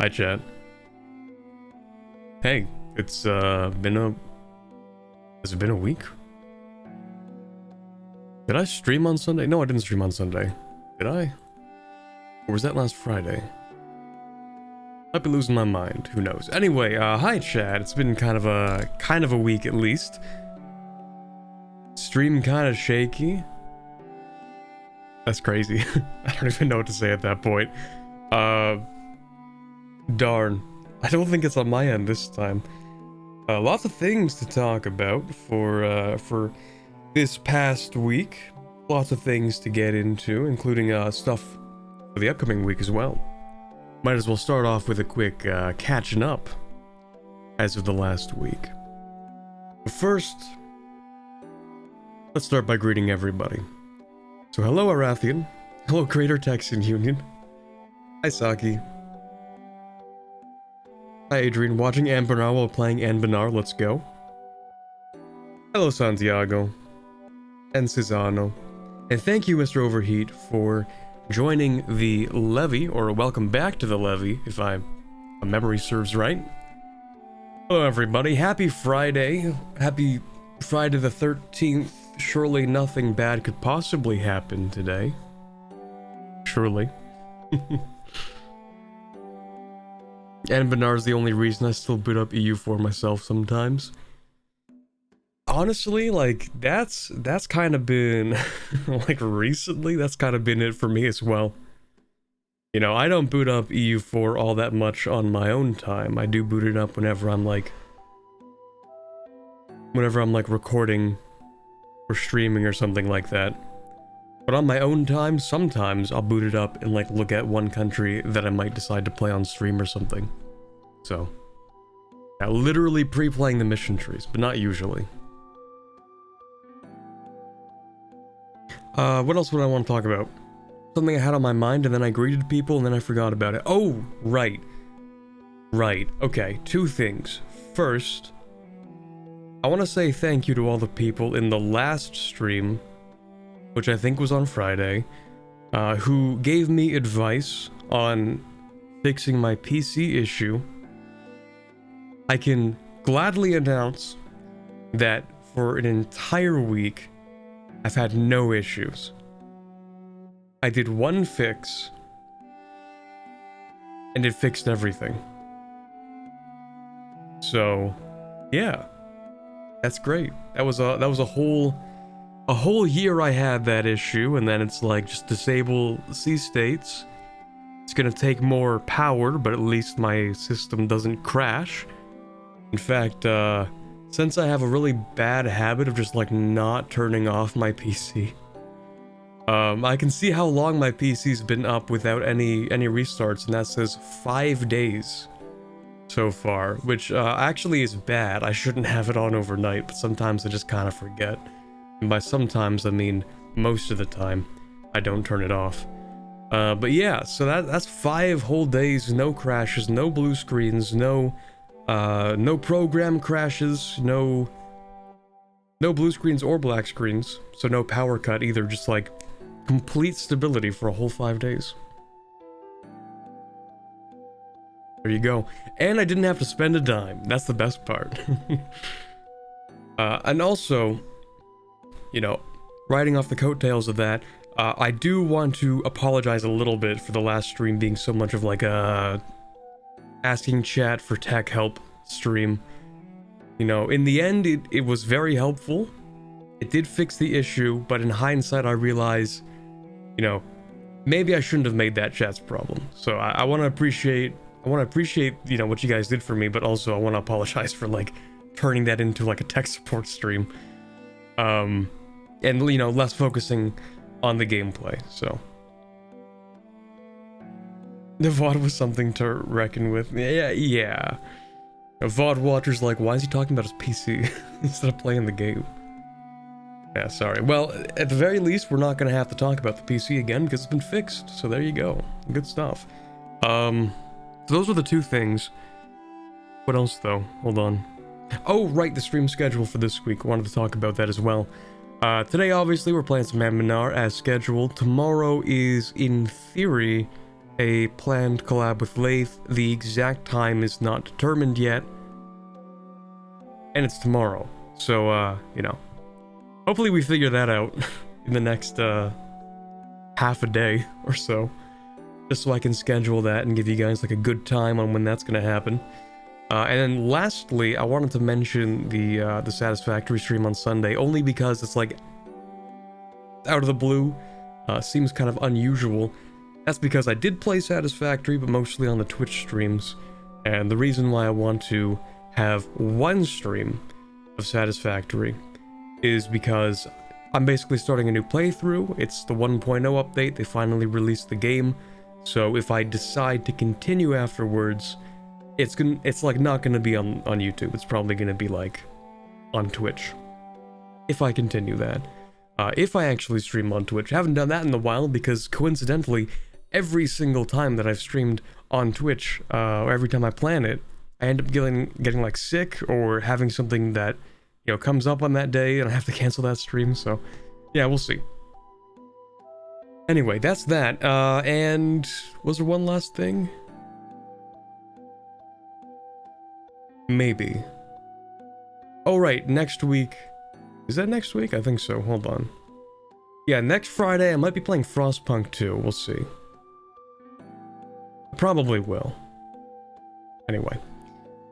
Hi, chat. Hey, it's been a... Has it been a week? Did I stream on Sunday? No, I didn't stream on Sunday. Did I? Or was that last Friday? Might be losing my mind. Who knows? Anyway, hi, chat. It's been kind of a week at least. Stream kind of shaky. That's crazy. I don't even know what to say at that point. Darn. I don't think it's on my end this time. Lots of things to talk about for this past week. Lots of things to get into, including stuff for the upcoming week as well. Might as well start off with a quick catching up as of the last week. But first, let's start by greeting everybody. So hello Arathian, hello Greater Texan Union, hi Saki, hi Adrian, watching Anbennar while playing Anbennar, let's go. Hello Santiago, and Cesano, and thank you Mr. Overheat for joining the levy, or welcome back to the levy, if my memory serves right. Hello everybody, happy Friday, happy Friday the 13th. Surely nothing bad could possibly happen today. Surely. Anbennar is the only reason I still boot up EU4 myself sometimes. Honestly, like, that's kind of been, like, recently, that's kind of been it for me as well. You know, I don't boot up EU4 all that much on my own time. I do boot it up whenever I'm, like, recording or streaming or something like that. But on my own time, sometimes I'll boot it up and like look at one country that I might decide to play on stream or something. So, yeah, literally pre-playing the mission trees, but not usually. What else would I want to talk about? Something I had on my mind and then I greeted people and then I forgot about it. Oh, right. Right, okay, two things. First, I want to say thank you to all the people in the last stream, which I think was on Friday, who gave me advice on fixing my PC issue. I can gladly announce that for an entire week, I've had no issues. I did one fix, and it fixed everything. So, yeah. That's great. That was a whole year I had that issue, and then it's like just disable C states. It's gonna take more power, but at least my system doesn't crash. In fact, since I have a really bad habit of just like not turning off my PC, I can see how long my PC's been up without any restarts, and that says 5 days. So far, which actually is bad. I shouldn't have it on overnight, but sometimes I just kind of forget. And by sometimes, I mean most of the time, I don't turn it off. But yeah, so that's 5 whole days, no crashes, no blue screens, no program crashes, no blue screens or black screens, so no power cut either, just like complete stability for a whole 5 days. There you go. And I didn't have to spend a dime. That's the best part. And also, you know, riding off the coattails of that, I do want to apologize a little bit for the last stream being so much of like a asking chat for tech help stream. You know, in the end, it was very helpful. It did fix the issue, but in hindsight, I realize, you know, maybe I shouldn't have made that chat's problem. So I want to appreciate, you know, what you guys did for me, but also I want to apologize for like turning that into like a tech support stream. And you know, less focusing on the gameplay, so. The VOD was something to reckon with. Yeah. A VOD watcher's like, why is he talking about his PC instead of playing the game? Yeah, sorry. Well, at the very least, we're not gonna have to talk about the PC again because it's been fixed, so there you go. Good stuff. So those were the two things. What else though? Hold on. Oh, right, the stream schedule for this week. I wanted to talk about that as well. Today, obviously, we're playing some Anbennar as scheduled. Tomorrow is, in theory, a planned collab with Lathe. The exact time is not determined yet, and it's tomorrow. So, you know, hopefully we figure that out in the next, half a day or so, just so I can schedule that and give you guys like a good time on when that's gonna happen. And then lastly, I wanted to mention the Satisfactory stream on Sunday, only because it's like out of the blue, seems kind of unusual. That's because I did play Satisfactory, but mostly on the Twitch streams, and the reason why I want to have one stream of Satisfactory is because I'm basically starting a new playthrough. It's the 1.0 update, they finally released the game, so if I decide to continue afterwards, it's like not gonna be on YouTube, it's probably gonna be like on Twitch, if I continue that. If I actually stream on Twitch, I haven't done that in a while because coincidentally, every single time that I've streamed on Twitch, or every time I plan it, I end up getting like sick or having something that, you know, comes up on that day and I have to cancel that stream, so yeah, we'll see. Anyway, that's that, and was there one last thing? Maybe. Oh right, next week. Is that next week? I think so, hold on. Yeah, next Friday I might be playing Frostpunk 2, we'll see. Probably will. Anyway,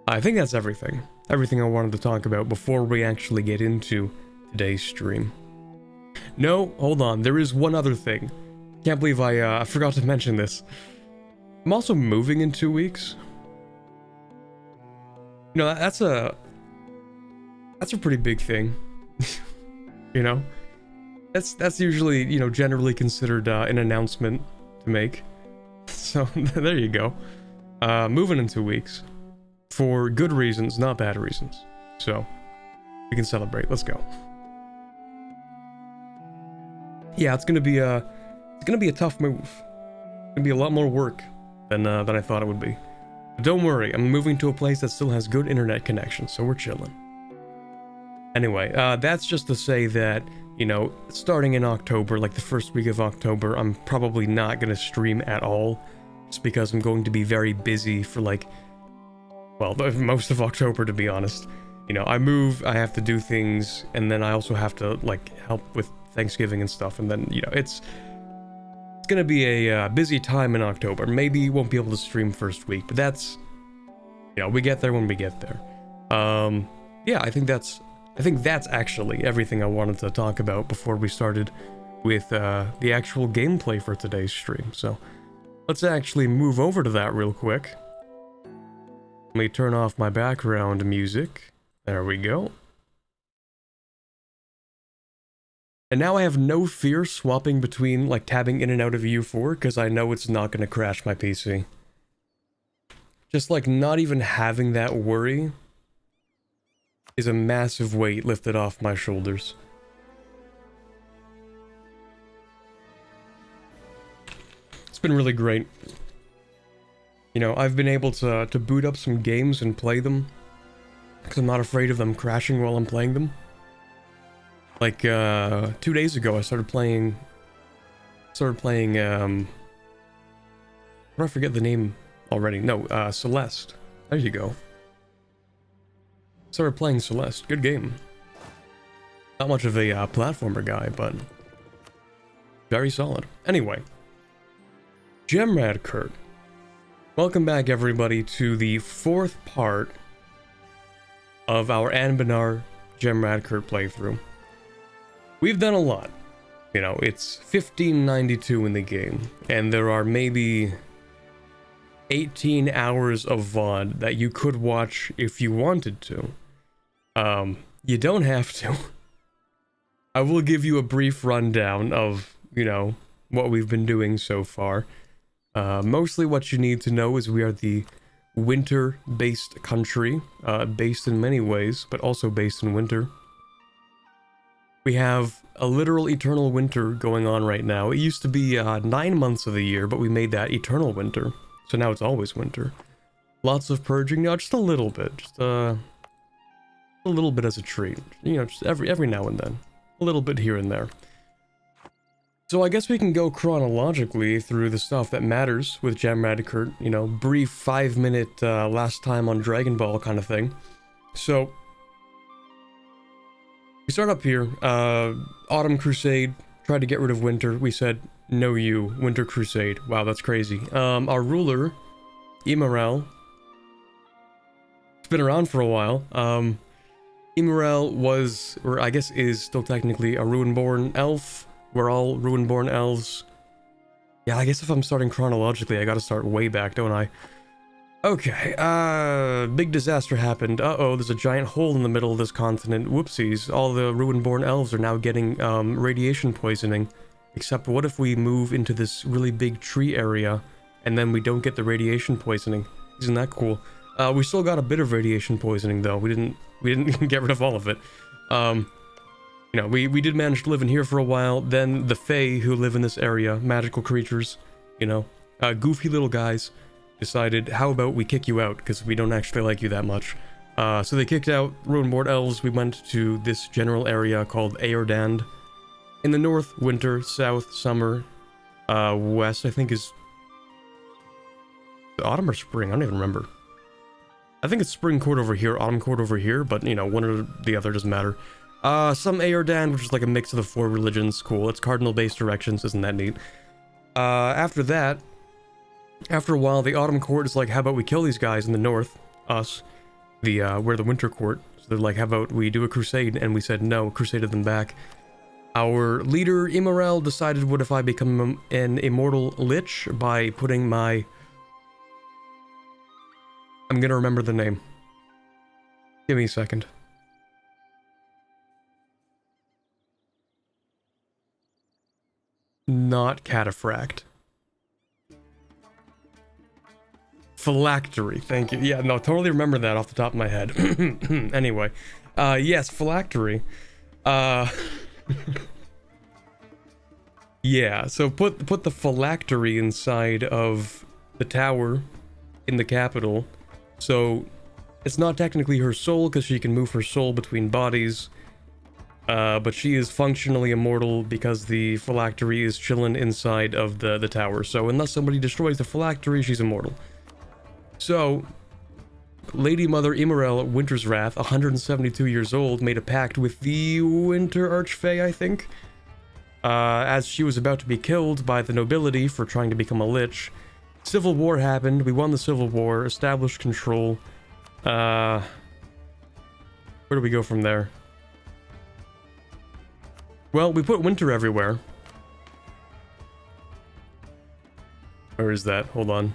I think that's everything. Everything I wanted to talk about before we actually get into today's stream. No, hold on, there is one other thing. Can't believe I forgot to mention this. I'm also moving in 2 weeks. You know, that's a pretty big thing. You know? That's usually, you know, generally considered an announcement to make. So, there you go. Moving in 2 weeks. For good reasons, not bad reasons. So, we can celebrate. Let's go. Yeah, it's gonna be a tough move. It's gonna be a lot more work than I thought it would be. But don't worry, I'm moving to a place that still has good internet connection, so we're chilling. Anyway, that's just to say that, you know, starting in October, like the first week of October, I'm probably not gonna stream at all, just because I'm going to be very busy for like, well, most of October, to be honest. You know, I move, I have to do things, and then I also have to like help with Thanksgiving and stuff, and then, you know, it's gonna be a busy time in October. Maybe won't be able to stream first week, but that's, you know, we get there when we get there. Yeah, I think that's actually everything I wanted to talk about before we started with the actual gameplay for today's stream. So let's actually move over to that real quick. Let me turn off my background music. There we go. And now I have no fear swapping between, like, tabbing in and out of EU4, because I know it's not going to crash my PC. Just, like, not even having that worry is a massive weight lifted off my shoulders. It's been really great. You know, I've been able to boot up some games and play them, because I'm not afraid of them crashing while I'm playing them. Like, 2 days ago, I started playing, I forget the name already. No, Celeste. There you go. Started playing Celeste. Good game. Not much of a platformer guy, but very solid. Anyway, Gemradcurt. Welcome back, everybody, to the 4th part of our Anbennar Gemradcurt playthrough. We've done a lot. You know, it's 1592 in the game, and there are maybe 18 hours of VOD that you could watch if you wanted to. You don't have to. I will give you a brief rundown of, you know, what we've been doing so far. Mostly what you need to know is we are the winter-based country, based in many ways, but also based in winter. We have a literal eternal winter going on right now. It used to be 9 months of the year, but we made that eternal winter. So now it's always winter. Lots of purging now, just a little bit. Just a little bit as a treat. You know, just every now and then. A little bit here and there. So I guess we can go chronologically through the stuff that matters with Gemradcurt, you know, brief 5-minute last time on Dragon Ball kind of thing. So we start up here. Autumn Crusade tried to get rid of Winter. We said, no you, Winter Crusade. Wow, that's crazy. Our ruler, Immoral, it's been around for a while. Immoral was, or I guess is still technically a Ruinborn elf. We're all Ruinborn elves. Yeah, I guess if I'm starting chronologically, I gotta start way back, don't I? Okay, big disaster happened. Uh-oh, there's a giant hole in the middle of this continent. Whoopsies, all the Ruinborn elves are now getting, radiation poisoning. Except what if we move into this really big tree area, and then we don't get the radiation poisoning? Isn't that cool? We still got a bit of radiation poisoning, though. We didn't get rid of all of it. You know, we did manage to live in here for a while. Then the Fae who live in this area, magical creatures, you know, goofy little guys, decided, how about we kick you out, because we don't actually like you that much. So they kicked out Ruinborn elves. We went to this general area called Aordand. In the north, winter, south, summer, west, I think is autumn or spring, I don't even remember. I think it's spring court over here, autumn court over here, but you know, one or the other doesn't matter. Some Aordand, which is like a mix of the 4 religions. Cool, it's cardinal-based directions, isn't that neat? After that, after a while, the autumn court is like, how about we kill these guys in the north, us, we're the winter court. So they're like, how about we do a crusade? And we said no, crusaded them back. Our leader, Immoral, decided, what if I become an immortal lich by putting my... I'm gonna remember the name. Give me a second. Not cataphract. Phylactery, thank you. Yeah, no, totally remember that off the top of my head. Anyway, yes, phylactery. Yeah, so put the phylactery inside of the tower in the capital. So it's not technically her soul because she can move her soul between bodies. But she is functionally immortal because the phylactery is chilling inside of the tower. So unless somebody destroys the phylactery, she's immortal. So, Lady Mother Immoral, Winter's Wrath, 172 years old, made a pact with the Winter Archfey, I think. As she was about to be killed by the nobility for trying to become a lich. Civil war happened, we won the Civil War, established control. Where do we go from there? Well, we put winter everywhere. Where is that? Hold on.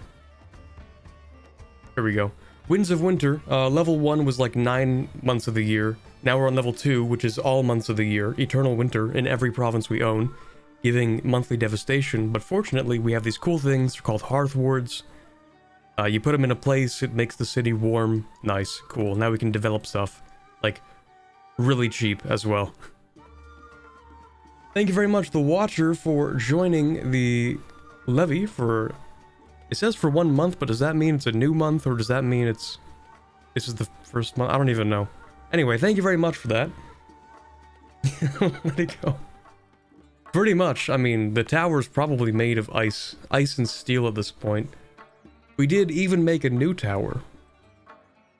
Here we go. Winds of Winter. Level 1 was like 9 months of the year. Now we're on level 2, which is all months of the year. Eternal Winter in every province we own, giving monthly devastation. But fortunately, we have these cool things called Hearth Wards. You put them in a place, it makes the city warm. Nice, cool. Now we can develop stuff. Like, really cheap as well. Thank you very much, The Watcher, for joining the levy for... It says for 1 month, but does that mean it's a new month, or does that mean this is the first month? I don't even know. Anyway, thank you very much for that. Let it go. Pretty much, I mean, the tower's probably made of ice and steel at this point. We did even make a new tower.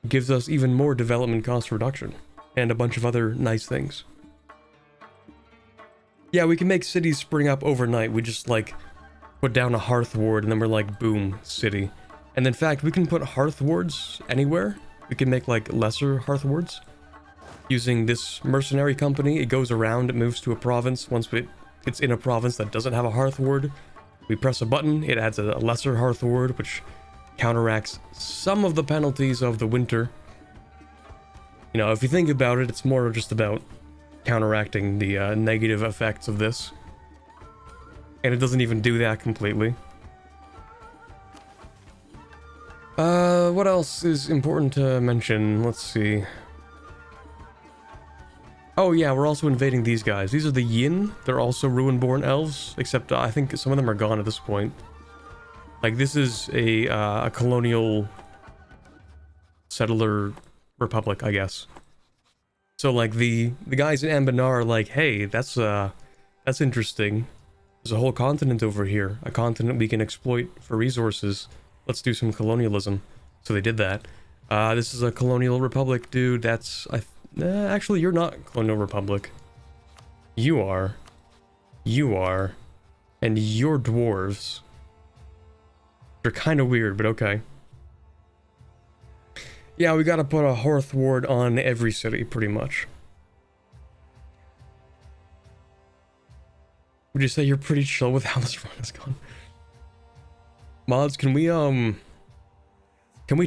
It gives us even more development cost reduction, and a bunch of other nice things. Yeah, we can make cities spring up overnight. We just, like, put down a hearth ward, and then we're like, boom, city. And in fact, we can put hearth wards anywhere. We can make, like, lesser hearth wards. Using this mercenary company, it goes around, it moves to a province. Once it's in a province that doesn't have a hearth ward, we press a button, it adds a lesser hearth ward, which counteracts some of the penalties of the winter. You know, if you think about it, it's more just about counteracting the negative effects of this. And it doesn't even do that completely. What else is important to mention? Let's see. Oh yeah, we're also invading these guys. These are the Yin. They're also Ruinborn elves, except I think some of them are gone at this point. Like, this is a colonial settler republic, I guess. So like the guys in Anbennar are like, hey, that's interesting. There's a whole continent over here, a continent we can exploit for resources. Let's do some colonialism. So they did that. This is a colonial republic, dude. That's... actually, you're not colonial republic. You are. You are. And you're dwarves. They're kind of weird, but okay. Yeah, we gotta put a hearth ward on every city, pretty much. Would you say you're pretty chill with how this run has gone? Mods, can we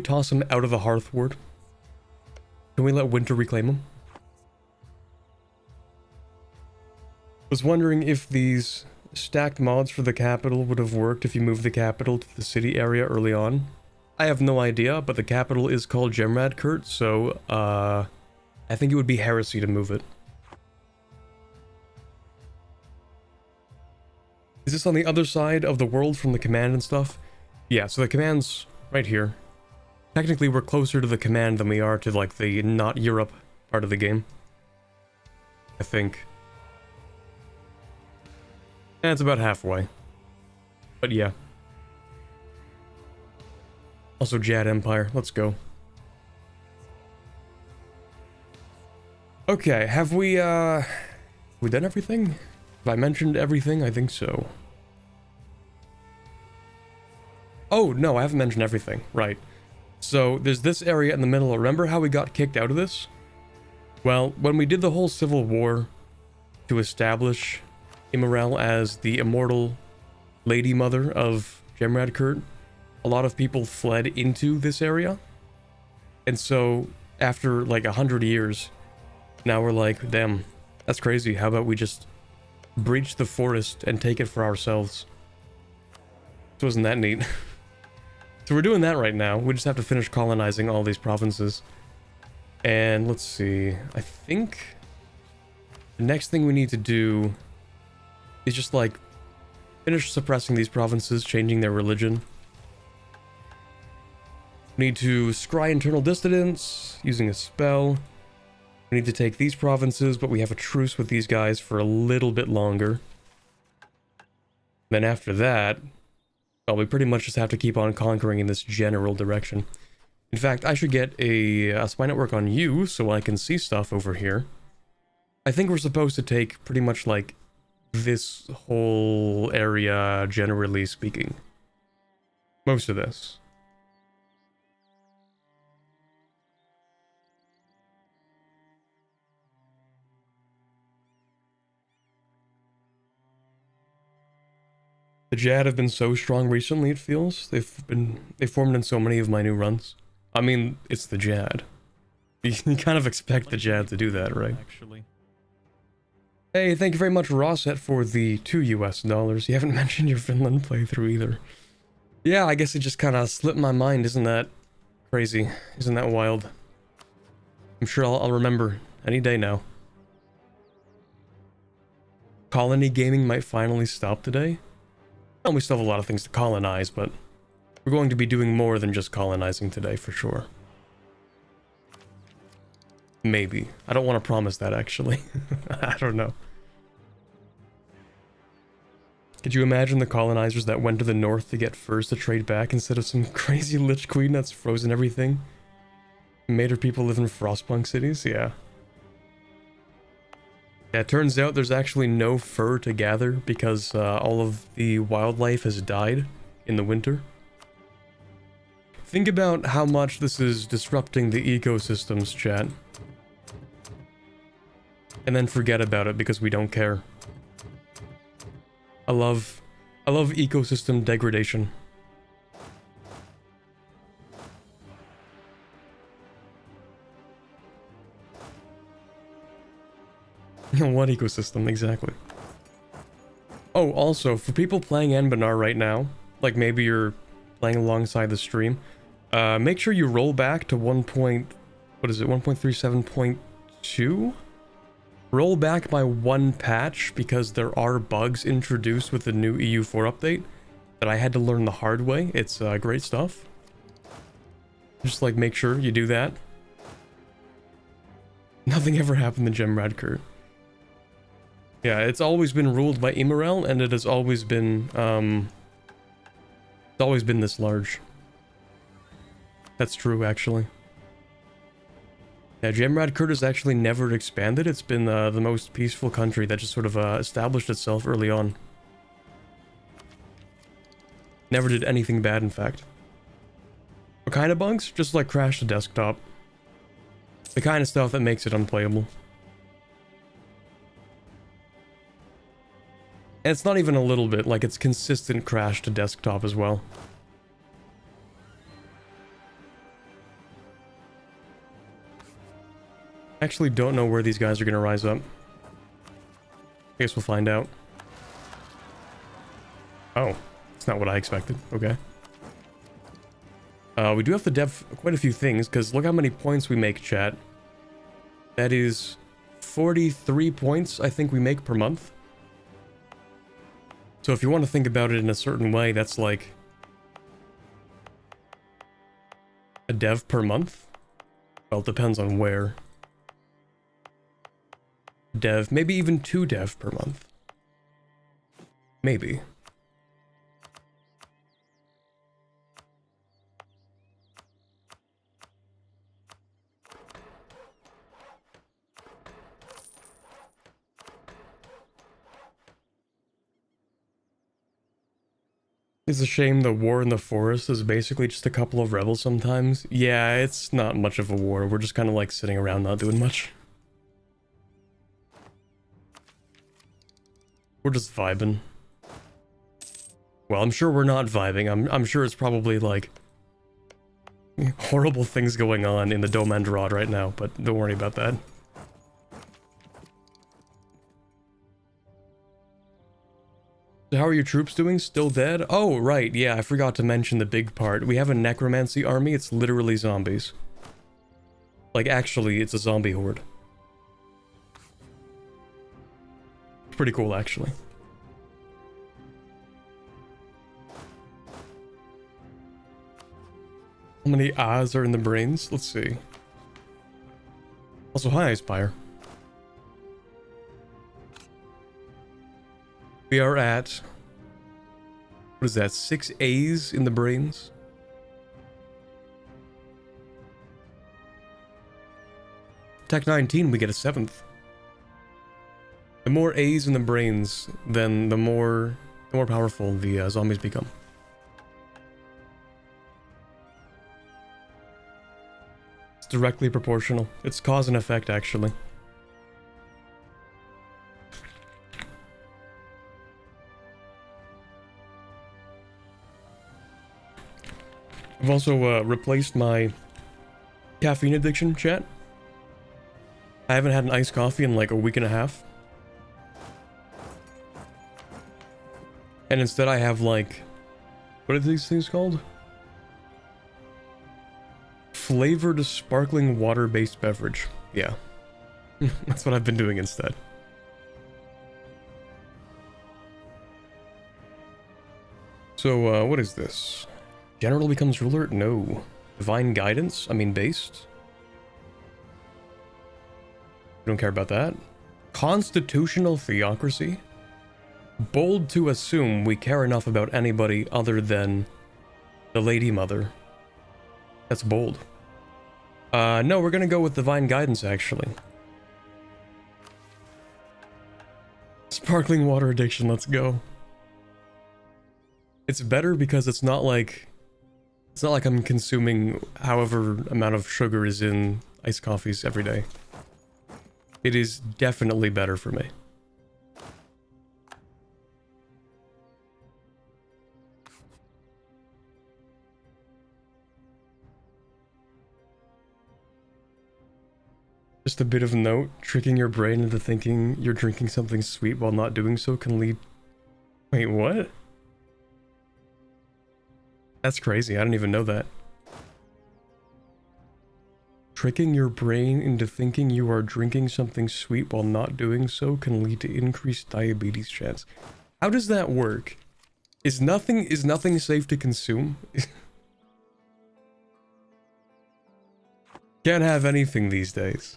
toss him out of the hearth ward? Can we let winter reclaim him? Was wondering if these stacked mods for the capital would have worked if you moved the capital to the city area early on. I have no idea, but the capital is called Gemradcurt, so I think it would be heresy to move it. Is this on the other side of the world from the command and stuff? Yeah, so the command's right here. Technically, we're closer to the command than we are to, like, the not Europe part of the game. I think. Yeah, it's about halfway. But yeah. Also, Jad Empire. Let's go. Okay, have we done everything? Have I mentioned everything? I think so. Oh, no, I haven't mentioned everything. Right. So, there's this area in the middle. Remember how we got kicked out of this? Well, when we did the whole civil war to establish Immorel as the immortal lady mother of Gemradcurt, a lot of people fled into this area. And so, after like 100 years, now we're like, damn, that's crazy. How about we just breach the forest and take it for ourselves? So isn't that neat? So we're doing that right now. We just have to finish colonizing all these provinces. And let's see. I think the next thing we need to do is just like finish suppressing these provinces, changing their religion. We need to scry internal dissidents using a spell. We need to take these provinces, but we have a truce with these guys for a little bit longer. Then after that, well, we pretty much just have to keep on conquering in this general direction. In fact, I should get a spy network on you so I can see stuff over here. I think we're supposed to take pretty much like this whole area, generally speaking. Most of this. The Jad have been so strong recently, it feels. They formed in so many of my new runs. I mean, it's the Jad. You kind of expect the Jad to do that, right? Actually. Hey, thank you very much, Rosset, for the $2 US. You haven't mentioned your Finland playthrough either. Yeah, I guess it just kind of slipped my mind. Isn't that crazy? Isn't that wild? I'm sure I'll remember any day now. Colony gaming might finally stop today. Well, we still have a lot of things to colonize, but we're going to be doing more than just colonizing today, for sure. Maybe. I don't want to promise that, actually. I don't know. Could you imagine the colonizers that went to the north to get furs to trade back instead of some crazy Lich Queen that's frozen everything? Made her people live in Frostpunk cities? Yeah. Yeah, it turns out there's actually no fur to gather because all of the wildlife has died in the winter. Think about how much this is disrupting the ecosystems, chat. And then forget about it because we don't care. I love ecosystem degradation. What ecosystem, exactly? Oh, also, for people playing Anbennar right now, like maybe you're playing alongside the stream, make sure you roll back to 1.37.2? Roll back by one patch because there are bugs introduced with the new EU4 update that I had to learn the hard way. It's great stuff. Just like make sure you do that. Nothing ever happened in Gemradcurt. Yeah, it's always been ruled by Immoral, and it has always been, it's always been this large. That's true, actually. Yeah, Gemradcurt has actually never expanded. It's been the most peaceful country that just sort of established itself early on. Never did anything bad, in fact. What kind of bugs? Just like crash the desktop. The kind of stuff that makes it unplayable. And it's not even a little bit, like it's consistent crash to desktop as well. I actually don't know where these guys are going to rise up. I guess we'll find out. Oh, it's not what I expected. Okay. We do have to dev quite a few things, because look how many points we make, chat. That is 43 points, I think, we make per month. So if you want to think about it in a certain way, that's like a dev per month. Well, it depends on where. Dev, maybe even 2 dev per month. Maybe. It's a shame the war in the forest is basically just a couple of rebels sometimes. Yeah, it's not much of a war. We're just kind of like sitting around not doing much. We're just vibing. Well, I'm sure we're not vibing. I'm sure it's probably like horrible things going on in the Dome Enderod right now, but don't worry about that. So how are your troops doing? Still dead? Oh, right. Yeah, I forgot to mention the big part. We have a necromancy army. It's literally zombies. Like, actually, it's a zombie horde. Pretty cool, actually. How many ahs are in the brains? Let's see. Also, hi, Spire. We are at... what is that? 6 A's in the brains? Tech 19, we get a 7th. The more A's in the brains, then the more powerful the zombies become. It's directly proportional. It's cause and effect, actually. I've also replaced my caffeine addiction, chat. I haven't had an iced coffee in like a week and a half. And instead I have like... what are these things called? Flavored sparkling water-based beverage. Yeah. That's what I've been doing instead. So, what is this? General becomes ruler? No. Divine guidance? I mean, based? We don't care about that. Constitutional theocracy? Bold to assume we care enough about anybody other than the Lady Mother. That's bold. No, we're gonna go with divine guidance, actually. Sparkling water addiction, let's go. It's better because it's not like I'm consuming however amount of sugar is in iced coffees every day. It is definitely better for me. Just a bit of a note, tricking your brain into thinking you're drinking something sweet while not doing so can lead... Wait, what? That's crazy, I didn't even know that. Tricking your brain into thinking you are drinking something sweet while not doing so can lead to increased diabetes chance. How does that work? Is nothing safe to consume? Can't have anything these days.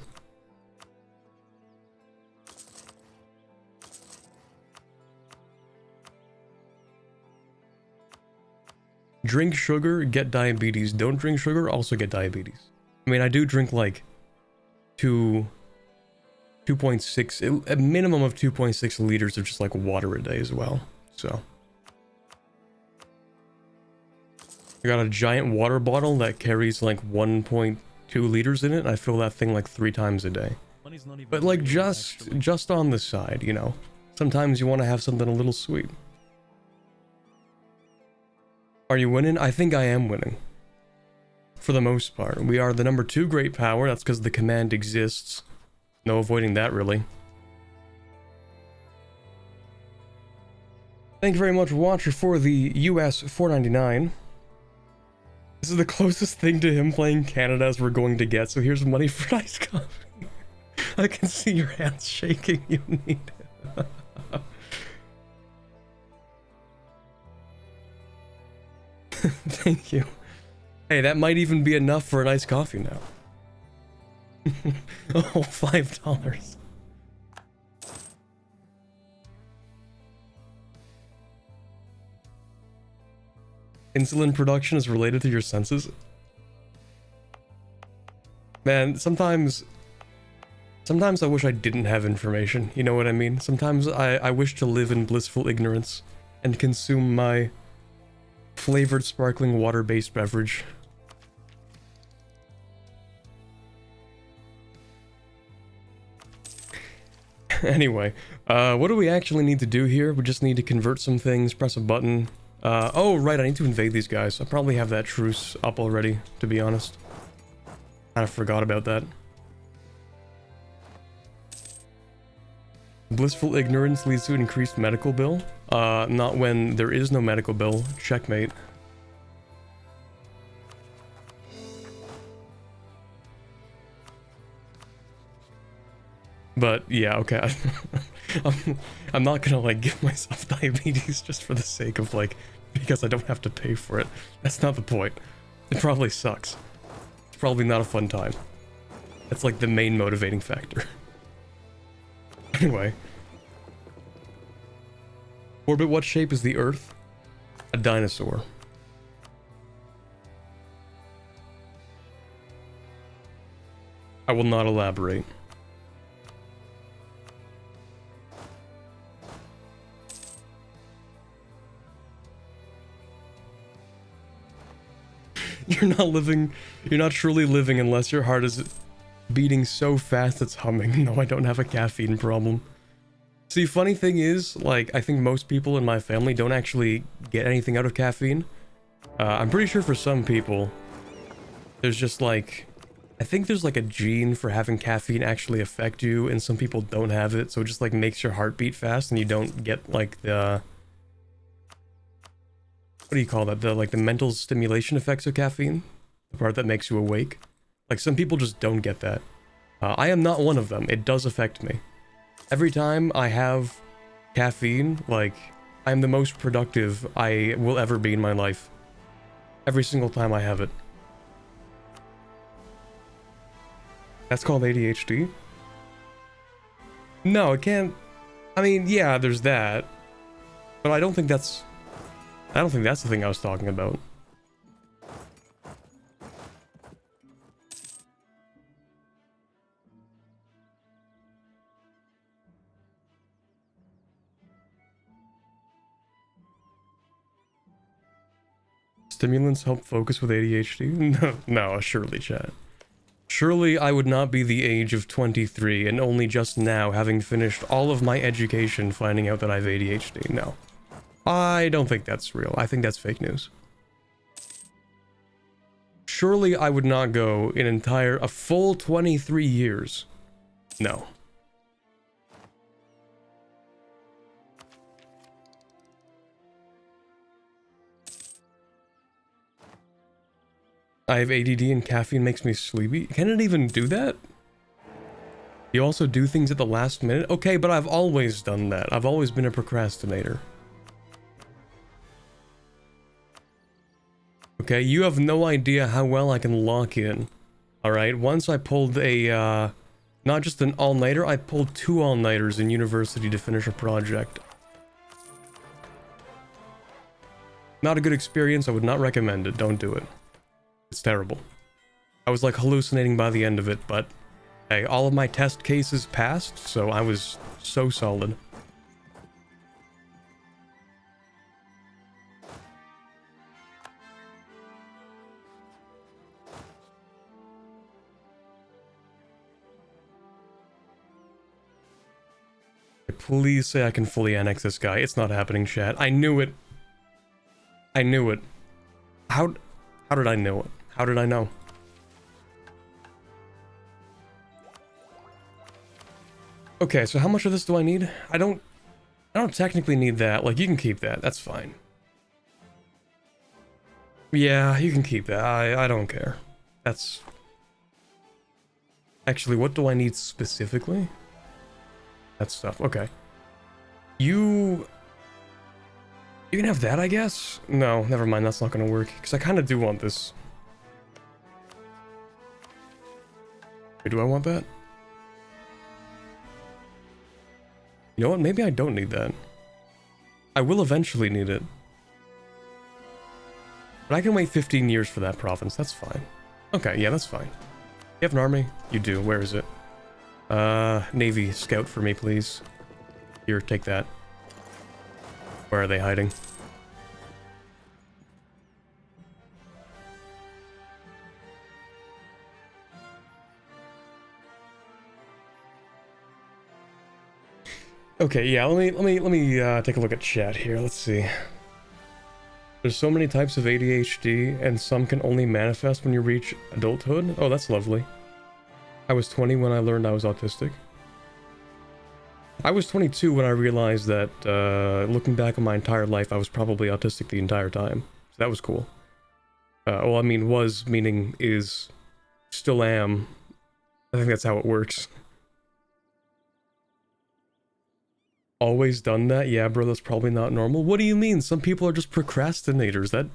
Drink sugar, get diabetes. Don't drink sugar, also get diabetes. I mean, I do drink like 2.6, a minimum of 2.6 liters of just like water a day as well. So I got a giant water bottle that carries like 1.2 liters in it. I fill that thing like 3 times a day. But like just on the side, you know. Sometimes you want to have something a little sweet. Are you winning? I think I am winning. For the most part. We are the number 2 great power. That's because the command exists. No avoiding that, really. Thank you very much, Watcher, for the US $4.99. This is the closest thing to him playing Canada as we're going to get, so here's money for iced coffee. I can see your hands shaking. You need it. Thank you. Hey, that might even be enough for an iced coffee now. Oh, $5. Insulin production is related to your senses? Man, sometimes I wish I didn't have information, you know what I mean? Sometimes I wish to live in blissful ignorance and consume my flavored sparkling water-based beverage. Anyway, what do we actually need to do here? We just need to convert some things, press a button. Oh, right, I need to invade these guys. I probably have that truce up already, to be honest. Kind of forgot about that. Blissful ignorance leads to an increased medical bill. Not when there is no medical bill. Checkmate. But yeah, okay. I'm not gonna like give myself diabetes just for the sake of like, because I don't have to pay for it. That's not the point. It probably sucks. It's probably not a fun time. That's like the main motivating factor. Anyway. Orbit, what shape is the Earth? A dinosaur. I will not elaborate. You're not truly living unless your heart is beating so fast it's humming. No, I don't have a caffeine problem. See, funny thing is, like, I think most people in my family don't actually get anything out of caffeine. I'm pretty sure for some people, there's just like, I think there's like a gene for having caffeine actually affect you, and some people don't have it, so it just like makes your heart beat fast, and you don't get like the, what do you call that? The mental stimulation effects of caffeine, the part that makes you awake. Like some people just don't get that. I am not one of them. It does affect me. Every time I have caffeine, like I'm the most productive I will ever be in my life. Every single time I have it. That's called ADHD? No, it can't. I mean, yeah, there's that. But I don't think that's the thing I was talking about. Stimulants help focus with ADHD? No, surely, chat. Surely I would not be the age of 23 and only just now having finished all of my education finding out that I have ADHD. No. I don't think that's real. I think that's fake news. Surely I would not go a full 23 years. No. I have ADD and caffeine makes me sleepy. Can it even do that? You also do things at the last minute? Okay, but I've always done that. I've always been a procrastinator. Okay, you have no idea how well I can lock in. Alright, once I pulled a, not just an all-nighter, I pulled 2 all-nighters in university to finish a project. Not a good experience. I would not recommend it. Don't do it. It's terrible. I was like hallucinating by the end of it, but hey, all of my test cases passed, so I was so solid. Please say I can fully annex this guy. It's not happening, chat. I knew it. I knew it. How did I know it? How did I know? Okay, so how much of this do I need? I don't technically need that. Like, you can keep that. That's fine. Yeah, you can keep that. I don't care. That's... Actually, what do I need specifically? That stuff. Okay. You can have that, I guess? No, never mind. That's not gonna work. Because I kind of do want this. Wait, do I want that? You know what? Maybe I don't need that. I will eventually need it. But I can wait 15 years for that province. That's fine. Okay, yeah, that's fine. You have an army? You do. Where is it? Navy, scout for me, please. Here, take that. Where are they hiding? Okay, yeah, let me take a look at chat here. Let's see. There's so many types of ADHD, and some can only manifest when you reach adulthood. Oh, that's lovely. I was 20 when I learned I was autistic. I was 22 when I realized that, looking back on my entire life, I was probably autistic the entire time. So that was cool. Well, I mean, was, meaning is, still am. I think that's how it works. Always done that? Yeah, bro, that's probably not normal. What do you mean? Some people are just procrastinators. That...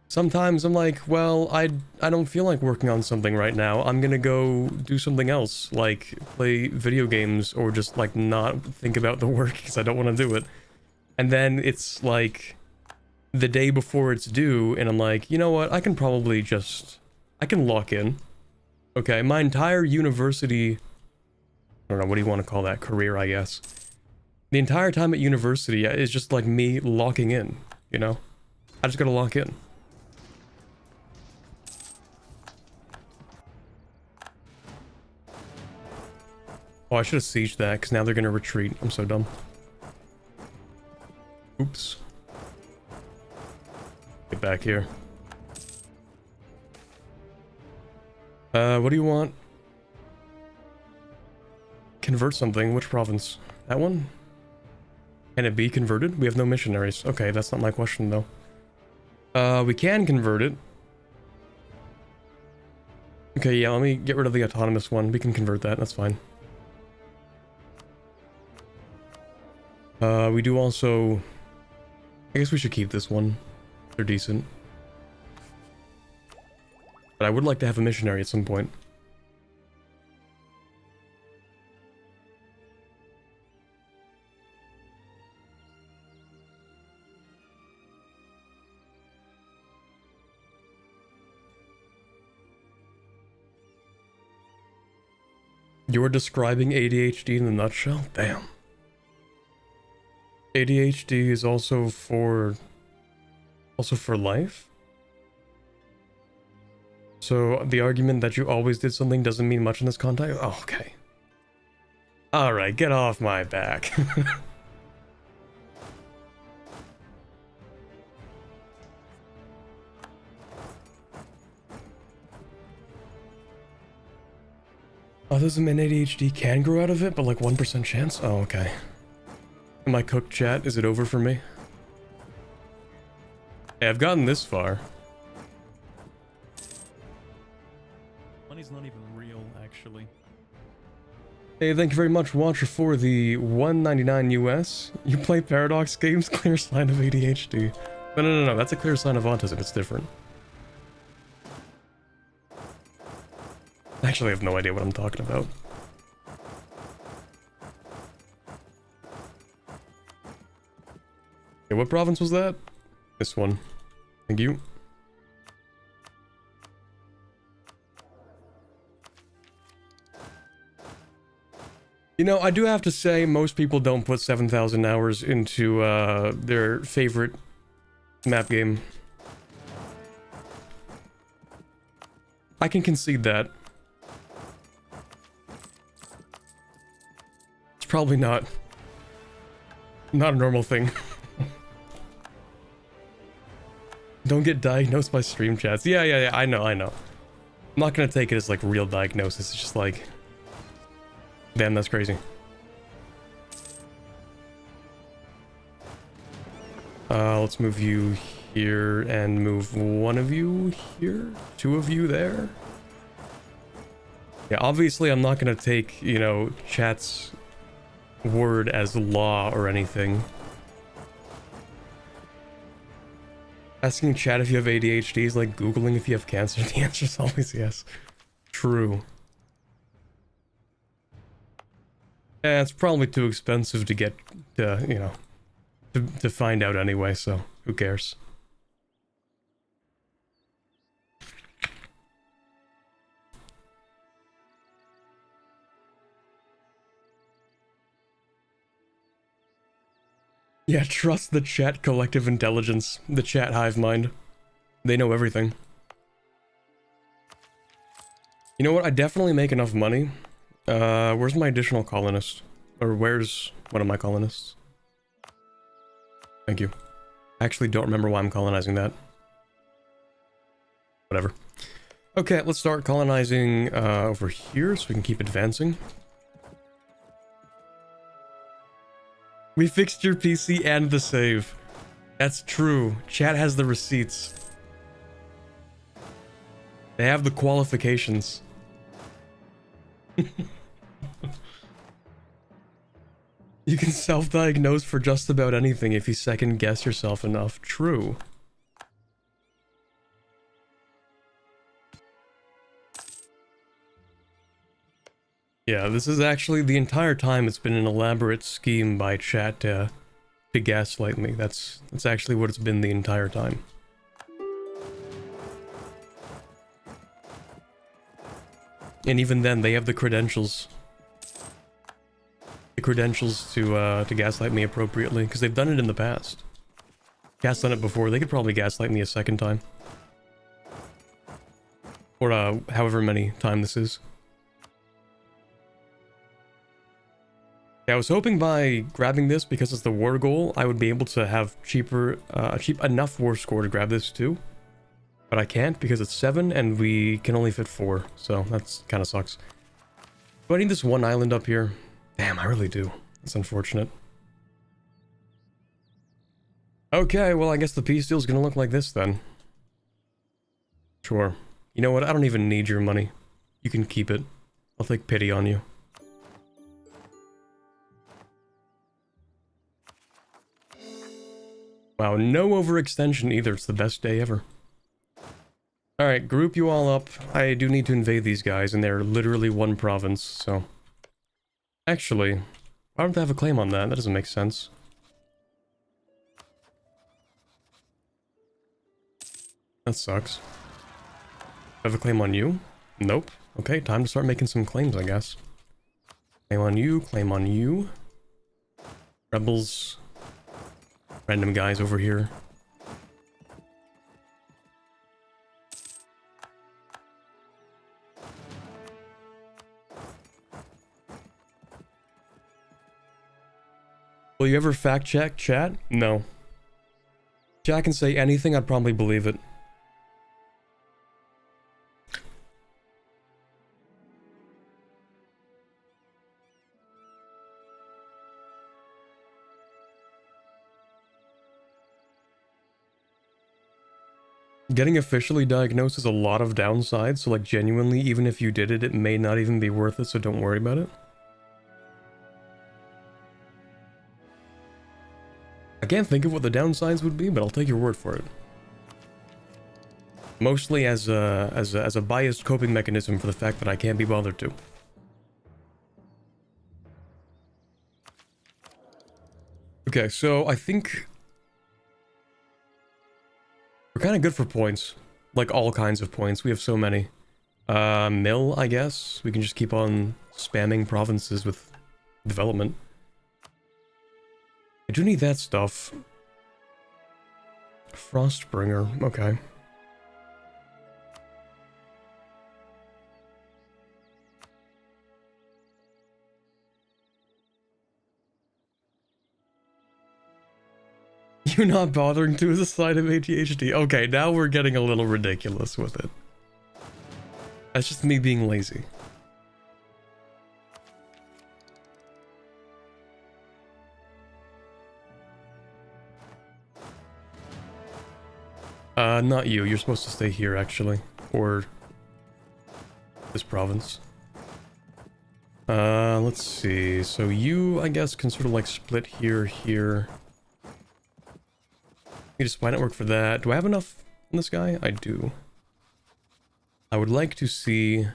Sometimes I'm like, well, I don't feel like working on something right now. I'm gonna go do something else, like play video games, or just like not think about the work because I don't want to do it. And then it's like the day before it's due, and I'm like, you know what? I can probably just... I can lock in. Okay, my entire university... I don't know, what do you want to call that? Career, I guess. The entire time at university is just like me locking in, you know? I just gotta lock in. Oh, I should have sieged that, because now they're gonna retreat. I'm so dumb. Oops. Get back here. What do you want? Convert something. Which province? That one? Can it be converted? We have no missionaries. Okay, that's not my question, though. We can convert it. Okay, yeah, let me get rid of the autonomous one. We can convert that. That's fine. We do also... I guess we should keep this one. They're decent. But I would like to have a missionary at some point. You're describing ADHD in a nutshell? Damn. ADHD is also for life? So the argument that you always did something doesn't mean much in this context? Oh, okay. Alright, get off my back. Autism and ADHD can grow out of it, but like 1% chance? Oh, okay. Am I cooked, chat? Is it over for me? Hey, I've gotten this far. Money's not even real, actually. Hey, thank you very much, Watcher, for the $1.99 US. You play Paradox games? Clear sign of ADHD. No. That's a clear sign of autism. It's different. Actually, I have no idea what I'm talking about. Okay, what province was that? This one. Thank you. You know, I do have to say, most people don't put 7,000 hours into their favorite map game. I can concede that. It's probably not a normal thing. Don't get diagnosed by stream chats. Yeah, I know. I'm not gonna take it as like real diagnosis. It's just like, damn, that's crazy. Let's move you here and move one of you here, two of you there. Yeah, obviously I'm not gonna take, you know, chat's word as law or anything. Asking chat if you have ADHD is like Googling if you have cancer. The answer is always yes. True. Yeah, it's probably too expensive to get, you know, to find out anyway, so who cares? Yeah, trust the chat collective intelligence, the chat hive mind. They know everything. You know what? I definitely make enough money. Where's my additional colonist? Or where's one of my colonists? Thank you. I actually don't remember why I'm colonizing that. Whatever. Okay, let's start colonizing over here so we can keep advancing. We fixed your PC and the save. That's true. Chat has the receipts. They have the qualifications. You can self-diagnose for just about anything if you second guess yourself enough. True. Yeah, this is actually, the entire time it's been an elaborate scheme by chat to gaslight me. That's actually what it's been the entire time. And even then, they have the credentials. The credentials to gaslight me appropriately, because they've done it in the past. Cat's done it before, they could probably gaslight me a second time. Or however many time this is. Yeah, I was hoping by grabbing this, because it's the war goal, I would be able to have cheap enough war score to grab this too. But I can't because it's 7 and we can only fit 4, so that's kind of sucks. Do I need this one island up here? Damn, I really do. That's unfortunate. Okay, well I guess the peace deal is gonna look like this then. Sure. You know what, I don't even need your money. You can keep it. I'll take pity on you. Wow, no overextension either. It's the best day ever. Alright, group you all up. I do need to invade these guys, and they're literally one province, so... Actually, why don't they have a claim on that? That doesn't make sense. That sucks. I have a claim on you? Nope. Okay, time to start making some claims, I guess. Claim on you, claim on you. Rebels... Random guys over here. Will you ever fact check chat? No. Chat can say anything, I'd probably believe it. Getting officially diagnosed is a lot of downsides, so like genuinely, even if you did it, it may not even be worth it, so don't worry about it. I can't think of what the downsides would be, but I'll take your word for it. Mostly as a biased coping mechanism for the fact that I can't be bothered to. Okay, so I think We're kind of good for points. Like all kinds of points. We have so many. Mill, I guess. We can just keep on spamming provinces with development. I do need that stuff. Frostbringer, okay. You not bothering to is a sign of ADHD. Okay, now we're getting a little ridiculous with it. That's just me being lazy. Not you. You're supposed to stay here, actually. Or this province. Let's see. So you, I guess, can sort of like split here. Need a spy network for that. Do I have enough on this guy? I do. I would like to see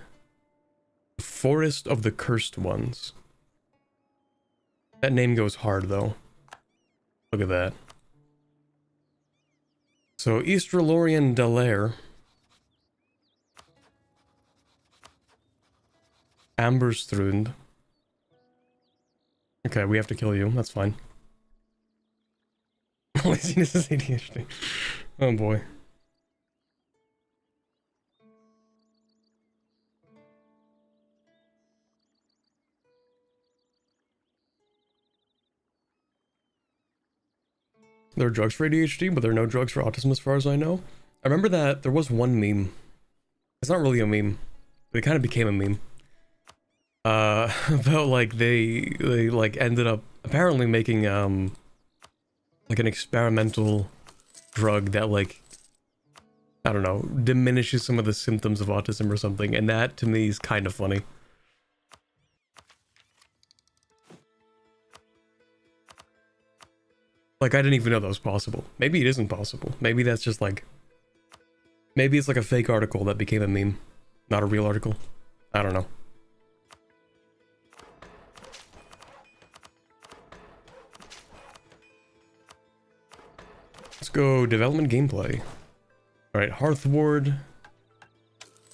the Forest of the Cursed Ones. That name goes hard, though. Look at that. So, Eastralorian Delaire. Amberstrund. Okay, we have to kill you. That's fine. Laziness is ADHD. Oh boy. There are drugs for ADHD, but there are no drugs for autism as far as I know. I remember that there was one meme. It's not really a meme, but it kind of became a meme. About like they like ended up apparently making like an experimental drug that like, I don't know, diminishes some of the symptoms of autism or something, and that to me is kind of funny. Like, I didn't even know that was possible. Maybe it isn't possible. Maybe that's just like... Maybe it's like a fake article that became a meme. Not a real article. I don't know. Let's go development gameplay. Alright, Hearthward.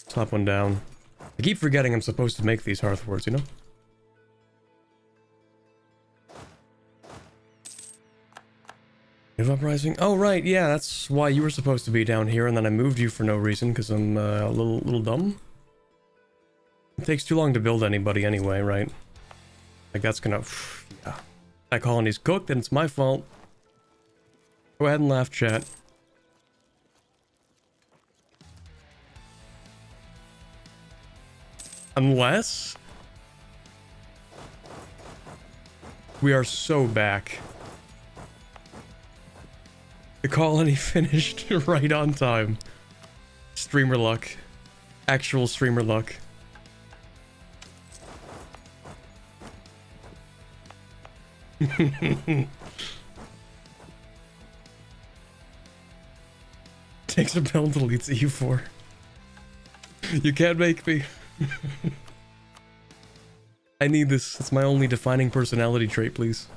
Slap one down. I keep forgetting I'm supposed to make these Hearthwards, you know? Uprising? Oh, right, yeah, that's why you were supposed to be down here, and then I moved you for no reason, because I'm a little dumb. It takes too long to build anybody anyway, right? Like, that's gonna... yeah. That colony's cooked, and it's my fault. Go ahead and laugh, chat. Unless... we are so back. The colony finished right on time. Streamer luck. Actual streamer luck. Takes a pill and deletes EU4. You can't make me. I need this. It's my only defining personality trait, please.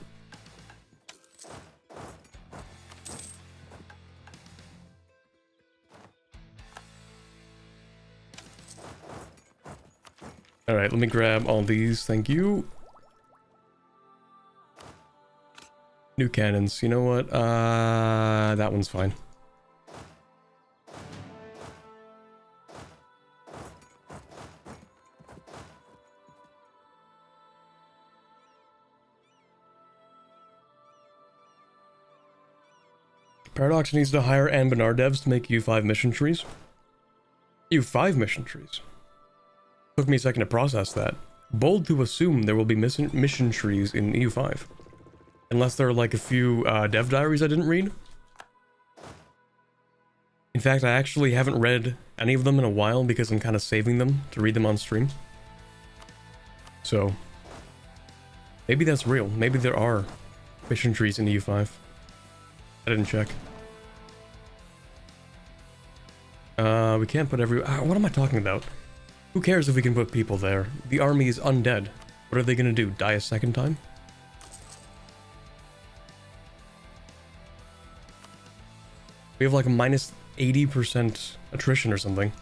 Alright, let me grab all these, thank you. New cannons, you know what? That one's fine. Paradox needs to hire Anbennar devs to make EU5 mission trees. EU5 mission trees? Took me a second to process that. Bold to assume there will be mission trees in EU5. Unless there are like a few dev diaries I didn't read. In fact, I actually haven't read any of them in a while because I'm kind of saving them to read them on stream. So, maybe that's real. Maybe there are mission trees in EU5. I didn't check. We can't put what am I talking about? Who cares if we can put people there? The army is undead. What are they gonna do? Die a second time? We have like a 80% attrition or something.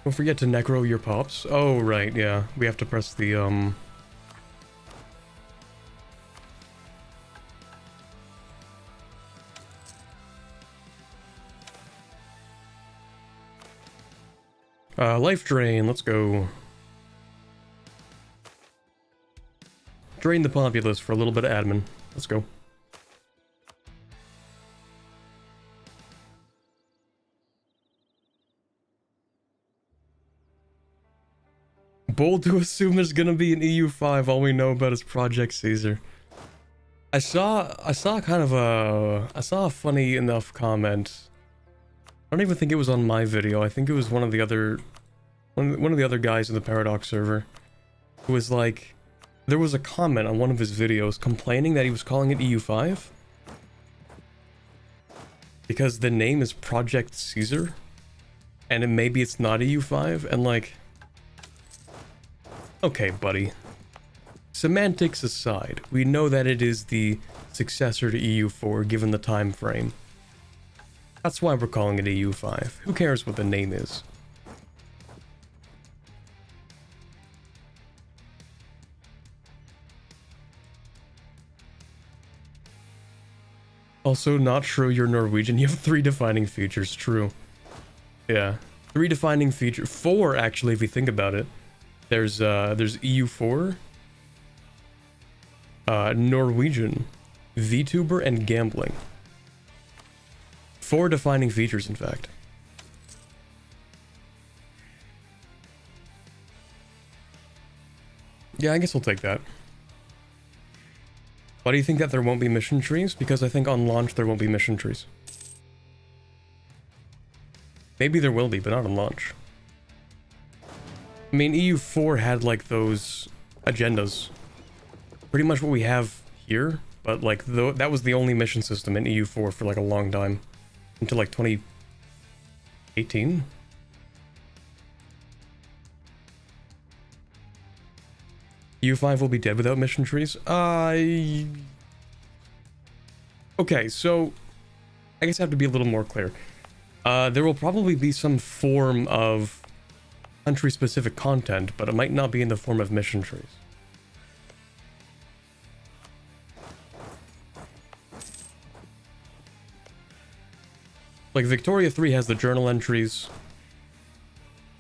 Don't forget to necro your pops. Oh, right, yeah. We have to press the, life drain, let's go. Drain the populace for a little bit of admin. Let's go. Bold to assume there's gonna be an EU5. All we know about is Project Caesar. I saw a funny enough comment. I don't even think it was on my video. I think it was one of the other guys in the Paradox server who was like, there was a comment on one of his videos complaining that he was calling it EU5 because the name is Project Caesar and maybe it's not EU5, and like, okay, buddy. Semantics aside, we know that it is the successor to EU4 given the time frame. That's why we're calling it EU5. Who cares what the name is? Also, not true, you're Norwegian. You have 3 defining features. True. Yeah. 3 defining features. 4, actually, if you think about it. There's EU4, Norwegian, VTuber, and gambling. 4 defining features, in fact. Yeah, I guess I'll take that. Why do you think that there won't be mission trees? Because I think on launch there won't be mission trees. Maybe there will be, but not on launch. I mean, EU4 had like those agendas. Pretty much what we have here, but like that was the only mission system in EU4 for like a long time. Until like 2018? EU5 will be dead without mission trees? Okay, so I guess I have to be a little more clear. There will probably be some form of country-specific content, but it might not be in the form of mission trees. Like Victoria 3 has the journal entries.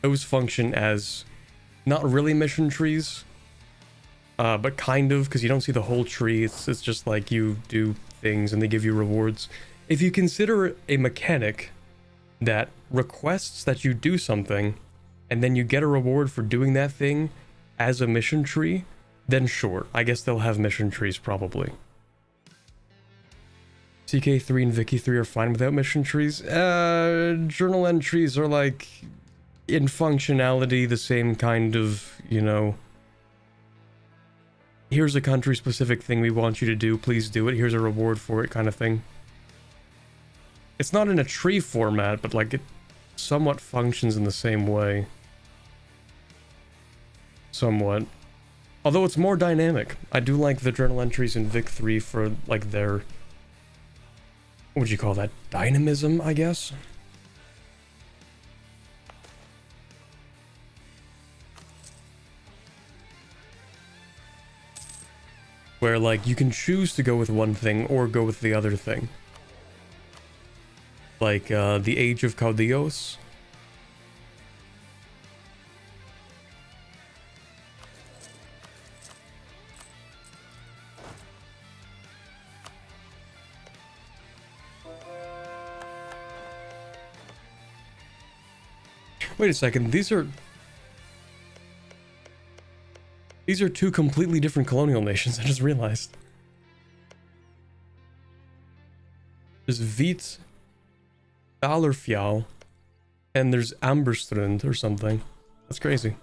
Those function as not really mission trees, but kind of, because you don't see the whole tree. It's just like you do things and they give you rewards. If you consider a mechanic that requests that you do something and then you get a reward for doing that thing as a mission tree, then sure, I guess they'll have mission trees probably. CK3 and Vicky 3 are fine without mission trees. Journal entries are like, in functionality, the same kind of, you know, here's a country-specific thing we want you to do, please do it, here's a reward for it kind of thing. It's not in a tree format, but like it somewhat functions in the same way. Somewhat. Although it's more dynamic. I do like the journal entries in Vic 3 for like their, what would you call that? Dynamism, I guess? Where like you can choose to go with one thing or go with the other thing. Like the Age of Caudillos. Wait a second, these are 2 completely different colonial nations, I just realized. There's Vit Dallerfjall, and there's Amberstrand or something. That's crazy.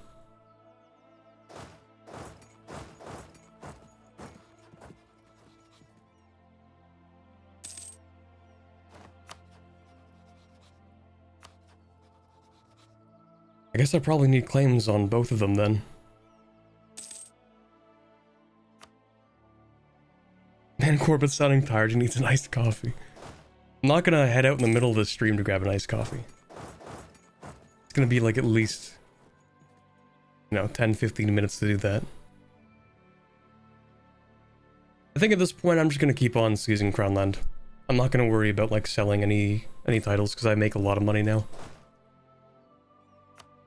I guess I probably need claims on both of them then. Man, Corbett's sounding tired. He needs an iced coffee. I'm not gonna head out in the middle of the stream to grab an iced coffee. It's gonna be like at least, 10-15 minutes to do that. I think at this point I'm just gonna keep on seizing Crownland. I'm not gonna worry about like selling any titles because I make a lot of money now.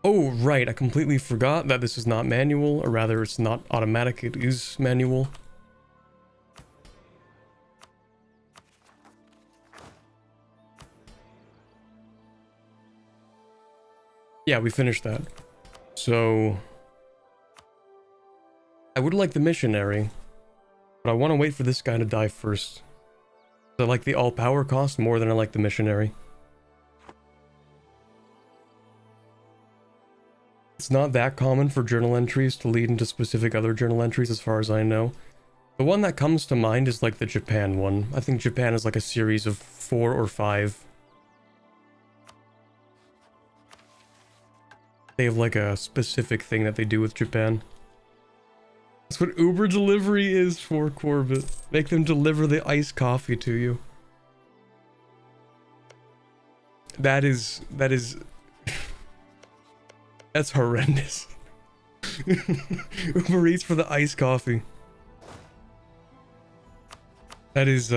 Oh right, I completely forgot that this is not manual, or rather it's not automatic, it is manual. Yeah, we finished that. So I would like the missionary, but I want to wait for this guy to die first. I like the all-power cost more than I like the missionary. It's not that common for journal entries to lead into specific other journal entries as far as I know. The one that comes to mind is like the Japan one. I think Japan is like a series of 4 or 5. They have like a specific thing that they do with Japan. That's what Uber delivery is for, Corbett. Make them deliver the iced coffee to you. That is that's horrendous. Uber Eats for the iced coffee. That is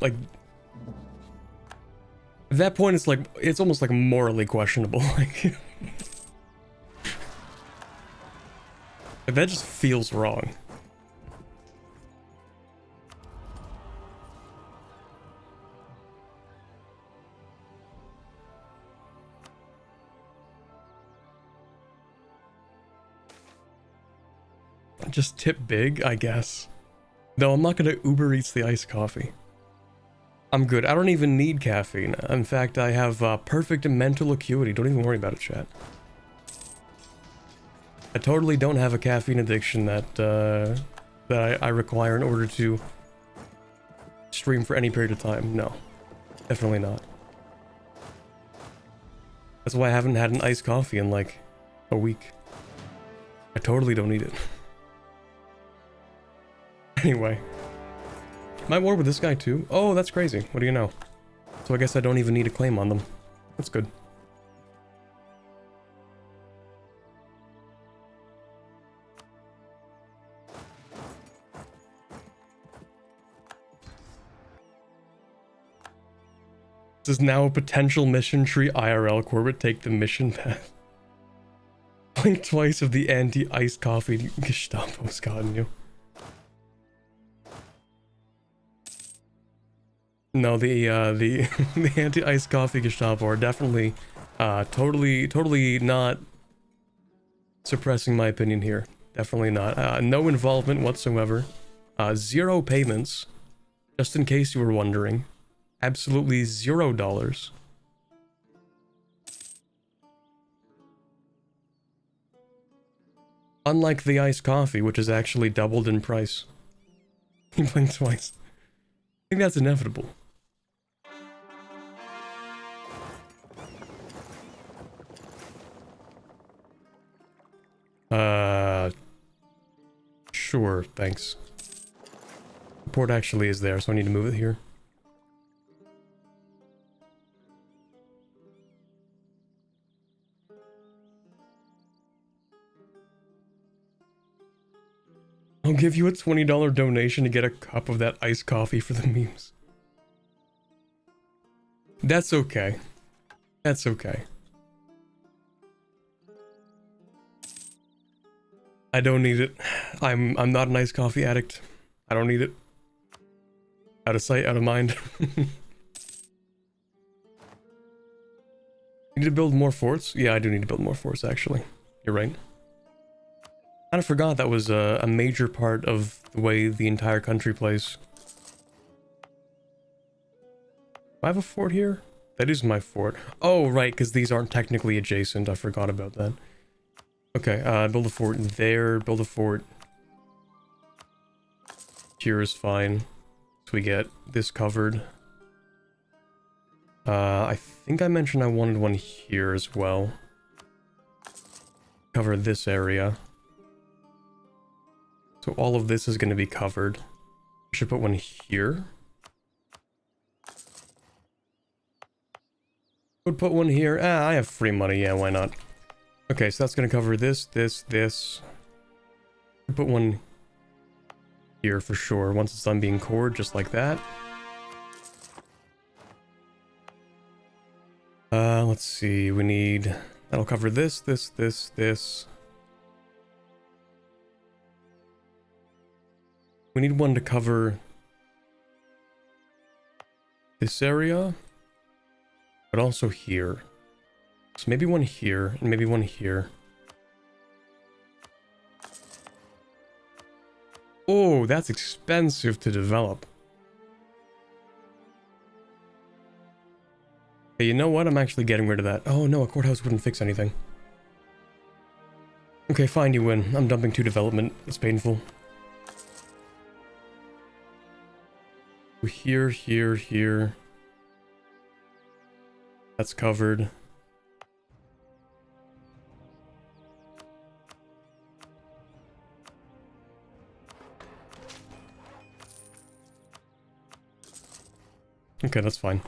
like, at that point it's almost like morally questionable. Like that just feels wrong. Just tip big, I guess. No, I'm not gonna Uber Eats the iced coffee. I'm good. I don't even need caffeine. In fact, I have perfect mental acuity. Don't even worry about it, chat. I totally don't have a caffeine addiction that I require in order to stream for any period of time. No, definitely not. That's why I haven't had an iced coffee in like a week. I totally don't need it. Anyway. Am I at war with this guy too? Oh, that's crazy. What do you know? So I guess I don't even need a claim on them. That's good. This is now a potential mission tree IRL. Corbett, take the mission path. Blink twice of the anti-iced coffee Gestapo's gotten you. No, the the anti-iced coffee Gestapo are definitely totally not suppressing my opinion here. Definitely not. No involvement whatsoever. 0 payments, just in case you were wondering. Absolutely $0. Unlike the iced coffee, which is actually doubled in price. He blinked twice. I think that's inevitable. Sure, thanks. The port actually is there, so I need to move it here. I'll give you a $20 donation to get a cup of that iced coffee for the memes. That's okay. That's okay. I don't need it. I'm not an iced coffee addict. I don't need it. Out of sight, out of mind. Need to build more forts? Yeah, I do need to build more forts, actually. You're right. I kind of forgot that was a major part of the way the entire country plays. Do I have a fort here? That is my fort. Oh, right, because these aren't technically adjacent. I forgot about that. Okay, build a fort there, build a fort. Here is fine. So we get this covered. I think I mentioned I wanted one here as well. Cover this area. So all of this is going to be covered. I should put one here. Would put one here. I have free money. Yeah, why not? Okay, so that's going to cover this, this. Put one here for sure. Once it's done being cored, just like that. Let's see. We need... That'll cover this. We need one to cover this area, but also here. So maybe one here, and maybe one here. Oh, that's expensive to develop. Hey, you know what? I'm actually getting rid of that. Oh no, a courthouse wouldn't fix anything. Okay, fine, you win. I'm dumping 2 development. It's painful. Here, here, here. That's covered. Okay, that's fine.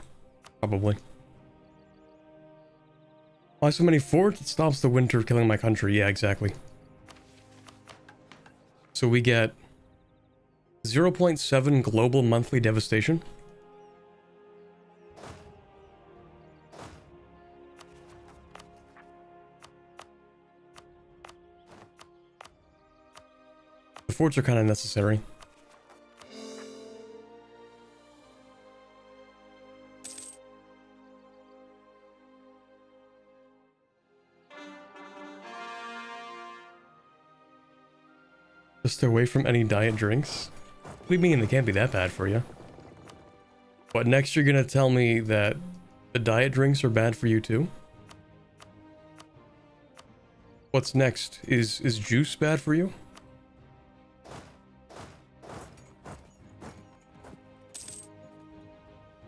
Probably. Why so many forts? It stops the winter killing my country. Yeah, exactly. So we get 0.7 global monthly devastation. The forts are kind of necessary. Just away from any diet drinks. What do you mean? They can't be that bad for you. What, next you're gonna tell me that the diet drinks are bad for you too? What's next? Is juice bad for you?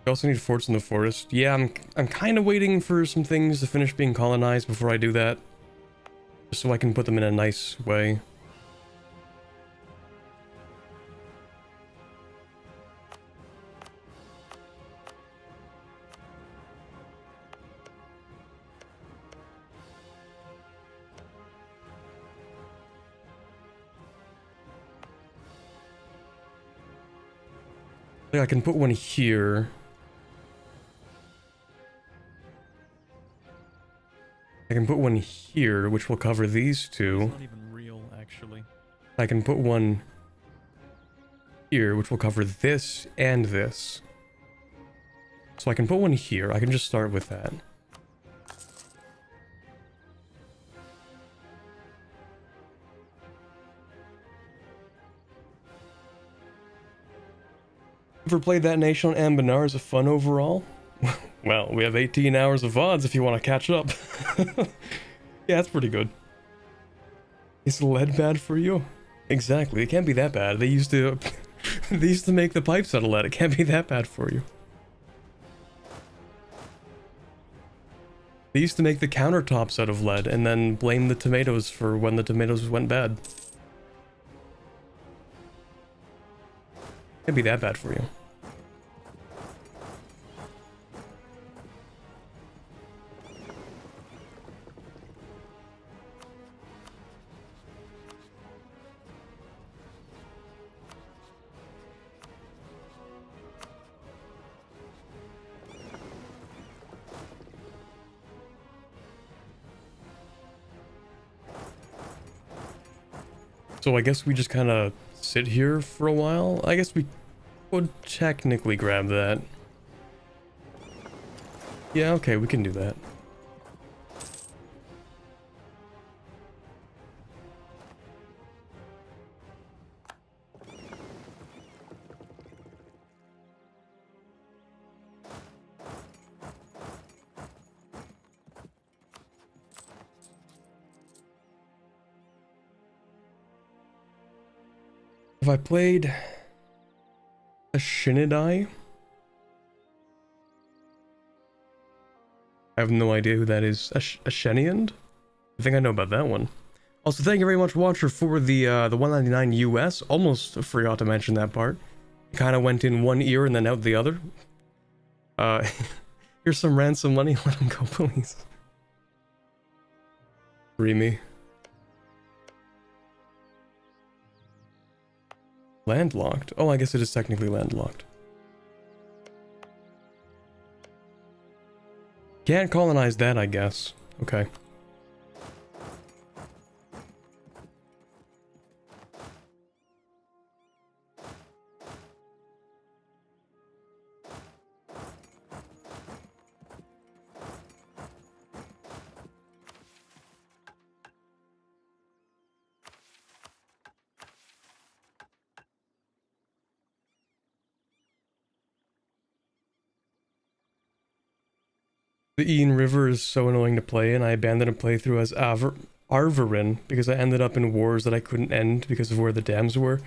We also need forts in the forest. Yeah, I'm kind of waiting for some things to finish being colonized before I do that. Just so I can put them in a nice way. I can put one here. I can put one here, which will cover these two. It's not even real, actually. I can put one here, which will cover this and this. So I can put one here. I can just start with that. Ever played that nation on Anbennar? Is it fun overall? Well, we have 18 hours of VODs if you want to catch up. Yeah, that's pretty good. Is lead bad for you? Exactly, it can't be that bad. They used to they used to make the pipes out of lead. It can't be that bad for you. They used to make the countertops out of lead and then blame the tomatoes for when the tomatoes went bad. Can't be that bad for you. So I guess we just kind of sit here for a while. I guess we would technically grab that. Yeah, okay, we can do that. Have I played a Shinidai? I have no idea who that is. A Sheniand? I think I know about that one. Also, thank you very much, Watcher, for the 199 US. Almost forgot to mention that part. Kind of went in one ear and then out the other. Uh, here's some ransom money. Let him go, please. Free me. Landlocked? Oh, I guess it is technically landlocked. Can't colonize that, I guess. Okay. The Ian River is so annoying to play in. I abandoned a playthrough as Arvarin because I ended up in wars that I couldn't end because of where the dams were.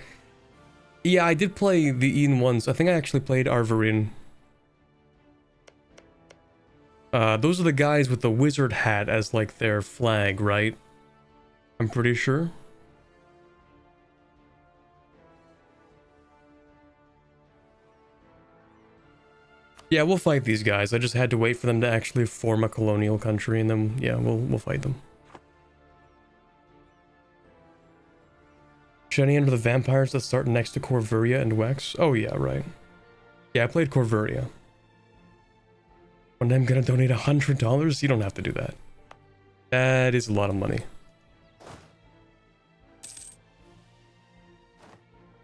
Yeah, I did play the Ian once. I think I actually played Arvarin. Those are the guys with the wizard hat as like their flag, right? I'm pretty sure. Yeah, we'll fight these guys. I just had to wait for them to actually form a colonial country, and then yeah, we'll fight them. Jenny under the vampires that start next to Corvuria and Wex. Oh yeah, right. Yeah, I played Corvuria. One day I'm gonna donate $100. You don't have to do that. That is a lot of money.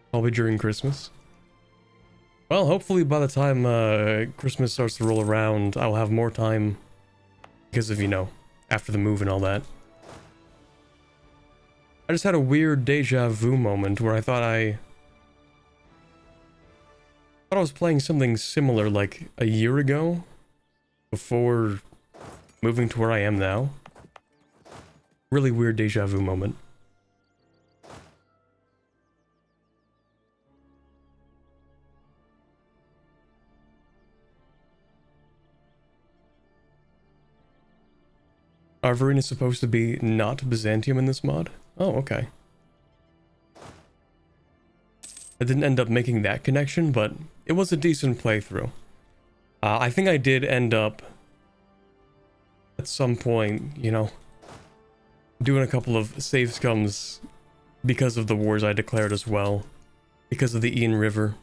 Probably during Christmas. Well, hopefully by the time Christmas starts to roll around, I'll have more time because of, you know, after the move and all that. I just had a weird deja vu moment where I thought I was playing something similar like a year ago before moving to where I am now. Really weird deja vu moment. Arvarin is supposed to be not Byzantium in this mod? Oh, okay. I didn't end up making that connection, but it was a decent playthrough. I think I did end up, at some point, you know, doing a couple of save scums because of the wars I declared as well. Because of the Ian River.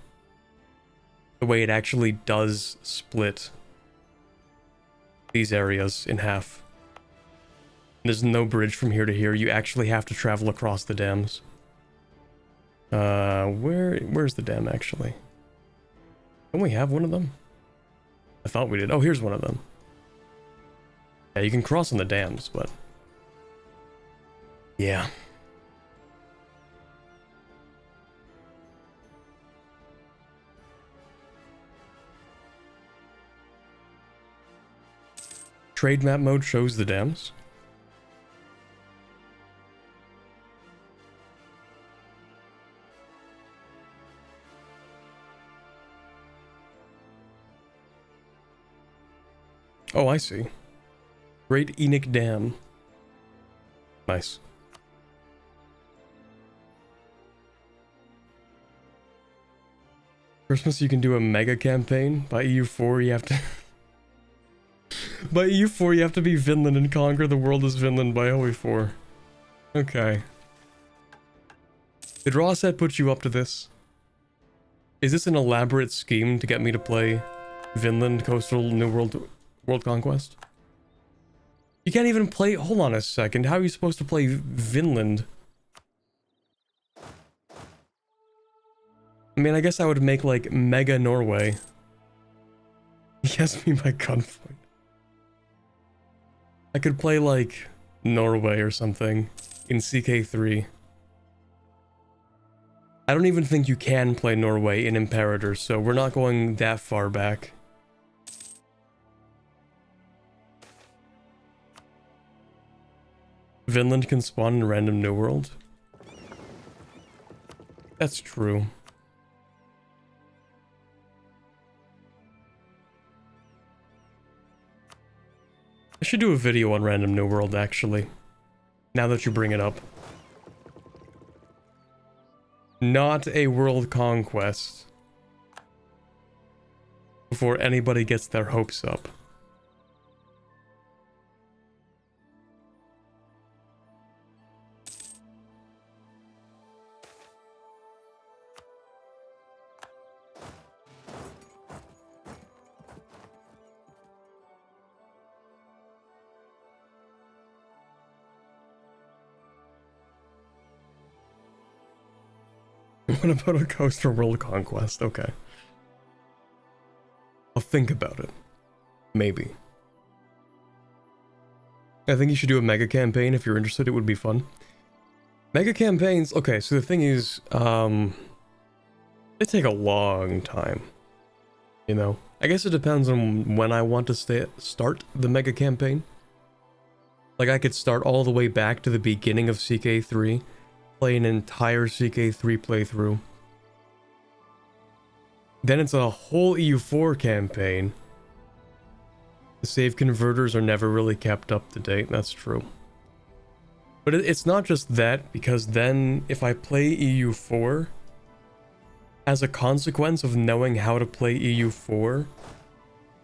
The way it actually does split these areas in half. There's no bridge from here to here. You actually have to travel across the dams. Where's the dam actually? Don't we have one of them? I thought we did. Oh, here's one of them. Yeah, you can cross on the dams, but yeah. Trade map mode shows the dams. Oh, I see. Great Enoch Dam. Nice. Christmas, you can do a mega campaign. By EU4, you have to... By EU4, you have to be Vinland and conquer the world as Vinland by OE4. Okay. Did Rosset put you up to this? Is this an elaborate scheme to get me to play Vinland Coastal New World Conquest? You can't even play... Hold on a second. How are you supposed to play Vinland? I mean, I guess I would make, like, Mega Norway. Yes, me by gunpoint. I could play, like, Norway or something in CK3. I don't even think you can play Norway in Imperator, so we're not going that far back. Vinland can spawn in random New World. That's true. I should do a video on random New World, actually. Now that you bring it up. Not a world conquest. Before anybody gets their hopes up. What about a coaster world conquest? Okay. I'll think about it. Maybe. I think you should do a mega campaign if you're interested. It would be fun. Mega campaigns, okay, so the thing is, they take a long time. You know? I guess it depends on when I want to start the mega campaign. Like, I could start all the way back to the beginning of CK3, play an entire CK3 playthrough. Then it's a whole EU4 campaign. The save converters are never really kept up to date, that's true. But it's not just that, because then if I play EU4, as a consequence of knowing how to play EU4,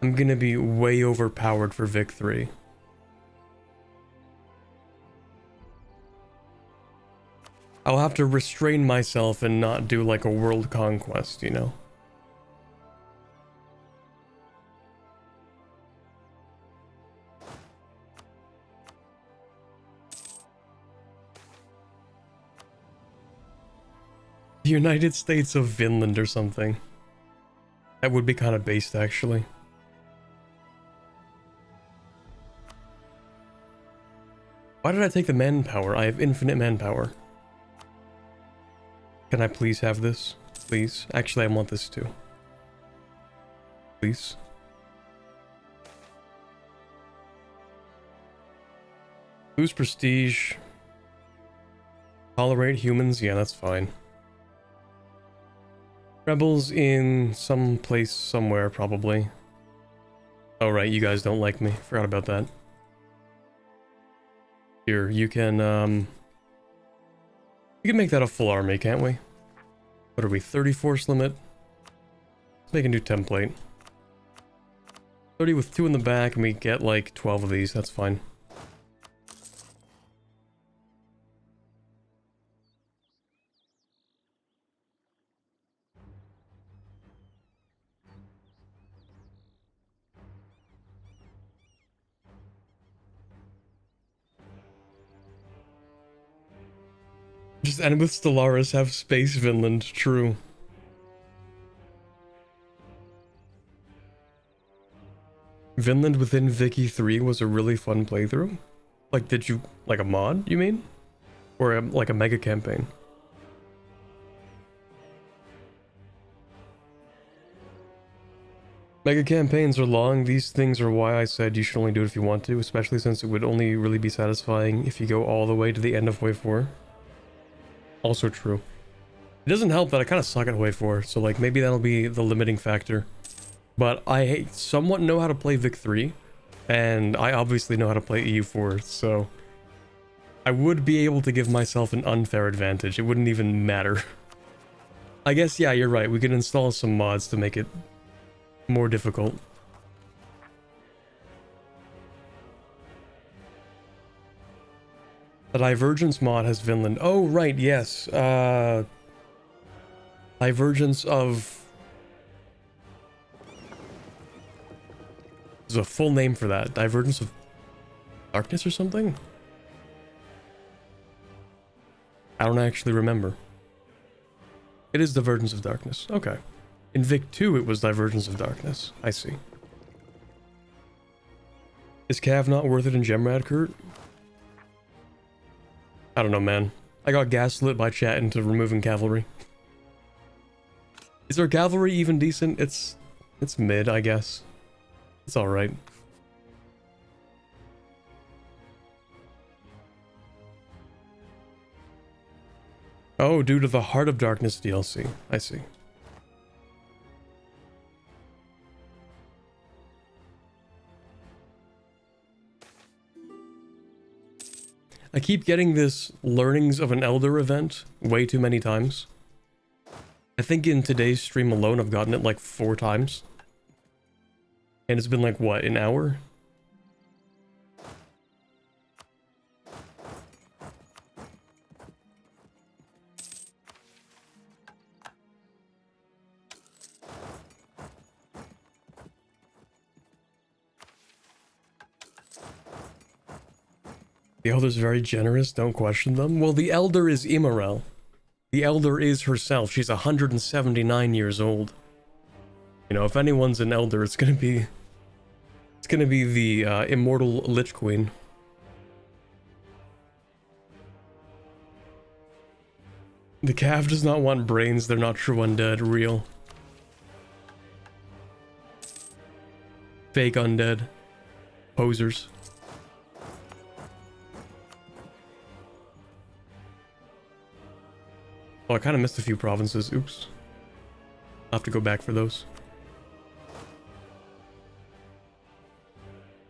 I'm gonna be way overpowered for Vic 3. I'll have to restrain myself and not do like a world conquest, you know? The United States of Vinland or something. That would be kind of based, actually. Why did I take the manpower? I have infinite manpower. Can I please have this? Please. Actually, I want this too. Please. Lose prestige. Tolerate humans? Yeah, that's fine. Rebels in some place somewhere, probably. Oh, right, you guys don't like me. Forgot about that. Here, you can, we can make that a full army, can't we? What are we, 30 force limit? Let's make a new template. 30 with 2 in the back, and we get like 12 of these, that's fine. Just end with Stellaris, have Space Vinland, true. Vinland within Vicky 3 was a really fun playthrough. Like, did you, like a mod, you mean? Or like a mega campaign? Mega campaigns are long. These things are why I said you should only do it if you want to, especially since it would only really be satisfying if you go all the way to the end of Wave 4. Also true. It doesn't help that I kind of suck at Wave 4, so like maybe that'll be the limiting factor. But I somewhat know how to play Vic 3, and I obviously know how to play EU4, so I would be able to give myself an unfair advantage. It wouldn't even matter. I guess, yeah, you're right. We could install some mods to make it more difficult. The Divergence mod has Vinland. Oh, right, yes. Divergence of... There's a full name for that. Divergence of Darkness or something? I don't actually remember. It is Divergence of Darkness. Okay. In Vic 2, it was Divergence of Darkness. I see. Is Cav not worth it in Gemradcurt? I don't know, man. I got gaslit by chat into removing cavalry. Is our cavalry even decent? It's mid, I guess. It's alright. Oh, due to the Heart of Darkness DLC. I see. I keep getting this Learnings of an Elder event way too many times. I think in today's stream alone, I've gotten it like 4 times. And it's been like, what, an hour? The Elder's very generous, don't question them. Well, the Elder is immoral. The Elder is herself. She's 179 years old. You know, if anyone's an Elder, it's gonna be the immortal Lich Queen. The Cav does not want brains, they're not true undead, real. Fake undead. Posers. Oh, I kind of missed a few provinces. Oops. I'll have to go back for those.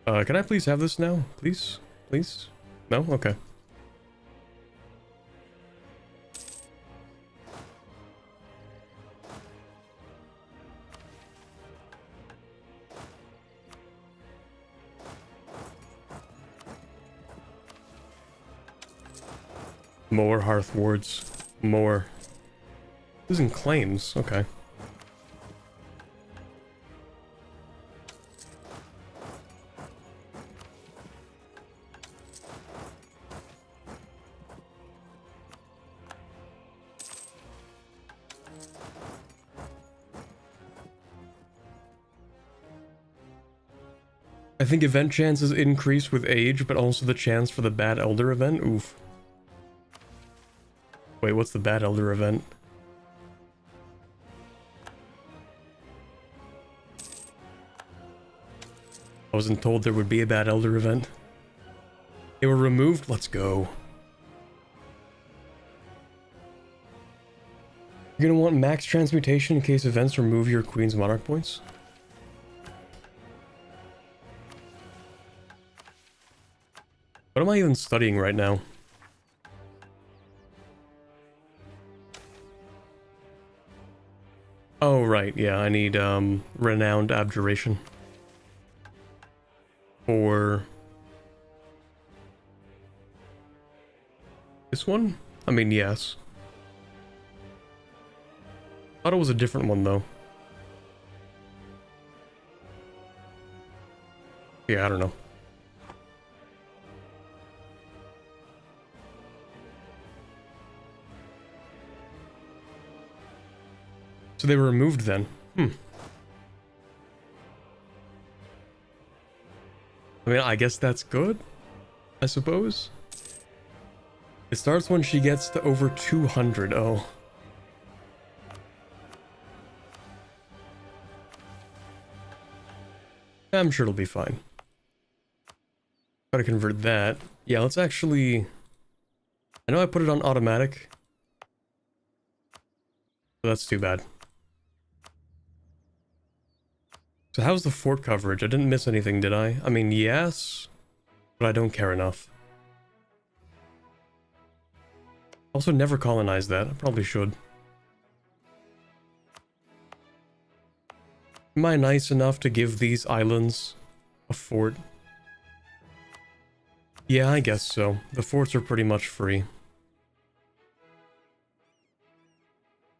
Can I please have this now? Please? Please? No? Okay. More hearth wards. More. Losing claims. Okay. I think event chances increase with age, but also the chance for the bad elder event. Oof. Wait, what's the bad elder event? I wasn't told there would be a bad elder event. They were removed? Let's go. You're gonna want max transmutation in case events remove your queen's monarch points? What am I even studying right now? Oh, right, yeah, I need, Renowned Abjuration. For... this one? I mean, yes. Thought it was a different one, though. Yeah, I don't know. So they were removed then. I mean, I guess that's good, I suppose. It starts when she gets to over 200. Oh. I'm sure it'll be fine. Gotta convert that. Yeah, let's actually... I know I put it on automatic. But that's too bad. So how's the fort coverage? I didn't miss anything, did I? I mean, yes, but I don't care enough. Also, never colonized that. I probably should. Am I nice enough to give these islands a fort? Yeah, I guess so. The forts are pretty much free.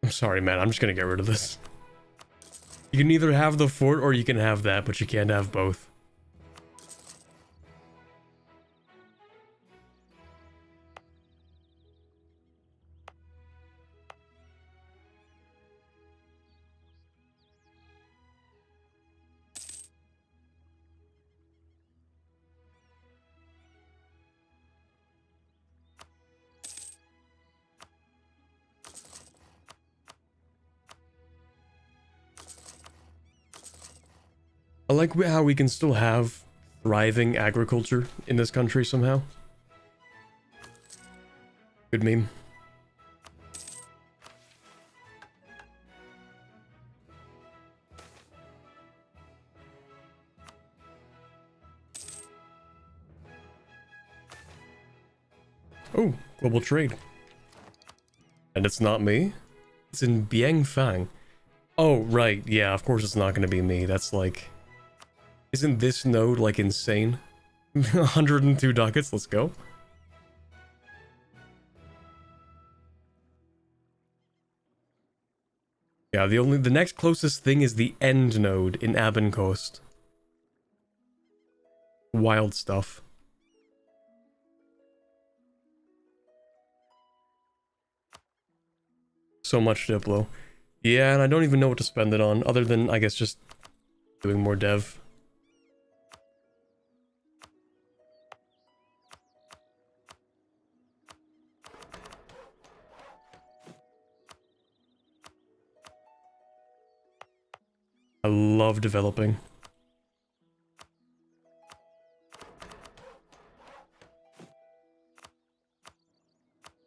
I'm sorry, man. I'm just gonna get rid of this. You can either have the fort or you can have that, but you can't have both. I like how we can still have thriving agriculture in this country somehow. Good meme. Oh, global trade. And it's not me? It's in Biangfang. Oh, right. Yeah, of course it's not going to be me. That's like... Isn't this node, like, insane? 102 ducats, let's go. Yeah, the next closest thing is the end node in Abencoast. Wild stuff. So much Diplo. Yeah, and I don't even know what to spend it on, other than, I guess, just doing more dev. I love developing.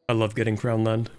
I love getting crown land.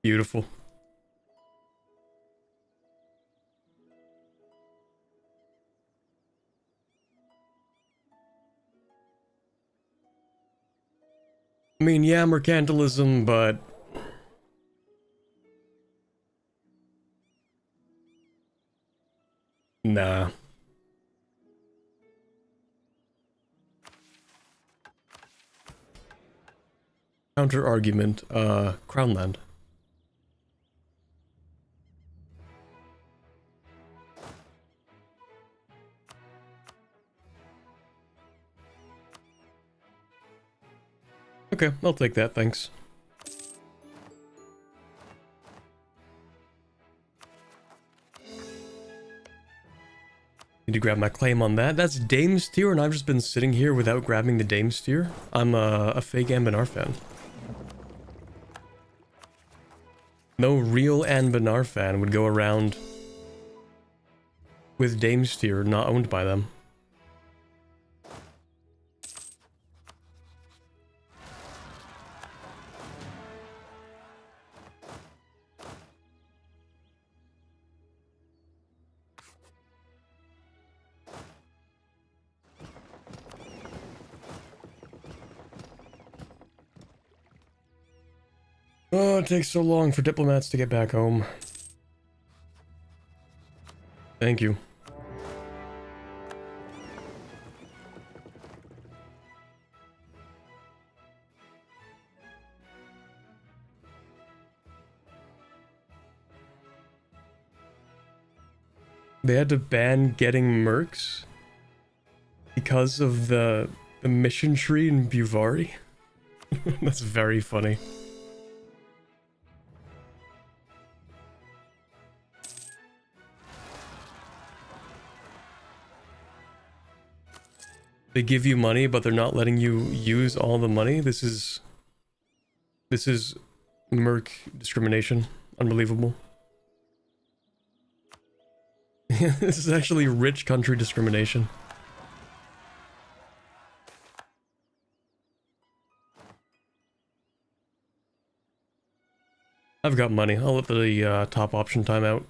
Beautiful. I mean, yeah, mercantilism, but... Nah. Counter argument, crown land. Okay, I'll take that, thanks. Need to grab my claim on that. That's Dame's tier, and I've just been sitting here without grabbing the Dame's tier. I'm a fake Anbennar fan. No real Anbennar fan would go around with Dame's tier not owned by them. Oh, it takes so long for diplomats to get back home. Thank you. They had to ban getting mercs because of the mission tree in Buvari. That's very funny. They give you money, but they're not letting you use all the money. This is merc discrimination. Unbelievable. This is actually rich country discrimination. I've got money. I'll let the top option time out.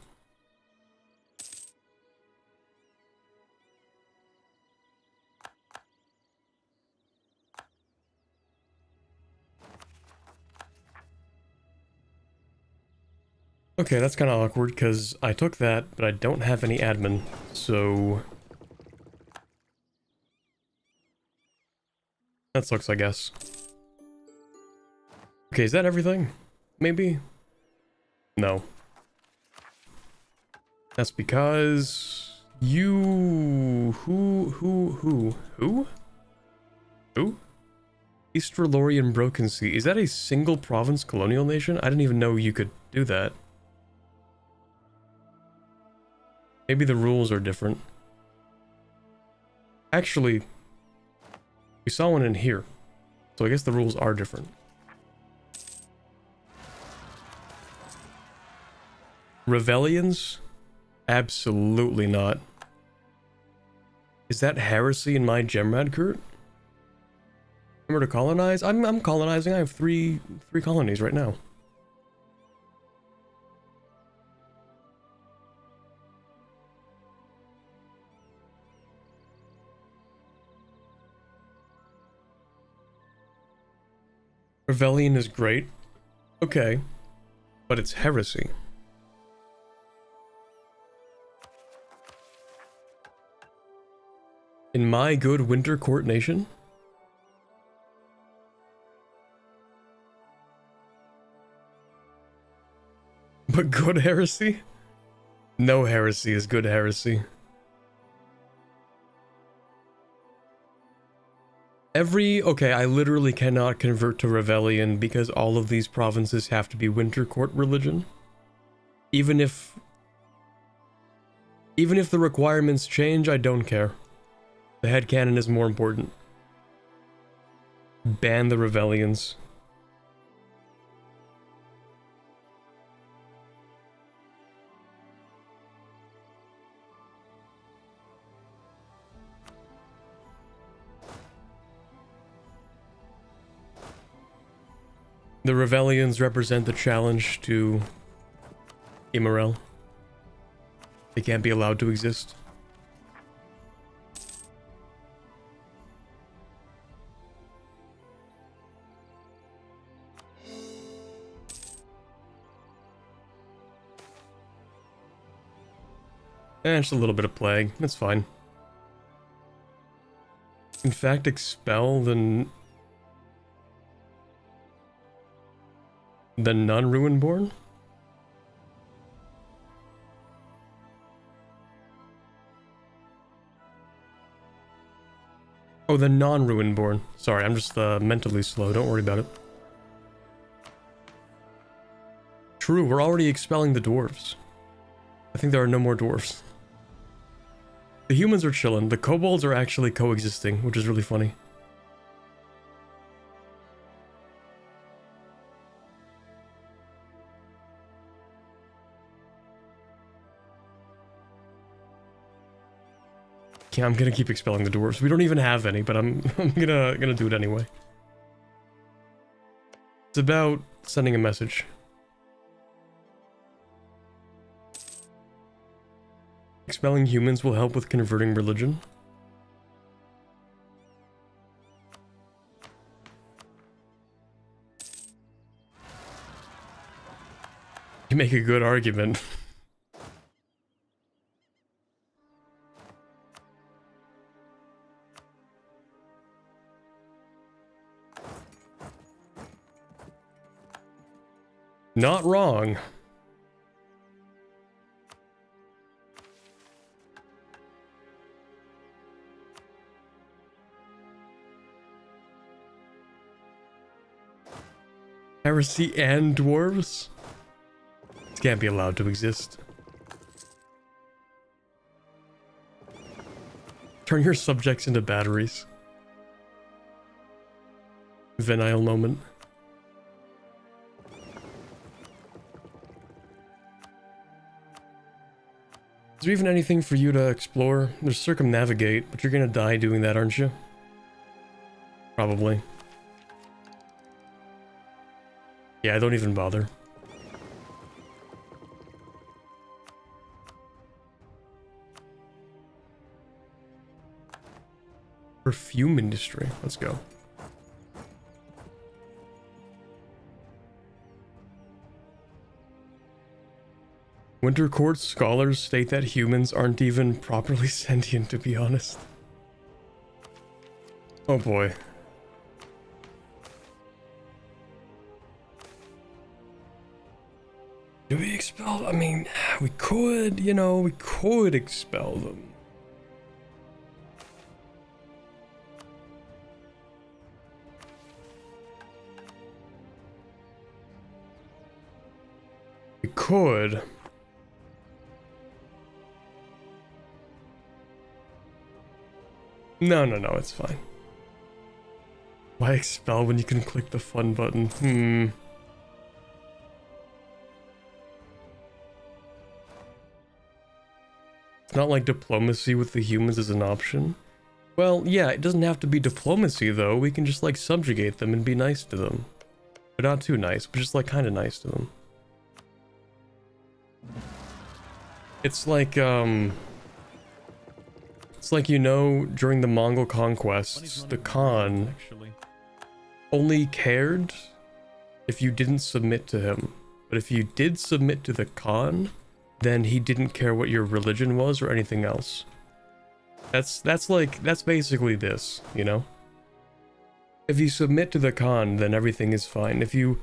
Okay, that's kind of awkward because I took that, but I don't have any admin, so... That sucks, I guess. Okay, is that everything? Maybe? No. That's because... You... Who? Who? East Rellorian Broken Sea. Is that a single province colonial nation? I didn't even know you could do that. Maybe the rules are different. Actually, we saw one in here, so I guess the rules are different. Rebellions? Absolutely not. Is that heresy in my Gemradcurt? Remember to colonize? I'm colonizing. I have three colonies right now. Rebellion is great. Okay. But it's heresy. In my good winter court nation? But good heresy? No heresy is good heresy. Okay, I literally cannot convert to Rebellion because all of these provinces have to be winter court religion. Even if the requirements change, I don't care. The headcanon is more important. Ban the rebellions. The rebellions represent the challenge to Immorel. They can't be allowed to exist. Just a little bit of plague. That's fine. In fact, expel the non-Ruinborn? Oh, the non-Ruinborn. Sorry, I'm just mentally slow. Don't worry about it. True, we're already expelling the dwarves. I think there are no more dwarves. The humans are chilling. The kobolds are actually coexisting, which is really funny. Yeah, I'm gonna keep expelling the dwarves. We don't even have any, but I'm gonna do it anyway. It's about sending a message. Expelling humans will help with converting religion. You make a good argument. Not wrong. Heresy and dwarves? This can't be allowed to exist. Turn your subjects into batteries. Venile moment. Is there even anything for you to explore? There's circumnavigate, but you're gonna die doing that, aren't you? Probably. Yeah, don't even bother. Perfume industry. Let's go. Winter Court scholars state that humans aren't even properly sentient, to be honest. Oh boy. Do we expel? I mean, we could, you know, we could expel them. We could. No, it's fine. Why expel when you can click the fun button? It's not like diplomacy with the humans is an option. Well, yeah, it doesn't have to be diplomacy though. We can just like subjugate them and be nice to them. But not too nice, but just like kind of nice to them. It's like, you know, during the Mongol conquests, the Khan only cared if you didn't submit to him. But if you did submit to the Khan, then he didn't care what your religion was or anything else. That's basically this, you know? If you submit to the Khan, then everything is fine. If you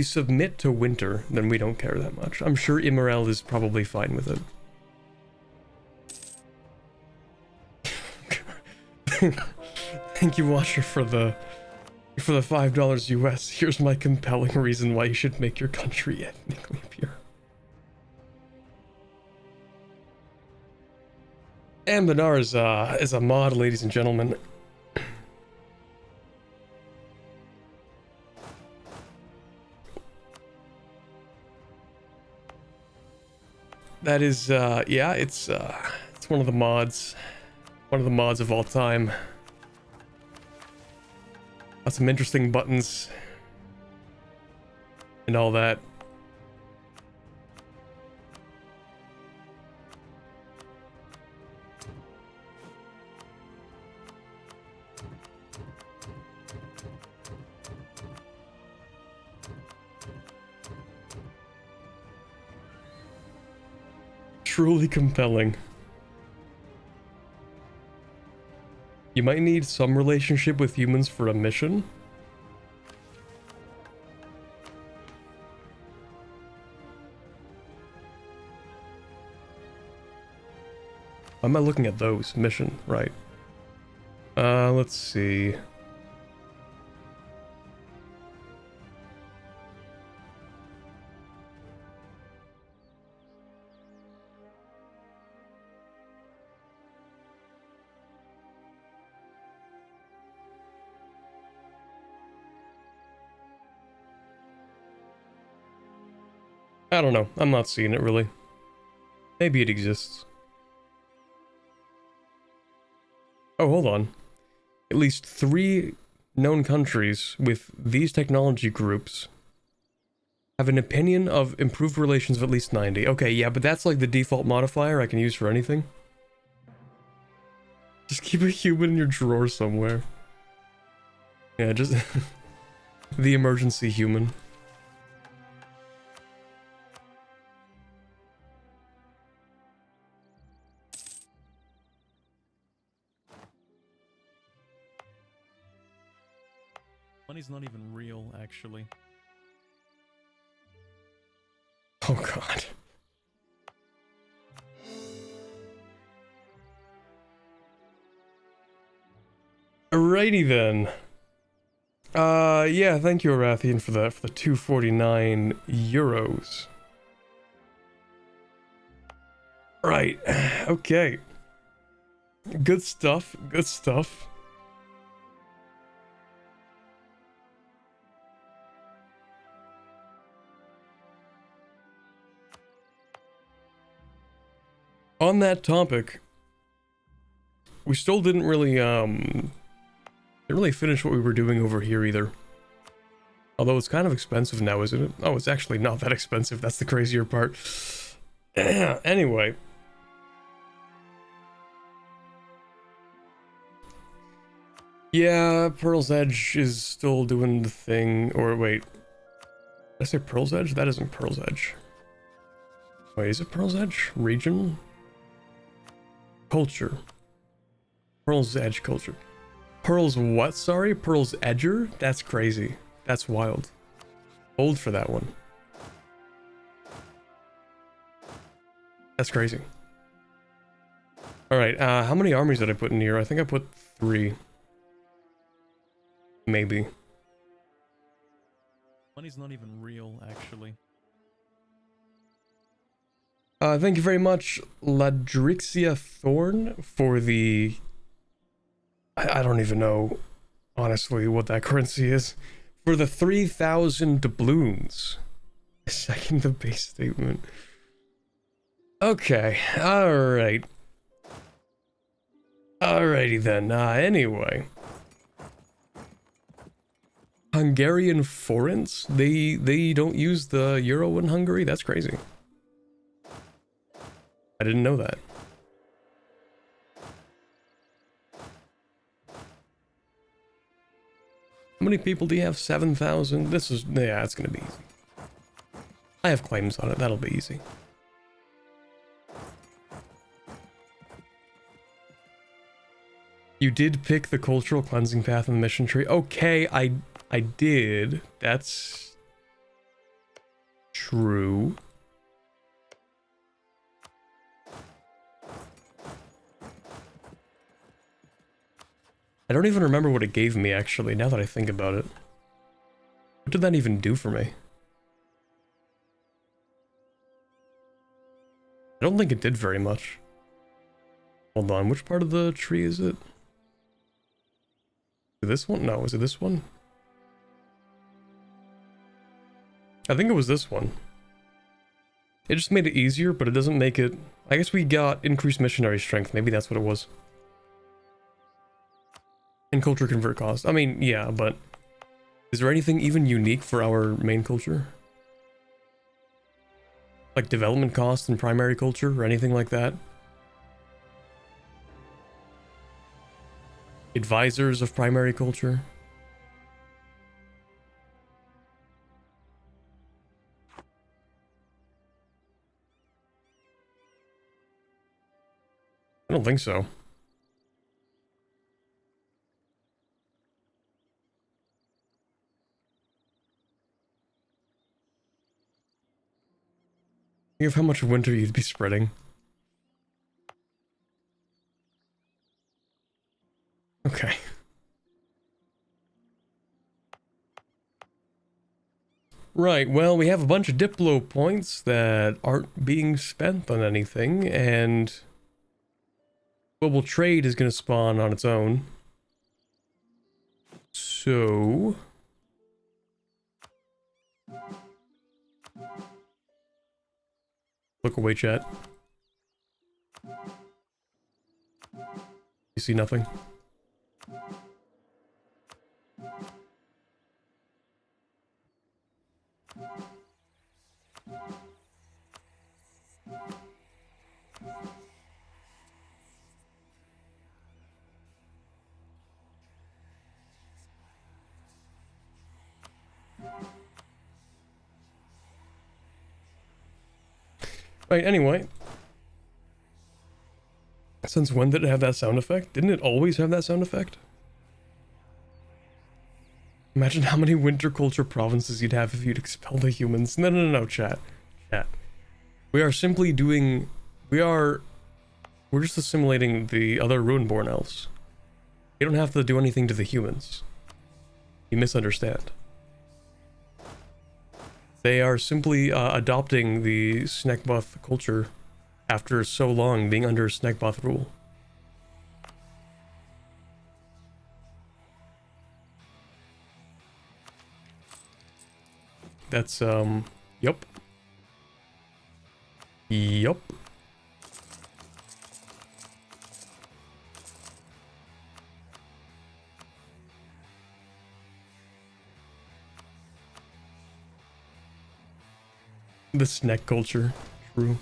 submit to Winter, then we don't care that much. I'm sure Immorel is probably fine with it. Thank you, Watcher, for the $5 US. Here's my compelling reason why you should make your country ethnically pure. Anbennar is a mod, ladies and gentlemen. That is, yeah, it's one of the mods. One of the mods of all time. Got some interesting buttons. And all that. Truly compelling. You might need some relationship with humans for a mission. Why am I looking at those? Mission, right. Let's see. I don't know. I'm not seeing it really. Maybe it exists. Oh, hold on. At least 3 known countries with these technology groups have an opinion of improved relations of at least 90. Okay, yeah, but that's like the default modifier I can use for anything. Just keep a human in your drawer somewhere. Yeah, just the emergency human. Money's not even real, actually. Oh god. Alrighty then. Yeah, thank you, Arathian, for the 249 euros. Right. Okay. Good stuff. Good stuff. On that topic, we still didn't really finish what we were doing over here either. Although it's kind of expensive now, isn't it? Oh, it's actually not that expensive. That's the crazier part. Anyway. Yeah, Pearl's Edge is still doing the thing. Or wait. Did I say Pearl's Edge? That isn't Pearl's Edge. Wait, is it Pearl's Edge? Region? Culture. Pearl's Edge culture. Pearl's what? Sorry? Pearl's Edger? That's crazy. That's wild. Old for that one. That's crazy. Alright, how many armies did I put in here? I think I put 3. Maybe. Money's not even real, actually. Thank you very much, Ladrixia Thorn, for the... I don't even know, honestly, what that currency is. For the 3,000 doubloons. Second the base statement. Okay, alright. Alrighty then. Anyway. Hungarian forints? They don't use the euro in Hungary? That's crazy. I didn't know that. How many people do you have? 7,000? This is... yeah, it's gonna be easy. I have claims on it. That'll be easy. You did pick the cultural cleansing path in the mission tree. Okay, I did. That's true. I don't even remember what it gave me, actually, now that I think about it. What did that even do for me? I don't think it did very much. Hold on, which part of the tree is it? Is it this one? No, is it this one? I think it was this one. It just made it easier, but it doesn't make it... I guess we got increased missionary strength. Maybe that's what it was. And culture convert cost. I mean, yeah, but... is there anything even unique for our main culture? Like development cost in primary culture or anything like that? Advisors of primary culture? I don't think so. Think of how much winter you'd be spreading. Okay. Right, well, we have a bunch of Diplo points that aren't being spent on anything, and global trade is going to spawn on its own. So... look away, chat. You see nothing? Right, anyway. Since when did it have that sound effect? Didn't it always have that sound effect? Imagine how many winter culture provinces you'd have if you'd expel the humans. No, chat. Chat. We are simply doing... we're just assimilating the other Runeborn elves. You don't have to do anything to the humans. You misunderstand. They are simply adopting the Snekboth culture after so long being under Snekboth rule. That's, yup. Yup. The snack culture, true.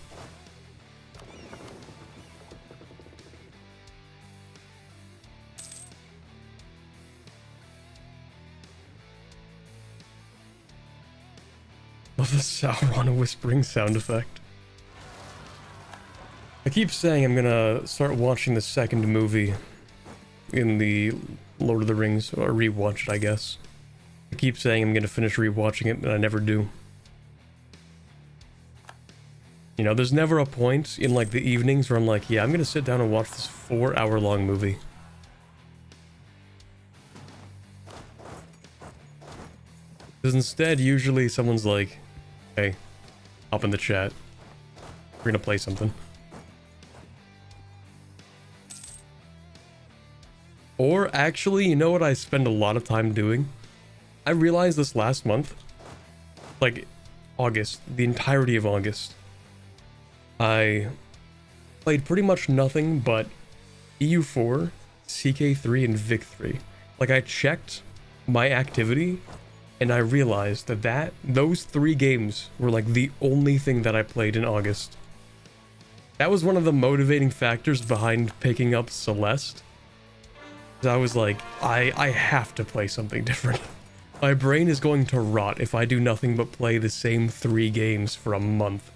Love the Sauron whispering sound effect. I keep saying I'm gonna start watching the second movie in the Lord of the Rings, or rewatch it, I guess. I keep saying I'm gonna finish rewatching it, and I never do. You know, there's never a point in, like, the evenings where I'm like, yeah, I'm gonna sit down and watch this 4-hour-long movie. Because instead, usually someone's like, hey, hop in the chat. We're gonna play something. Or, actually, you know what I spend a lot of time doing? I realized this last month. Like, August. The entirety of August. I played pretty much nothing but EU4, CK3, and Vic3. Like, I checked my activity, and I realized that those 3 games were like the only thing that I played in August. That was one of the motivating factors behind picking up Celeste. I was like, I have to play something different. My brain is going to rot if I do nothing but play the same 3 games for a month.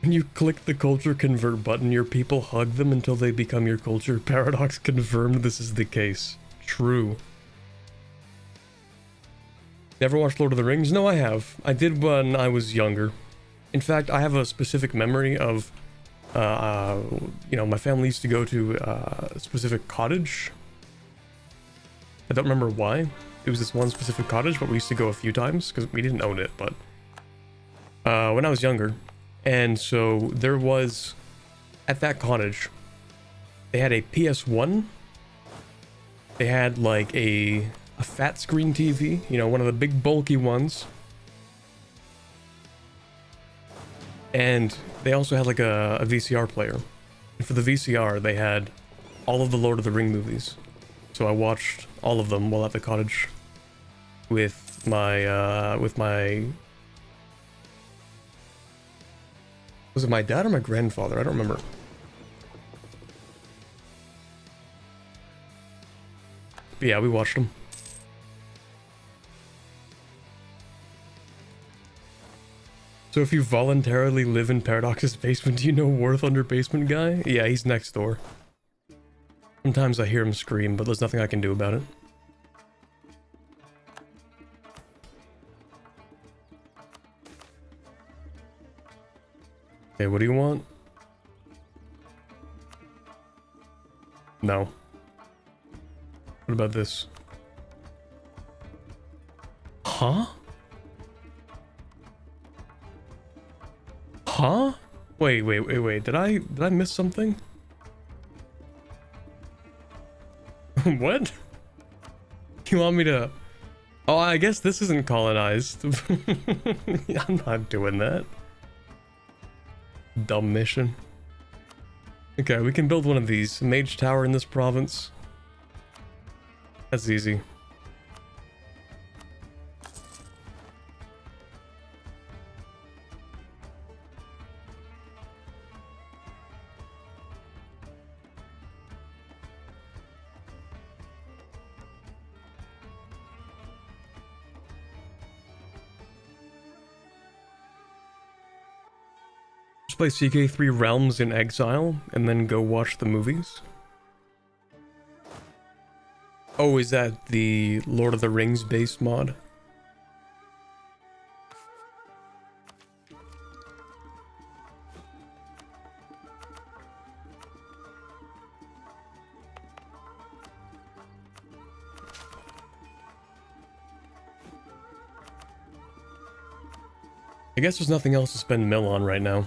When you click the culture convert button, your people hug them until they become your culture. Paradox confirmed this is the case. True. Never watched Lord of the Rings? No, I have. I did when I was younger. In fact, I have a specific memory of, you know, my family used to go to a specific cottage. I don't remember why. It was this one specific cottage, but we used to go a few times because we didn't own it, but when I was younger. And so there was, at that cottage, they had a PS1. They had like a fat screen TV, you know, one of the big bulky ones. And they also had like a VCR player. And for the VCR, they had all of the Lord of the Ring movies. So I watched all of them while at the cottage with my, was it my dad or my grandfather? I don't remember. But yeah, we watched them. So if you voluntarily live in Paradox's basement, do you know Worth Under Basement Guy? Yeah, he's next door. Sometimes I hear him scream, but there's nothing I can do about it. Okay, what do you want? No. What about this? Huh? Huh? Wait. Did I miss something? What? You want me to... Oh, I guess this isn't colonized. I'm not doing that. Dumb mission. Okay, we can build one of these. Mage tower in this province. That's easy. Play CK3 Realms in Exile and then go watch the movies. Oh, is that the Lord of the Rings based mod? I guess there's nothing else to spend mill on right now.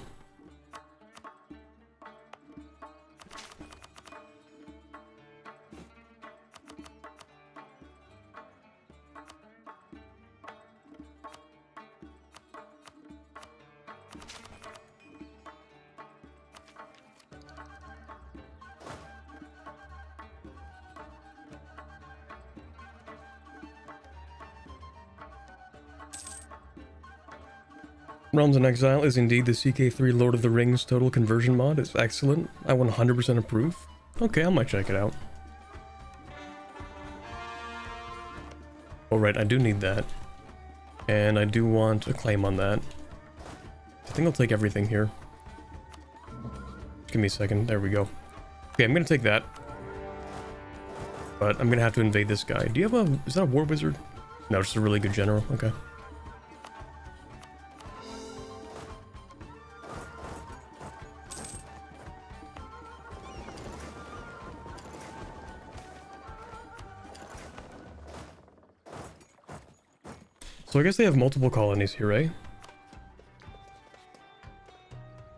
Realms in Exile is indeed the CK3 Lord of the Rings total conversion mod. It's excellent. I 100% approve. Okay, I might check it out. Alright, I do need that. And I do want a claim on that. I think I'll take everything here. Just give me a second. There we go. Okay, I'm gonna take that. But I'm gonna have to invade this guy. Do you have a... Is that a war wizard? No, just a really good general. Okay. So I guess they have multiple colonies here, eh?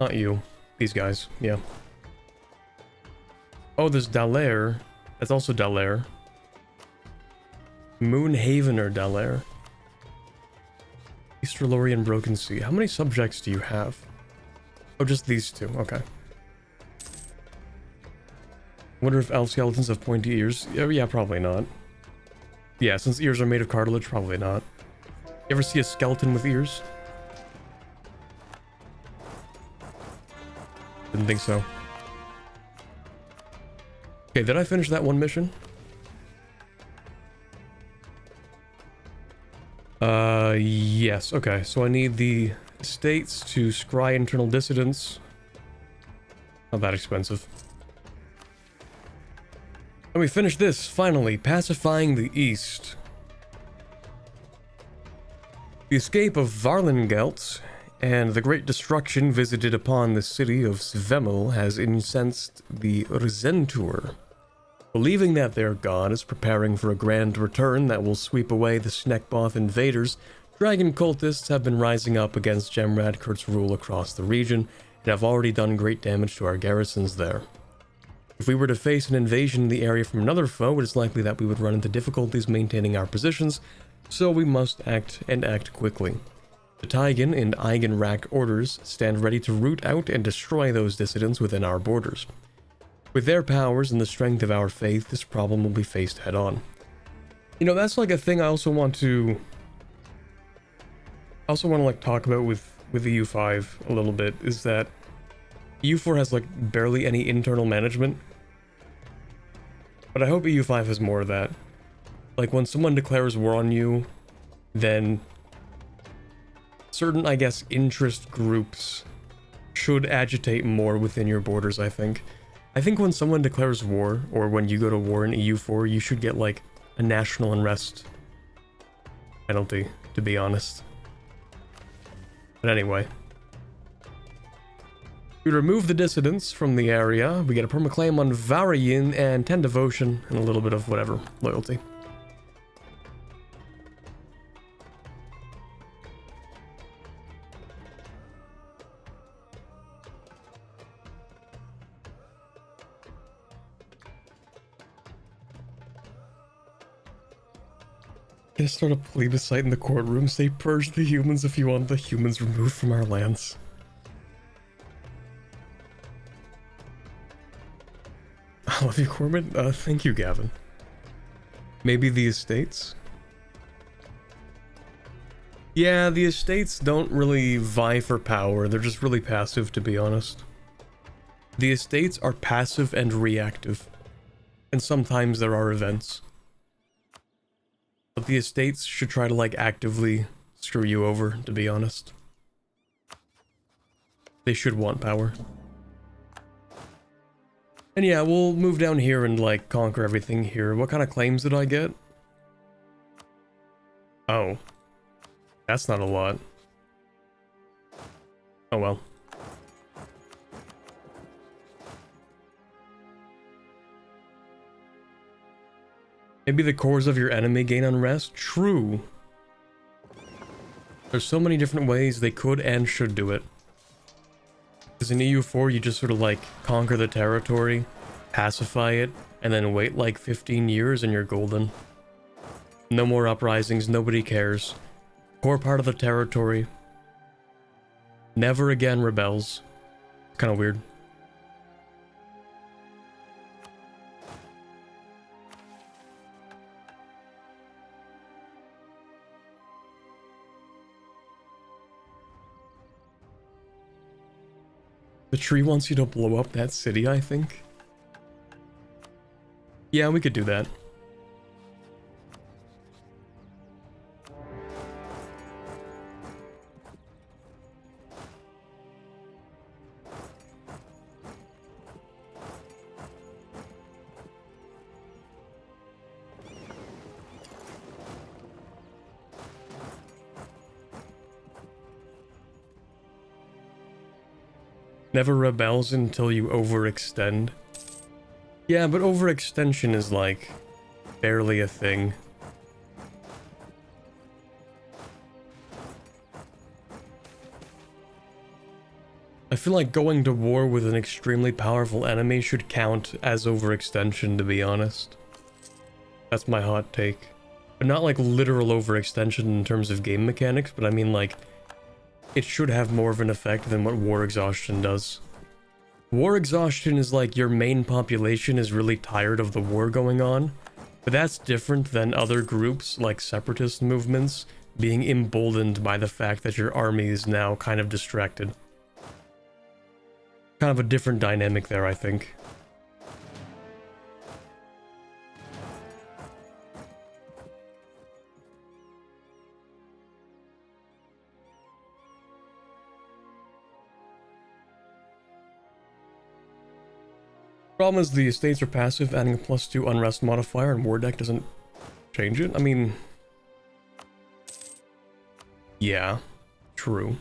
Not you. These guys, yeah. Oh, there's Dallaire. That's also Dallaire. Moonhaven or Dallaire. East Lorien Broken Sea. How many subjects do you have? Oh, just these two. Okay. Wonder if elf skeletons have pointy ears. Yeah, probably not. Yeah, since ears are made of cartilage, probably not. You ever see a skeleton with ears? Didn't think so. Okay, did I finish that one mission? Yes. Okay, so I need the estates to scry internal dissidents. Not that expensive. And we finished this, finally, pacifying the East. The escape of Varlingelt and the great destruction visited upon the city of Svemel has incensed the Resentur. Believing that their god is preparing for a grand return that will sweep away the Snekboth invaders, dragon cultists have been rising up against Gemradcurt's rule across the region and have already done great damage to our garrisons there. If we were to face an invasion in the area from another foe, it is likely that we would run into difficulties maintaining our positions, so we must act and act quickly. The Taigen and Eigenrack orders stand ready to root out and destroy those dissidents within our borders. With their powers and the strength of our faith, this problem will be faced head on. You know, that's like a thing I also want to like talk about with the EU5 a little bit, is that EU4 has like barely any internal management. But I hope EU5 has more of that. Like when someone declares war on you, then certain, I guess, interest groups should agitate more within your borders, I think. I think when someone declares war, or when you go to war in EU4, you should get like a national unrest penalty, to be honest. But anyway. We remove the dissidents from the area, we get a permaclaim on Varian and 10 devotion, and a little bit of whatever, loyalty. Gonna start a plebiscite in the courtroom, say purge the humans if you want the humans removed from our lands. I love you, Corbin. Thank you, Gavin. Maybe the estates? Yeah, the estates don't really vie for power, they're just really passive, to be honest. The estates are passive and reactive, and sometimes there are events. But the estates should try to, like, actively screw you over, to be honest. They should want power. And yeah, we'll move down here and, like, conquer everything here. What kind of claims did I get? Oh. That's not a lot. Oh well. Maybe the cores of your enemy gain unrest? True. There's so many different ways they could and should do it. Because in EU4, you just sort of like conquer the territory, pacify it, and then wait like 15 years and you're golden. No more uprisings, nobody cares. Core part of the territory. Never again rebels. Kind of weird. The tree wants you to blow up that city, I think. Yeah, we could do that. Never rebels until you overextend. Yeah, but overextension is like barely a thing. I feel like going to war with an extremely powerful enemy should count as overextension, to be honest. That's my hot take. But not like literal overextension in terms of game mechanics, but I mean like, it should have more of an effect than what war exhaustion does. War exhaustion is like your main population is really tired of the war going on, but that's different than other groups like separatist movements being emboldened by the fact that your army is now kind of distracted. Kind of a different dynamic there, I think. Problem is the estates are passive, adding a +2 unrest modifier and war deck doesn't change it. I mean, yeah, true.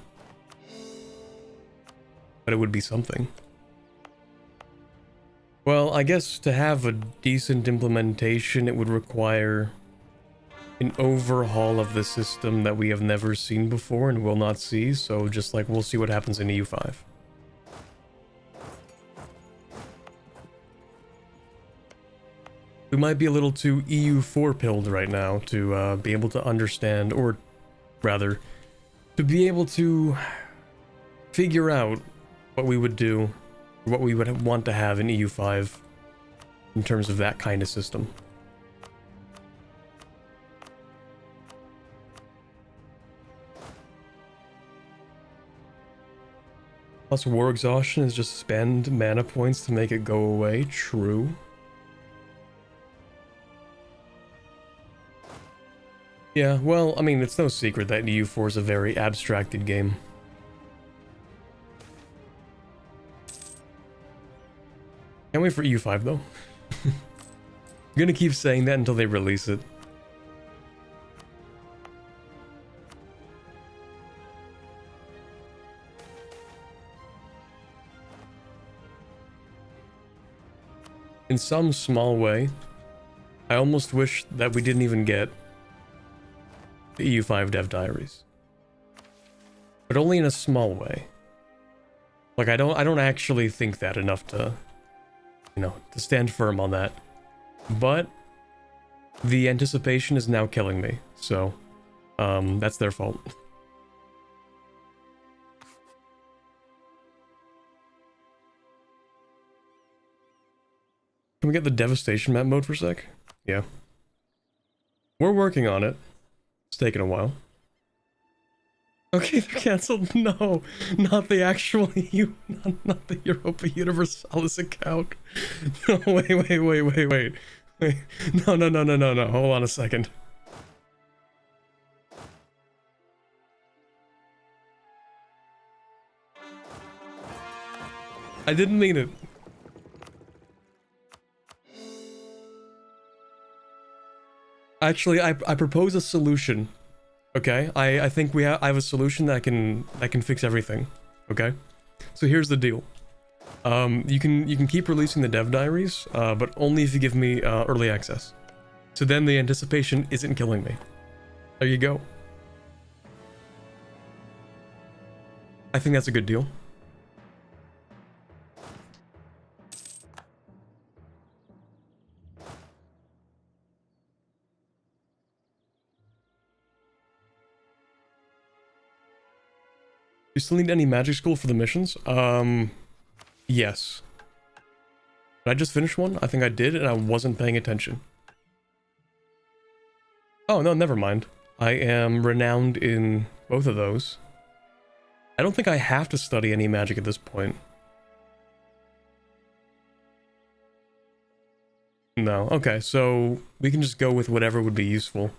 But it would be something. Well, I guess to have a decent implementation, it would require an overhaul of the system that we have never seen before and will not see, so just like we'll see what happens in EU5. We might be a little too EU4 pilled right now to be able to understand, or rather, to be able to figure out what we would do, what we would want to have in EU5 in terms of that kind of system. Plus war exhaustion is just spend mana points to make it go away. True. Yeah, well, I mean, it's no secret that EU4 is a very abstracted game. Can't wait for EU5 though. I'm gonna keep saying that until they release it. In some small way, I almost wish that we didn't even get the EU5 dev diaries. But only in a small way. Like I don't actually think that enough to, you know, to stand firm on that. But the anticipation is now killing me, so that's their fault. Can we get the devastation map mode for a sec? Yeah. We're working on it. It's taking a while. Okay, they're cancelled. No, not the actual not the Europa Universalis account. No, wait. No. Hold on a second. I didn't mean it. Actually, I propose a solution. Okay, I think I have a solution that can fix everything. Okay, so here's the deal. You can keep releasing the dev diaries, but only if you give me early access. So then the anticipation isn't killing me. There you go. I think that's a good deal. You still need any magic school for the missions? Yes. Did I just finish one? I think I did, and I wasn't paying attention. Oh, no, never mind. I am renowned in both of those. I don't think I have to study any magic at this point. No, okay, so we can just go with whatever would be useful.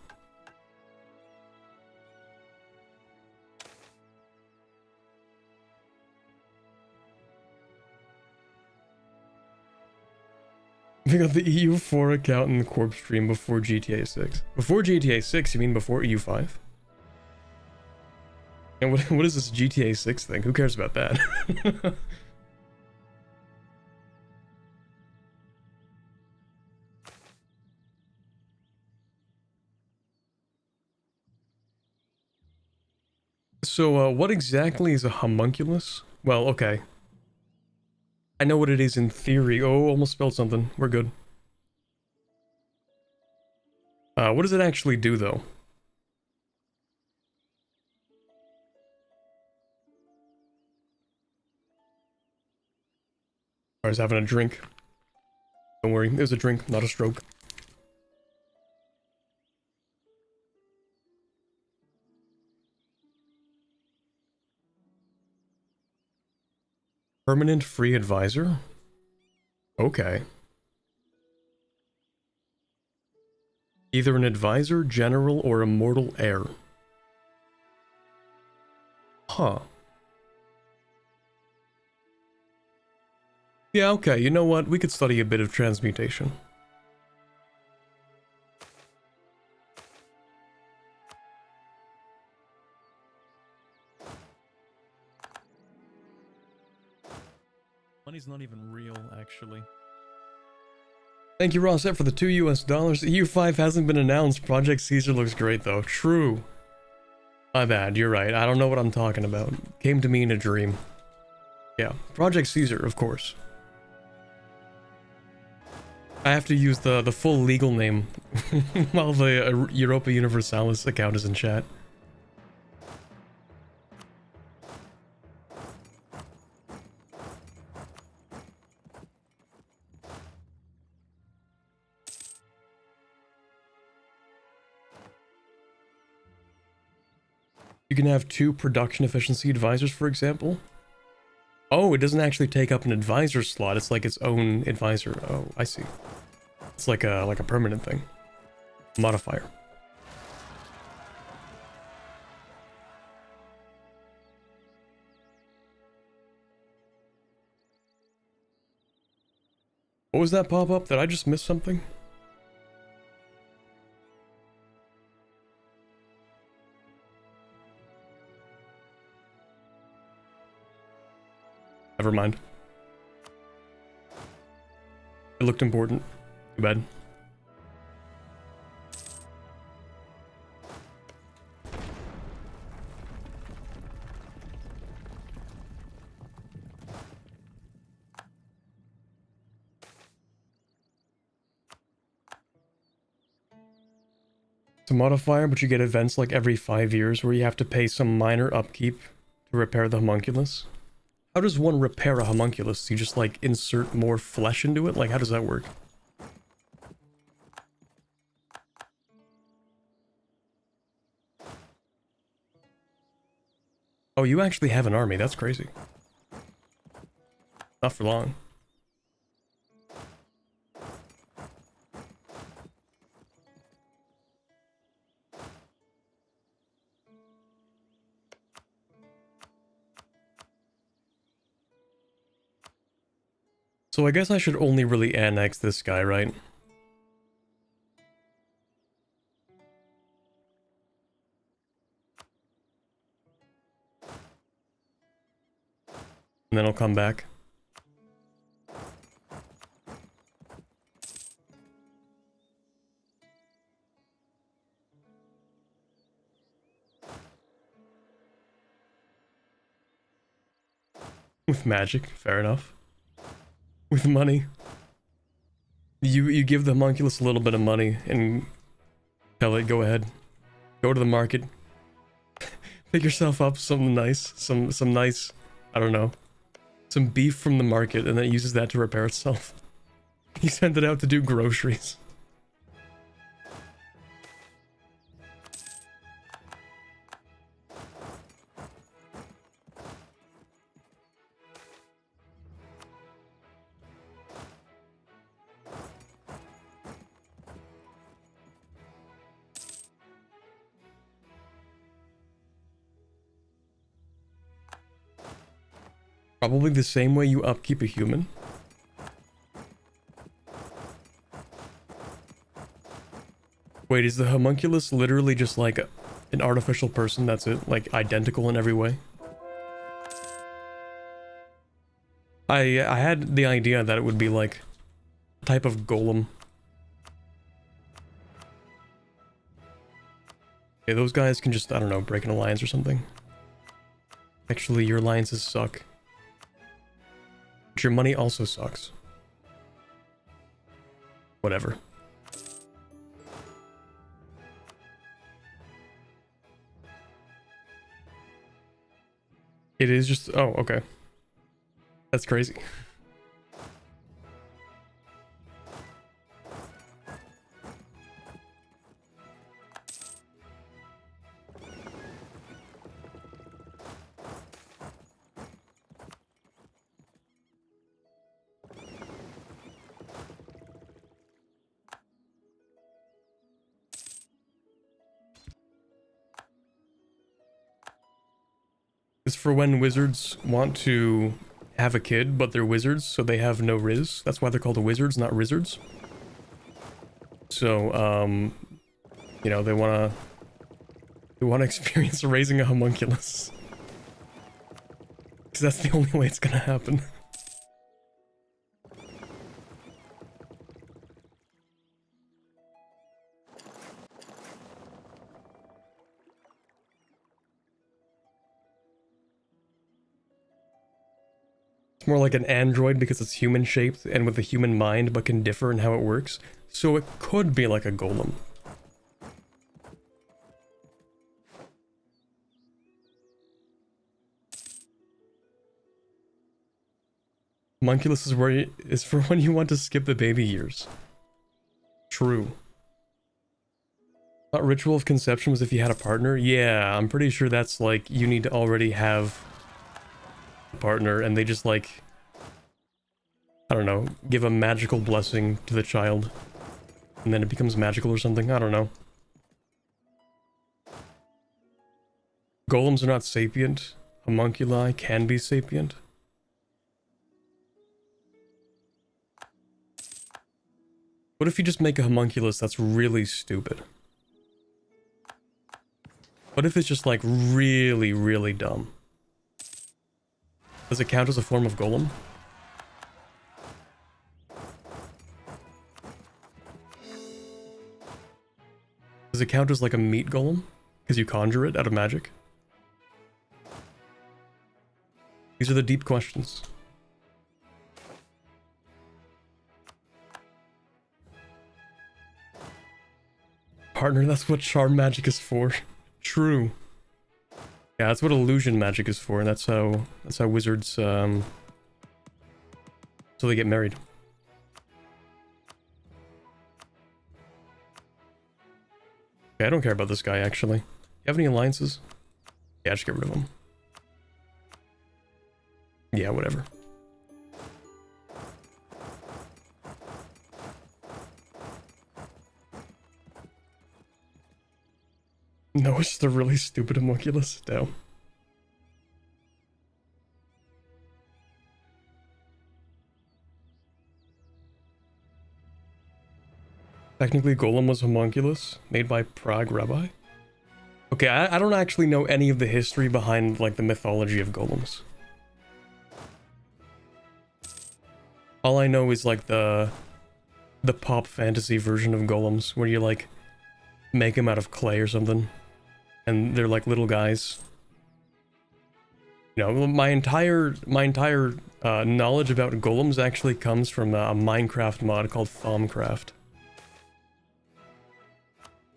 We got the EU4 account in the corp stream before GTA 6. Before GTA 6, you mean before EU5? And what is this GTA 6 thing? Who cares about that? So, what exactly is a homunculus? Well, okay. I know what it is in theory. Oh, almost spelled something. We're good. What does it actually do, though? I was having a drink. Don't worry, it was a drink, not a stroke. Permanent free advisor? Okay. Either an advisor, general, or immortal heir. Huh. Yeah, okay, you know what? We could study a bit of transmutation. Money's not even real, actually. Thank you, Rossette, for the $2 US. EU5 hasn't been announced. Project Caesar looks great, though. True. My bad, you're right. I don't know what I'm talking about. Came to me in a dream. Yeah, Project Caesar, of course. I have to use the full legal name while the Europa Universalis account is in chat. You can have 2 production efficiency advisors, for example. Oh, it doesn't actually take up an advisor slot. It's like its own advisor. Oh, I see. It's like a permanent thing. Modifier. What was that pop-up? Did I just miss something? Never mind. It looked important. Too bad. It's a modifier, but you get events like every 5 years where you have to pay some minor upkeep to repair the homunculus. How does one repair a homunculus? You just like insert more flesh into it? Like how does that work? Oh, you actually have an army. That's crazy. Not for long. So I guess I should only really annex this guy, right? And then I'll come back. With magic, fair enough. With money. You give the homunculus a little bit of money and tell it, go ahead. Go to the market. Pick yourself up some nice, some nice, I don't know, some beef from the market, and then it uses that to repair itself. You send it out to do groceries. Probably the same way you upkeep a human. Wait, is the homunculus literally just like an artificial person? That's it? Like identical in every way? I had the idea that it would be like a type of golem. Okay, those guys can just, I don't know, break an alliance or something. Actually, your alliances suck. But your money also sucks. Whatever. It is just... Oh, okay. That's crazy. It's for when wizards want to have a kid, but they're wizards, so they have no riz. That's why they're called wizards, not wizards. So, you know, they wanna experience raising a homunculus. Because that's the only way it's gonna happen. It's more like an android because it's human shaped and with a human mind, but can differ in how it works. So it could be like a golem. Homunculus is for when you want to skip the baby years. True. Not ritual of conception was if you had a partner? Yeah, I'm pretty sure that's like you need to already have a partner and they just like, I don't know, give a magical blessing to the child and then it becomes magical or something. I don't know. Golems are not sapient. Homunculi can be sapient. What if you just make a homunculus that's really stupid? What if it's just like really, really dumb? Does it count as a form of golem? Does it count as like a meat golem? Because you conjure it out of magic? These are the deep questions. Partner, that's what charm magic is for. True. Yeah, that's what illusion magic is for, and that's how wizards so they get married. Okay, I don't care about this guy actually. You have any alliances? Yeah, just get rid of him. Yeah, whatever. No, it's just a really stupid homunculus. Damn. Technically, Golem was homunculus, made by Prague Rabbi. Okay, I don't actually know any of the history behind, like, the mythology of golems. All I know is, like, the pop fantasy version of golems, where you, like, make them out of clay or something. And they're like little guys. You know, my entire knowledge about golems actually comes from a Minecraft mod called Thaumcraft.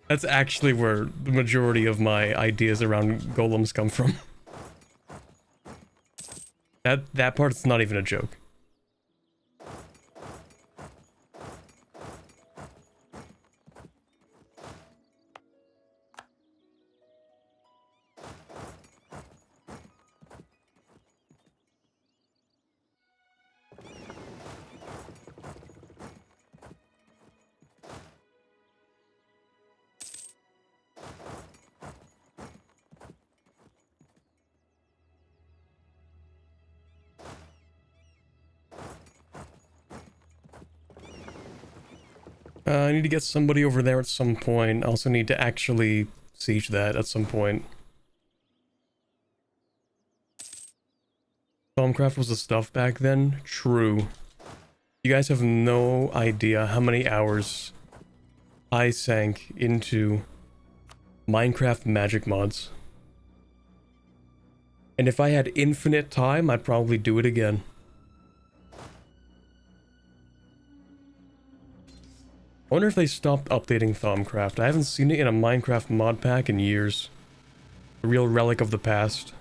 That's actually where the majority of my ideas around golems come from. That part's not even a joke. I need to get somebody over there at some point. I also need to actually siege that at some point. Stormcraft was the stuff back then? True. You guys have no idea how many hours I sank into Minecraft magic mods. And if I had infinite time, I'd probably do it again. I wonder if they stopped updating Thaumcraft. I haven't seen it in a Minecraft mod pack in years. A real relic of the past.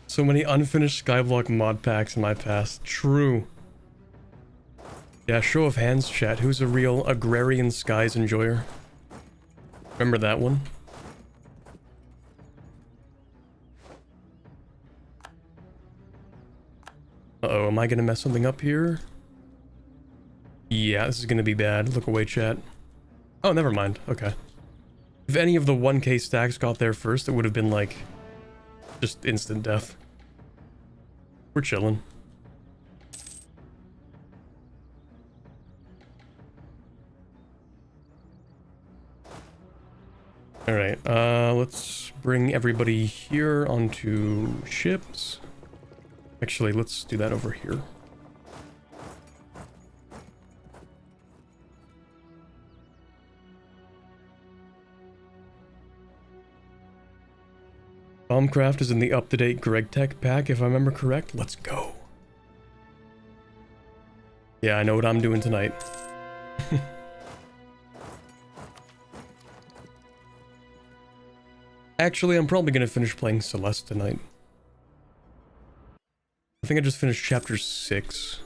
So many unfinished Skyblock mod packs in my past. True. Yeah, show of hands, chat. Who's a real Agrarian Skies enjoyer? Remember that one? Uh-oh, am I gonna mess something up here? Yeah, this is gonna be bad. Look away, chat. Oh, never mind. Okay. If any of the 1k stacks got there first, it would have been like... just instant death. We're chilling. Alright, let's bring everybody here onto ships. Actually, let's do that over here. Bombcraft is in the up-to-date Greg Tech pack, if I remember correct. Let's go. Yeah, I know what I'm doing tonight. Actually, I'm probably gonna finish playing Celeste tonight. I think I just finished chapter 6.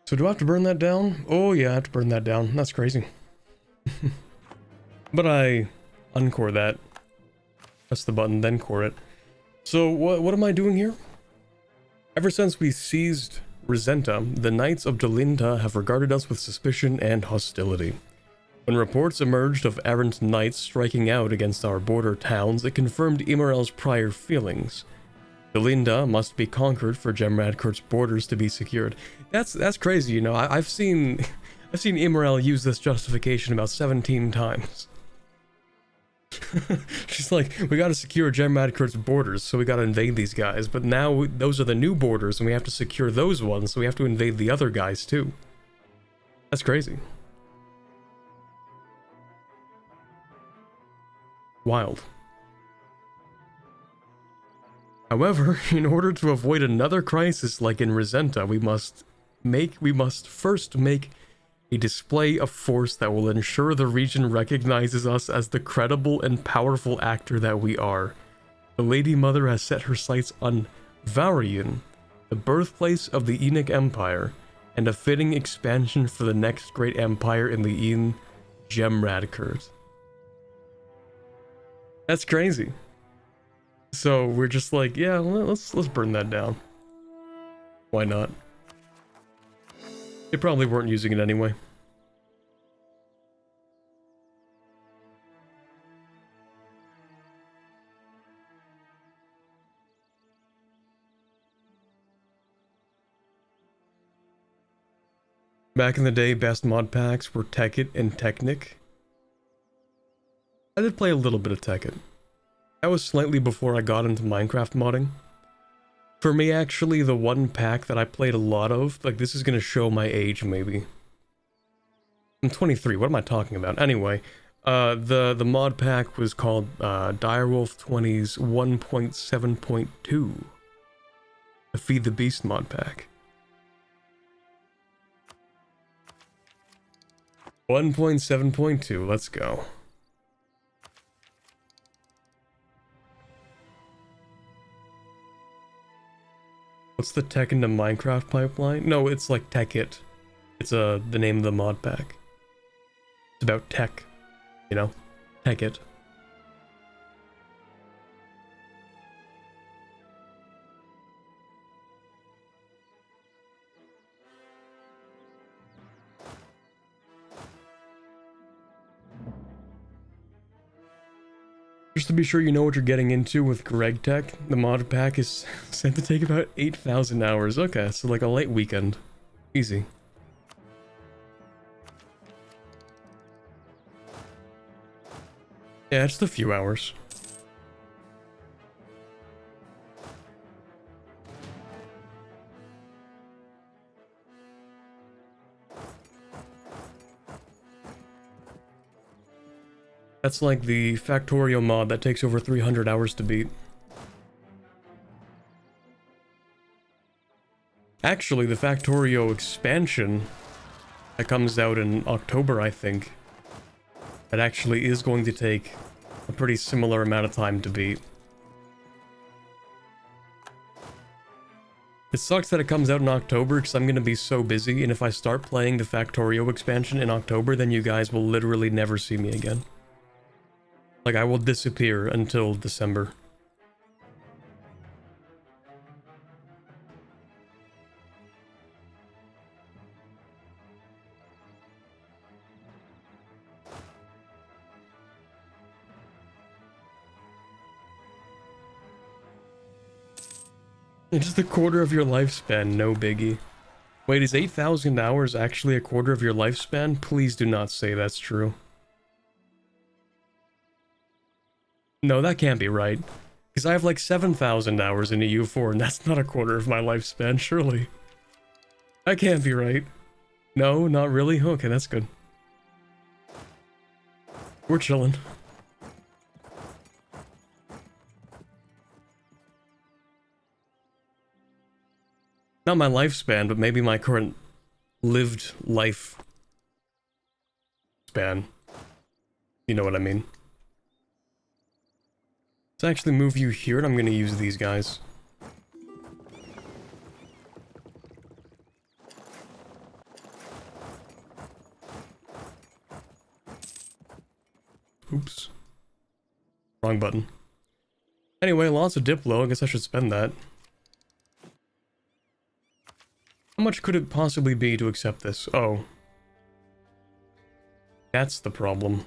So do I have to burn that down? Oh yeah, I have to burn that down. That's crazy. But I uncore that. Press the button, then core it. So what am I doing here? Ever since we seized Resenta, the Knights of Delinda have regarded us with suspicion and hostility. When reports emerged of errant knights striking out against our border towns, it confirmed Imorel's prior feelings. Delinda must be conquered for Gemradcurt's borders to be secured. That's crazy, you know. I've seen Imorel use this justification about 17 times. She's like, we gotta secure Gemradcurt's borders, so we gotta invade these guys. But now those are the new borders, and we have to secure those ones, so we have to invade the other guys too. That's crazy. Wild. However, in order to avoid another crisis like in Resenta, we must first make a display of force that will ensure the region recognizes us as the credible and powerful actor that we are. The Lady Mother has set her sights on Varian, the birthplace of the Enoch Empire, and a fitting expansion for the next great empire in the Eon, Gemradcurt. That's crazy. So we're just like, yeah, let's burn that down. Why not? They probably weren't using it anyway. Back in the day, best mod packs were Tekkit and Technic. I did play a little bit of Tekkit. That was slightly before I got into Minecraft modding. For me, actually, the one pack that I played a lot of, like, this is gonna show my age, maybe. I'm 23, what am I talking about? Anyway, the mod pack was called Direwolf 20's 1.7.2. The Feed the Beast mod pack. 1.7.2, let's go. What's the tech into Minecraft pipeline? No, it's like Tekkit. It's the name of the mod pack. It's about tech, you know? Tekkit. Just to be sure you know what you're getting into with Greg Tech, the mod pack is said to take about 8,000 hours. Okay, so like a late weekend. Easy. Yeah, it's the few hours. That's like the Factorio mod that takes over 300 hours to beat. Actually, the Factorio expansion that comes out in October, I think, that actually is going to take a pretty similar amount of time to beat. It sucks that it comes out in October because I'm going to be so busy, and if I start playing the Factorio expansion in October, then you guys will literally never see me again. Like, I will disappear until December. It's just a quarter of your lifespan, no biggie. Wait, is 8,000 hours actually a quarter of your lifespan? Please do not say that's true. No, that can't be right. Because I have like 7,000 hours in EU4, and that's not a quarter of my lifespan, surely. That can't be right. No, not really? Okay, that's good. We're chilling. Not my lifespan, but maybe my current lived life span. You know what I mean. Let's actually move you here, and I'm going to use these guys. Oops. Wrong button. Anyway, lots of Diplo. I guess I should spend that. How much could it possibly be to accept this? Oh. That's the problem.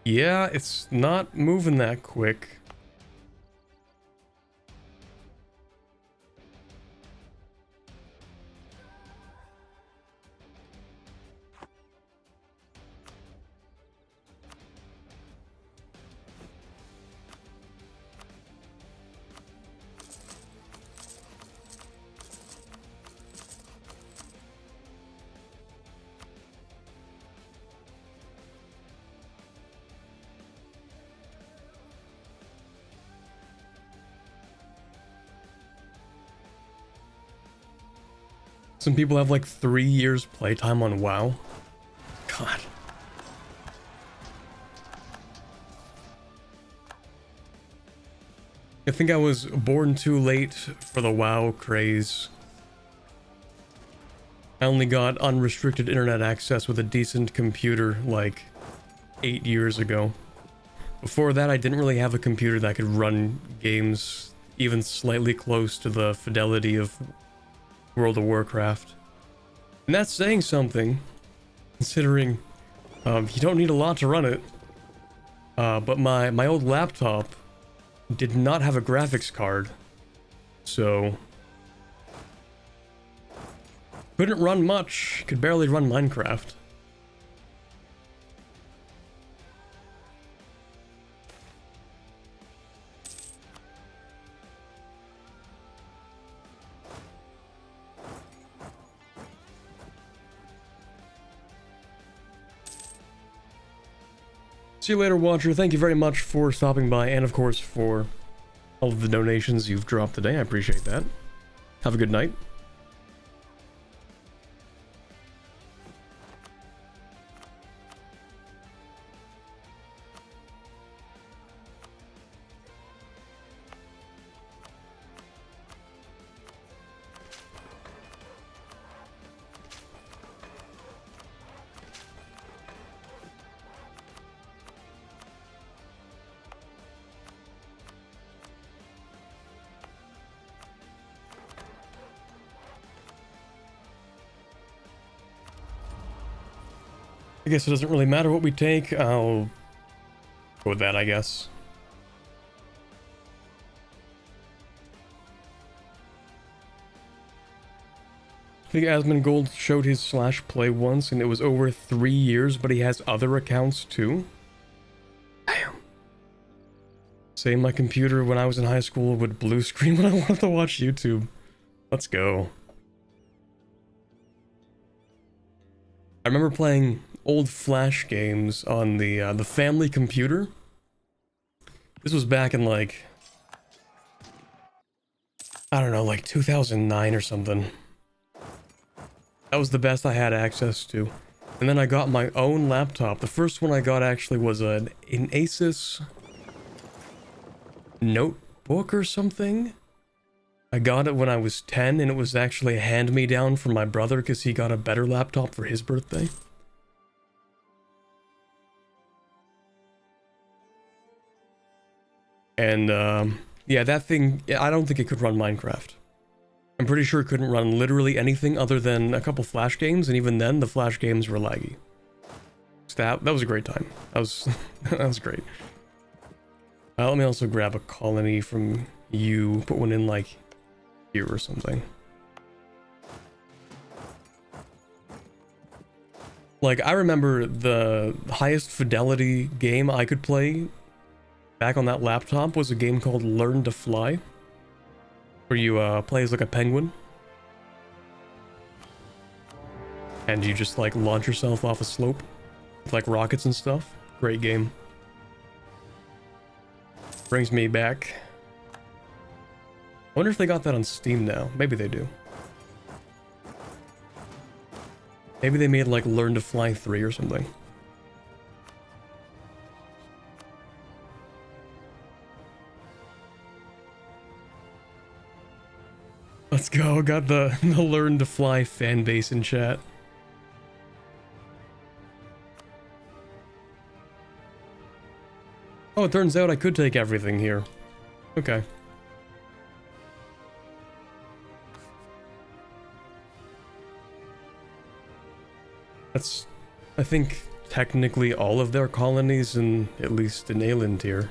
Yeah, it's not moving that quick. Some people have like 3 years playtime on WoW. God. I think I was born too late for the WoW craze. I only got unrestricted internet access with a decent computer like 8 years ago. Before that, I didn't really have a computer that could run games even slightly close to the fidelity of World of Warcraft. And that's saying something, considering you don't need a lot to run it. But my old laptop did not have a graphics card, so couldn't run much, could barely run Minecraft. See you later, Watcher. Thank you very much for stopping by, and of course for all of the donations you've dropped today. I appreciate that. Have a good night. I guess it doesn't really matter what we take. I'll go with that, I guess. I think Asmongold showed his slash play once and it was over 3 years, but he has other accounts too. Damn. Same, my computer when I was in high school would blue screen when I wanted to watch YouTube. Let's go. I remember playing old Flash games on the family computer. This was back in like, I don't know, like 2009 or something. That was the best I had access to. And then I got my own laptop. The first one I got actually was an Asus notebook or something. I got it when I was 10 and it was actually a hand-me-down from my brother because he got a better laptop for his birthday. And yeah, that thing, I don't think it could run Minecraft. I'm pretty sure it couldn't run literally anything other than a couple Flash games, and even then, the Flash games were laggy. So that was a great time. That was, that was great. Let me also grab a colony from you, put one in, like, here or something. Like, I remember the highest fidelity game I could play back on that laptop was a game called Learn to Fly, where you play as like a penguin and you just like launch yourself off a slope with like rockets and stuff. Great game. Brings me back. I wonder if they got that on Steam now. Maybe they do. Maybe they made like Learn to Fly 3 or something. Let's go, got the Learn to Fly fan base in chat. Oh, it turns out I could take everything here. Okay. That's, I think, technically all of their colonies in at least an Ayland tier.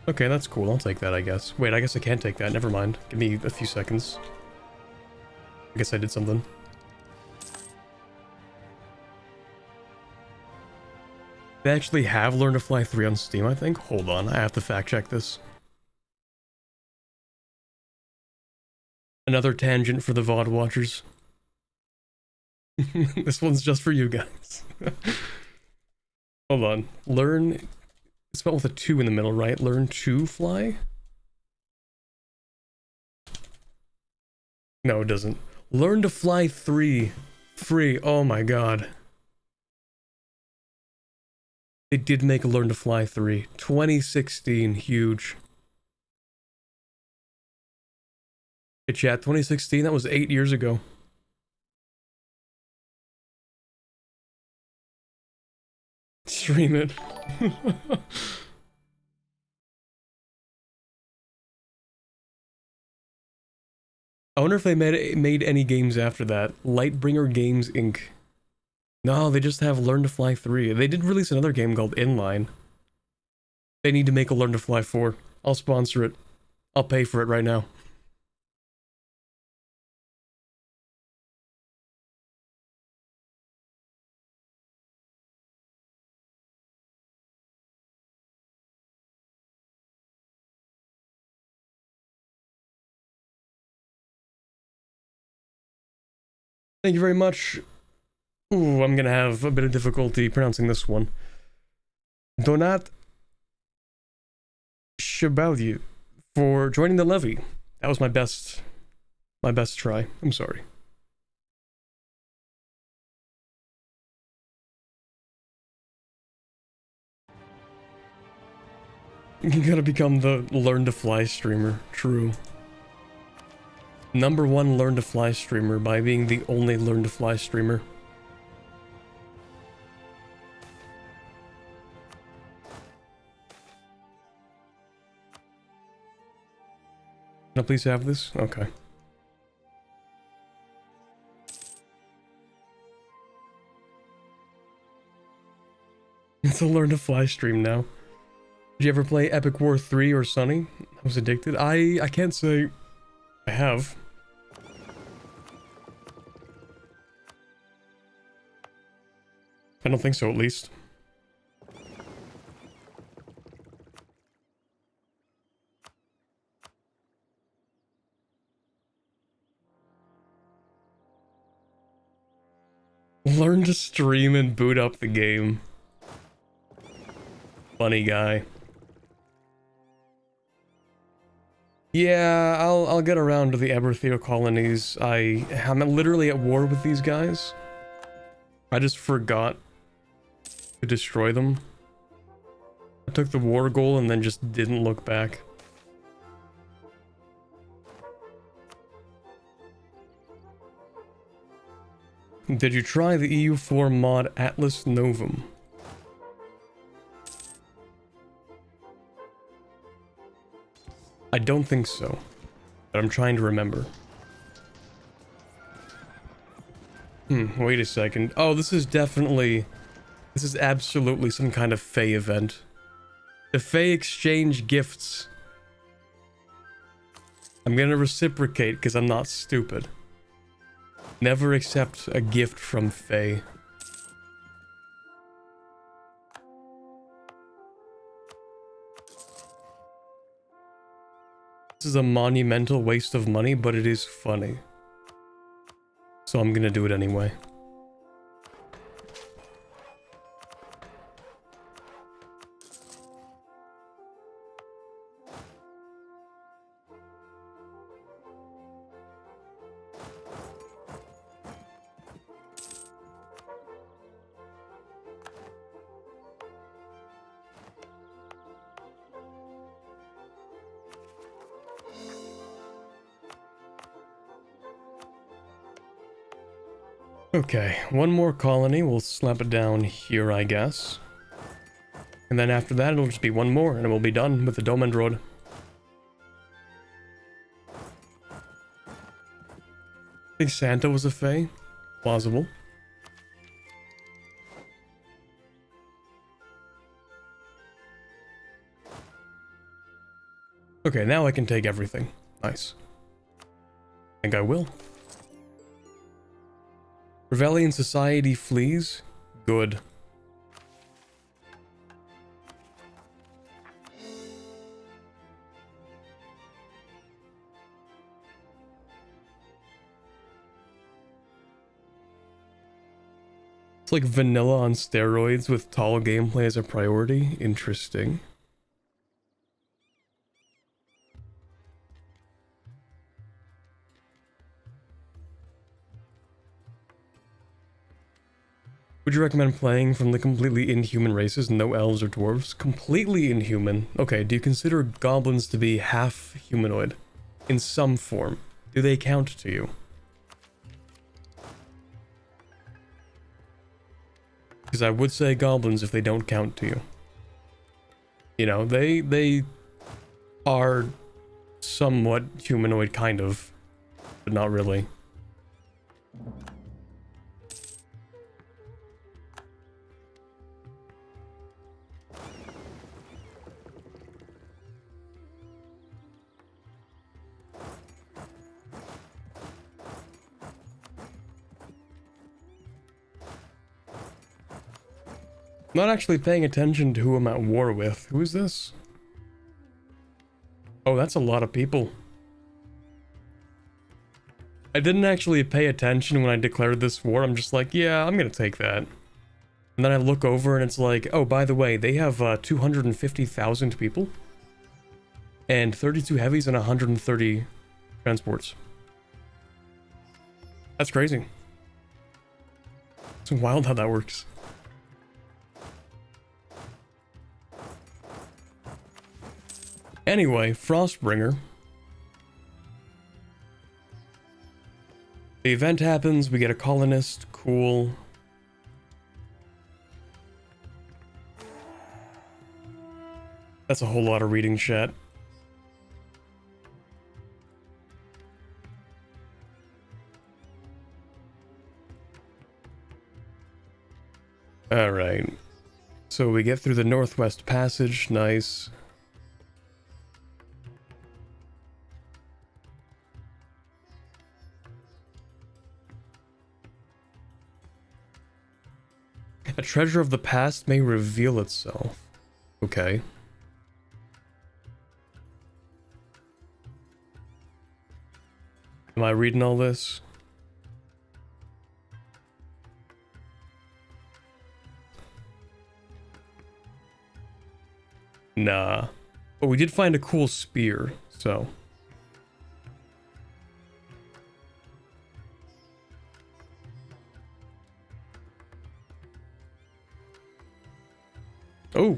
Okay, that's cool. I'll take that, I guess. Wait, I guess I can't take that. Never mind. Give me a few seconds. I guess I did something. They actually have Learn to Fly 3 on Steam, I think. Hold on, I have to fact check this. Another tangent for the VOD watchers. This one's just for you guys. Hold on. Learn... It's spelled with a 2 in the middle, right? Learn to fly? No, it doesn't. Learn to Fly 3. Free. Oh my god. They did make a Learn to Fly 3. 2016. Huge. Hey chat, 2016? That was 8 years ago. Stream it. I wonder if they made any games after that. Lightbringer Games Inc. No, they just have Learn to Fly 3. They did release another game called Inline. They need to make a Learn to Fly 4. I'll sponsor it. I'll pay for it right now. Thank you very much. Ooh, I'm gonna have a bit of difficulty pronouncing this one. Donat Chevalier for joining the levy. That was my best try. I'm sorry. You gotta become the Learn to Fly streamer. True. #1 Learn to Fly streamer by being the only Learn to Fly streamer. Can I please have this? Okay. It's a Learn to Fly stream now. Did you ever play Epic War 3 or Sunny? I was addicted. I can't say I have. I don't think so, at least. Learn to stream and boot up the game. Funny guy. Yeah, I'll get around to the Ebertheo colonies. I'm literally at war with these guys. I just forgot to destroy them. I took the war goal and then just didn't look back. Did you try the EU4 mod Atlas Novum? I don't think so, but I'm trying to remember. Wait a second. Oh, this is absolutely some kind of Fae event. The Fae exchange gifts. I'm gonna reciprocate because I'm not stupid. Never accept a gift from Fae. This is a monumental waste of money, but it is funny. So I'm gonna do it anyway. Okay, one more colony. We'll slap it down here, I guess. And then after that, it'll just be one more, and we'll be done with the Domendrod. I think Santa was a Fae. Plausible. Okay, now I can take everything. Nice. I think I will. Rebellion Society flees? Good. It's like vanilla on steroids with tall gameplay as a priority. Interesting. Would you recommend playing from the completely inhuman races, no elves or dwarves? Completely inhuman? Okay, do you consider goblins to be half humanoid? In some form? Do they count to you? Because I would say goblins if they don't count to you. You know, they are somewhat humanoid, kind of, but not really. Not actually paying attention to who I'm at war with. Who is this? Oh, that's a lot of people. I didn't actually pay attention when I declared this war. I'm just like, yeah, I'm gonna take that. And then I look over and it's like, oh, by the way, they have 250,000 people. And 32 heavies and 130 transports. That's crazy. It's wild how that works. Anyway, Frostbringer. The event happens, we get a colonist, cool. That's a whole lot of reading, chat. Alright. So we get through the Northwest Passage, nice. A treasure of the past may reveal itself. Okay. Am I reading all this? Nah. But we did find a cool spear, so. Oh.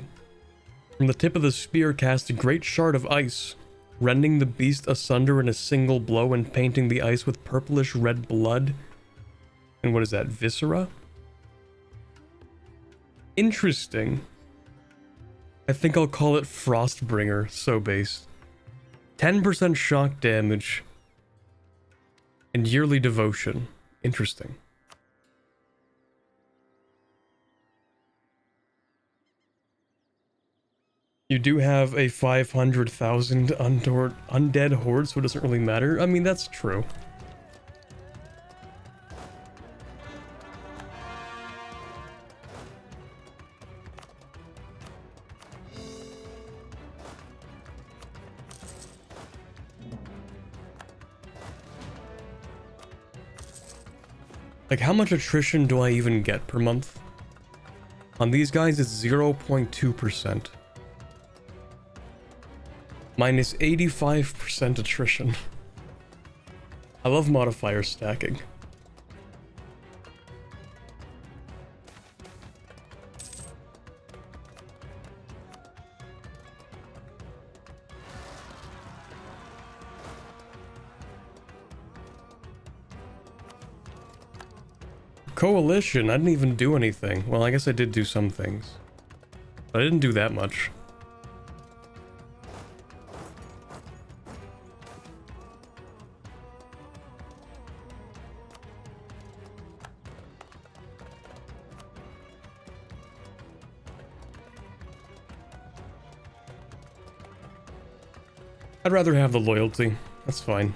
From the tip of the spear cast a great shard of ice, rending the beast asunder in a single blow and painting the ice with purplish red blood. And what is that, viscera? Interesting. I think I'll call it Frostbringer, so based. 10% shock damage. And yearly devotion. Interesting. You do have a 500,000 undead horde, so it doesn't really matter. I mean, that's true. Like, how much attrition do I even get per month? On these guys, it's 0.2%. Minus 85% attrition. I love modifier stacking. Coalition, I didn't even do anything. Well, I guess I did do some things. But I didn't do that much. I'd rather have the loyalty. That's fine.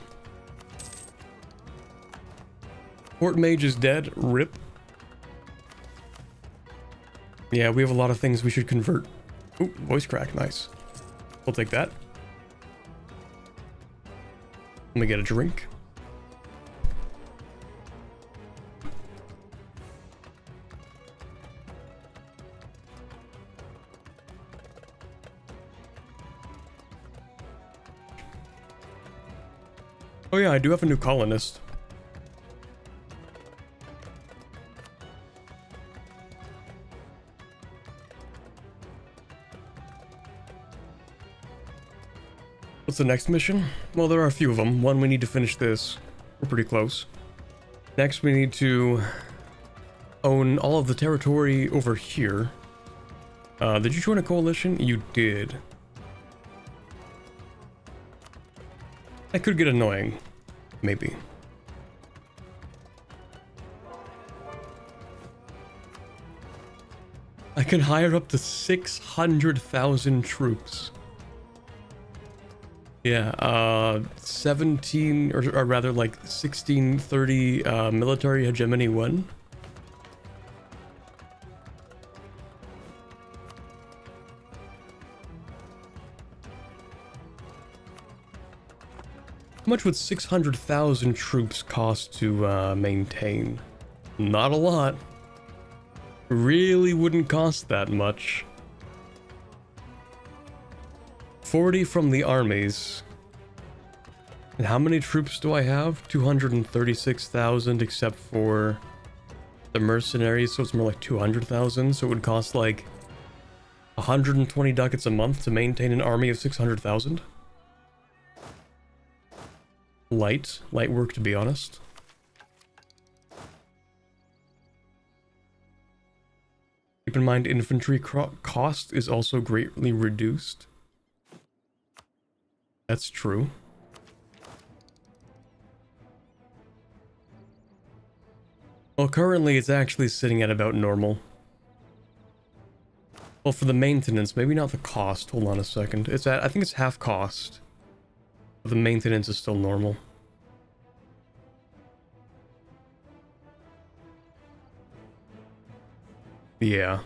Fort Mage is dead. RIP. Yeah, we have a lot of things we should convert. Ooh, voice crack. Nice. We'll take that. Let me get a drink. Oh yeah, I do have a new colonist. What's the next mission? Well, there are a few of them. One, we need to finish this. We're pretty close. Next, we need to own all of the territory over here. Did you join a coalition? You did. That could get annoying. Maybe. I can hire up to 600,000 troops. Yeah, 17, or rather like 1630 military hegemony 1. How much would 600,000 troops cost to maintain? Not a lot. Really wouldn't cost that much. 40 from the armies. And how many troops do I have? 236,000 except for the mercenaries, so it's more like 200,000. So it would cost like 120 ducats a month to maintain an army of 600,000. Light work, to be honest. Keep in mind, infantry cost is also greatly reduced. That's true. Well, currently it's actually sitting at about normal. Well, for the maintenance, maybe not the cost. Hold on a second. It's at, I think it's half cost. But the maintenance is still normal. Yeah.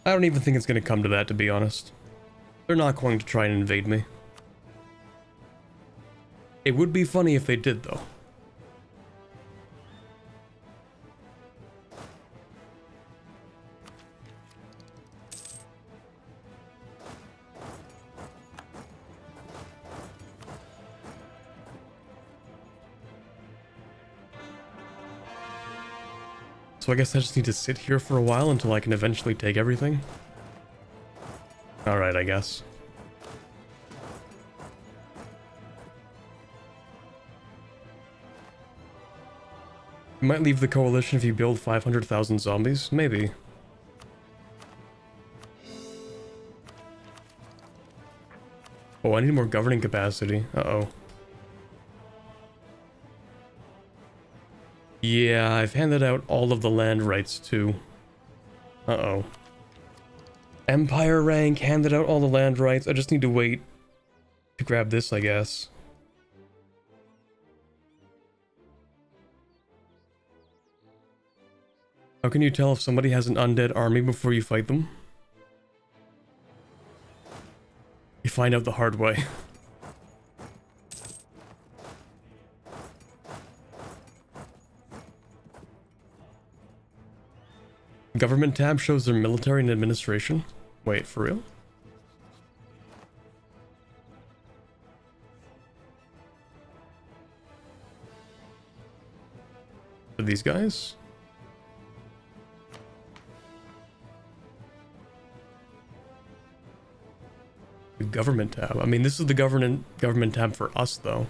I don't even think it's going to come to that, to be honest. They're not going to try and invade me. It would be funny if they did, though. So I guess I just need to sit here for a while until I can eventually take everything. Alright, I guess. You might leave the coalition if you build 500,000 zombies. Maybe. Oh, I need more governing capacity. Uh-oh. Yeah, I've handed out all of the land rights too. Uh-oh. Empire rank, handed out all the land rights. I just need to wait to grab this, I guess. How can you tell if somebody has an undead army before you fight them? You find out the hard way. Government tab shows their military and administration. Wait, for real? For these guys? The government tab. I mean, this is the government tab for us, though.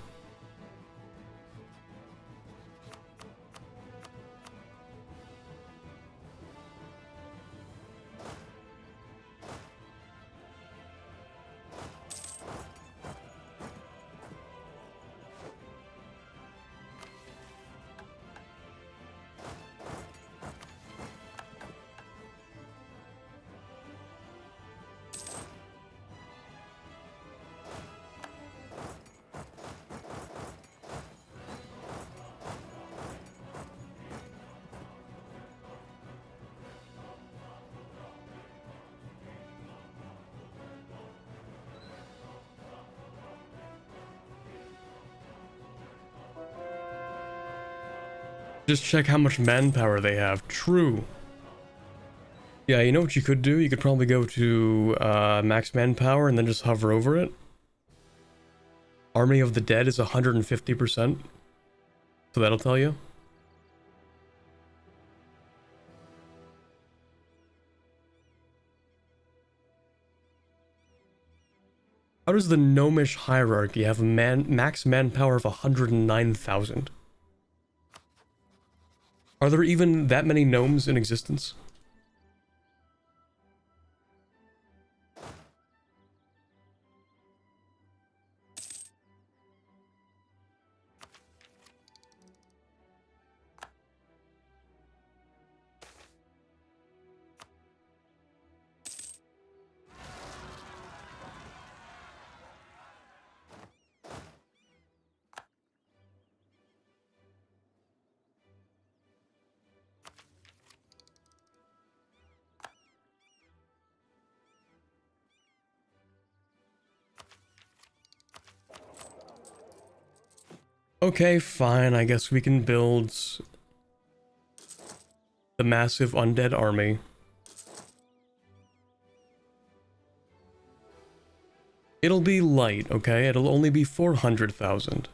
Just check how much manpower they have. True. Yeah, you know what you could do? You could probably go to max manpower and then just hover over it. Army of the Dead is 150%. So that'll tell you. How does the gnomish hierarchy have a max manpower of 109,000? Are there even that many gnomes in existence? Okay, fine. I guess we can build the massive undead army. It'll be light, okay? It'll only be 400,000.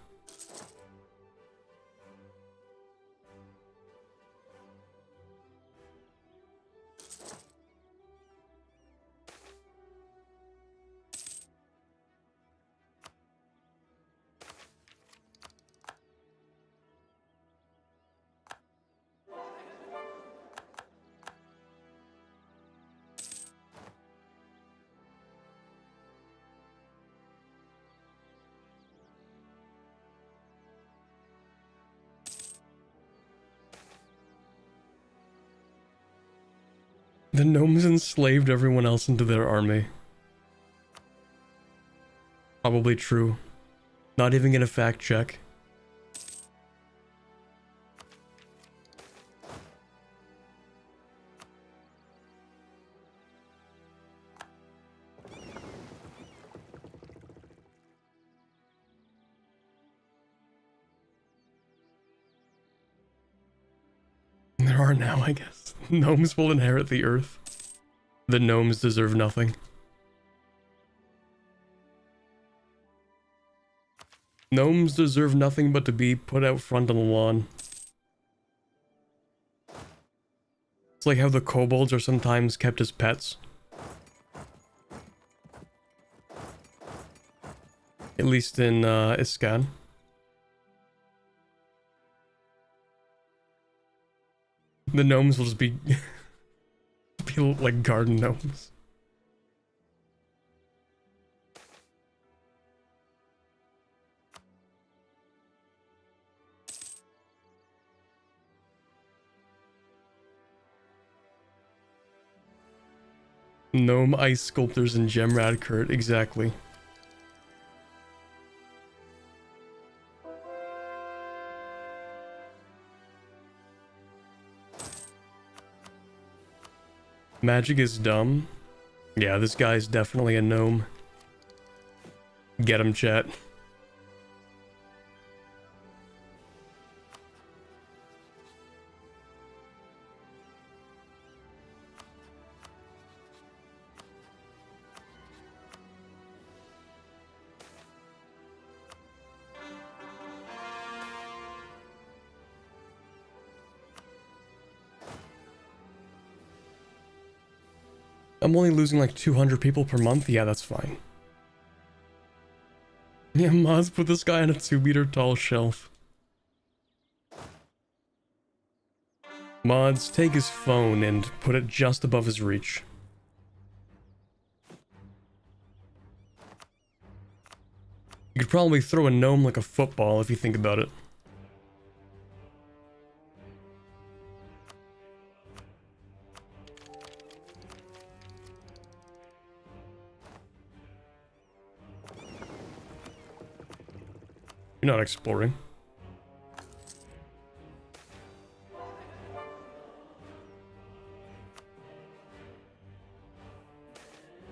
The gnomes enslaved everyone else into their army. Probably true. Not even gonna fact check. There are now, I guess. Gnomes will inherit the earth. The gnomes deserve nothing. Gnomes deserve nothing but to be put out front on the lawn. It's like how the kobolds are sometimes kept as pets. At least in Iscan. The gnomes will just be like garden gnomes. Gnome ice sculptors in Gemradcurt, exactly. Magic is dumb. Yeah, this guy's definitely a gnome. Get him, chat. I'm only losing like 200 people per month? Yeah, that's fine. Yeah, mods put this guy on a 2-meter tall shelf. Mods, take his phone and put it just above his reach. You could probably throw a gnome like a football if you think about it. You're not exploring.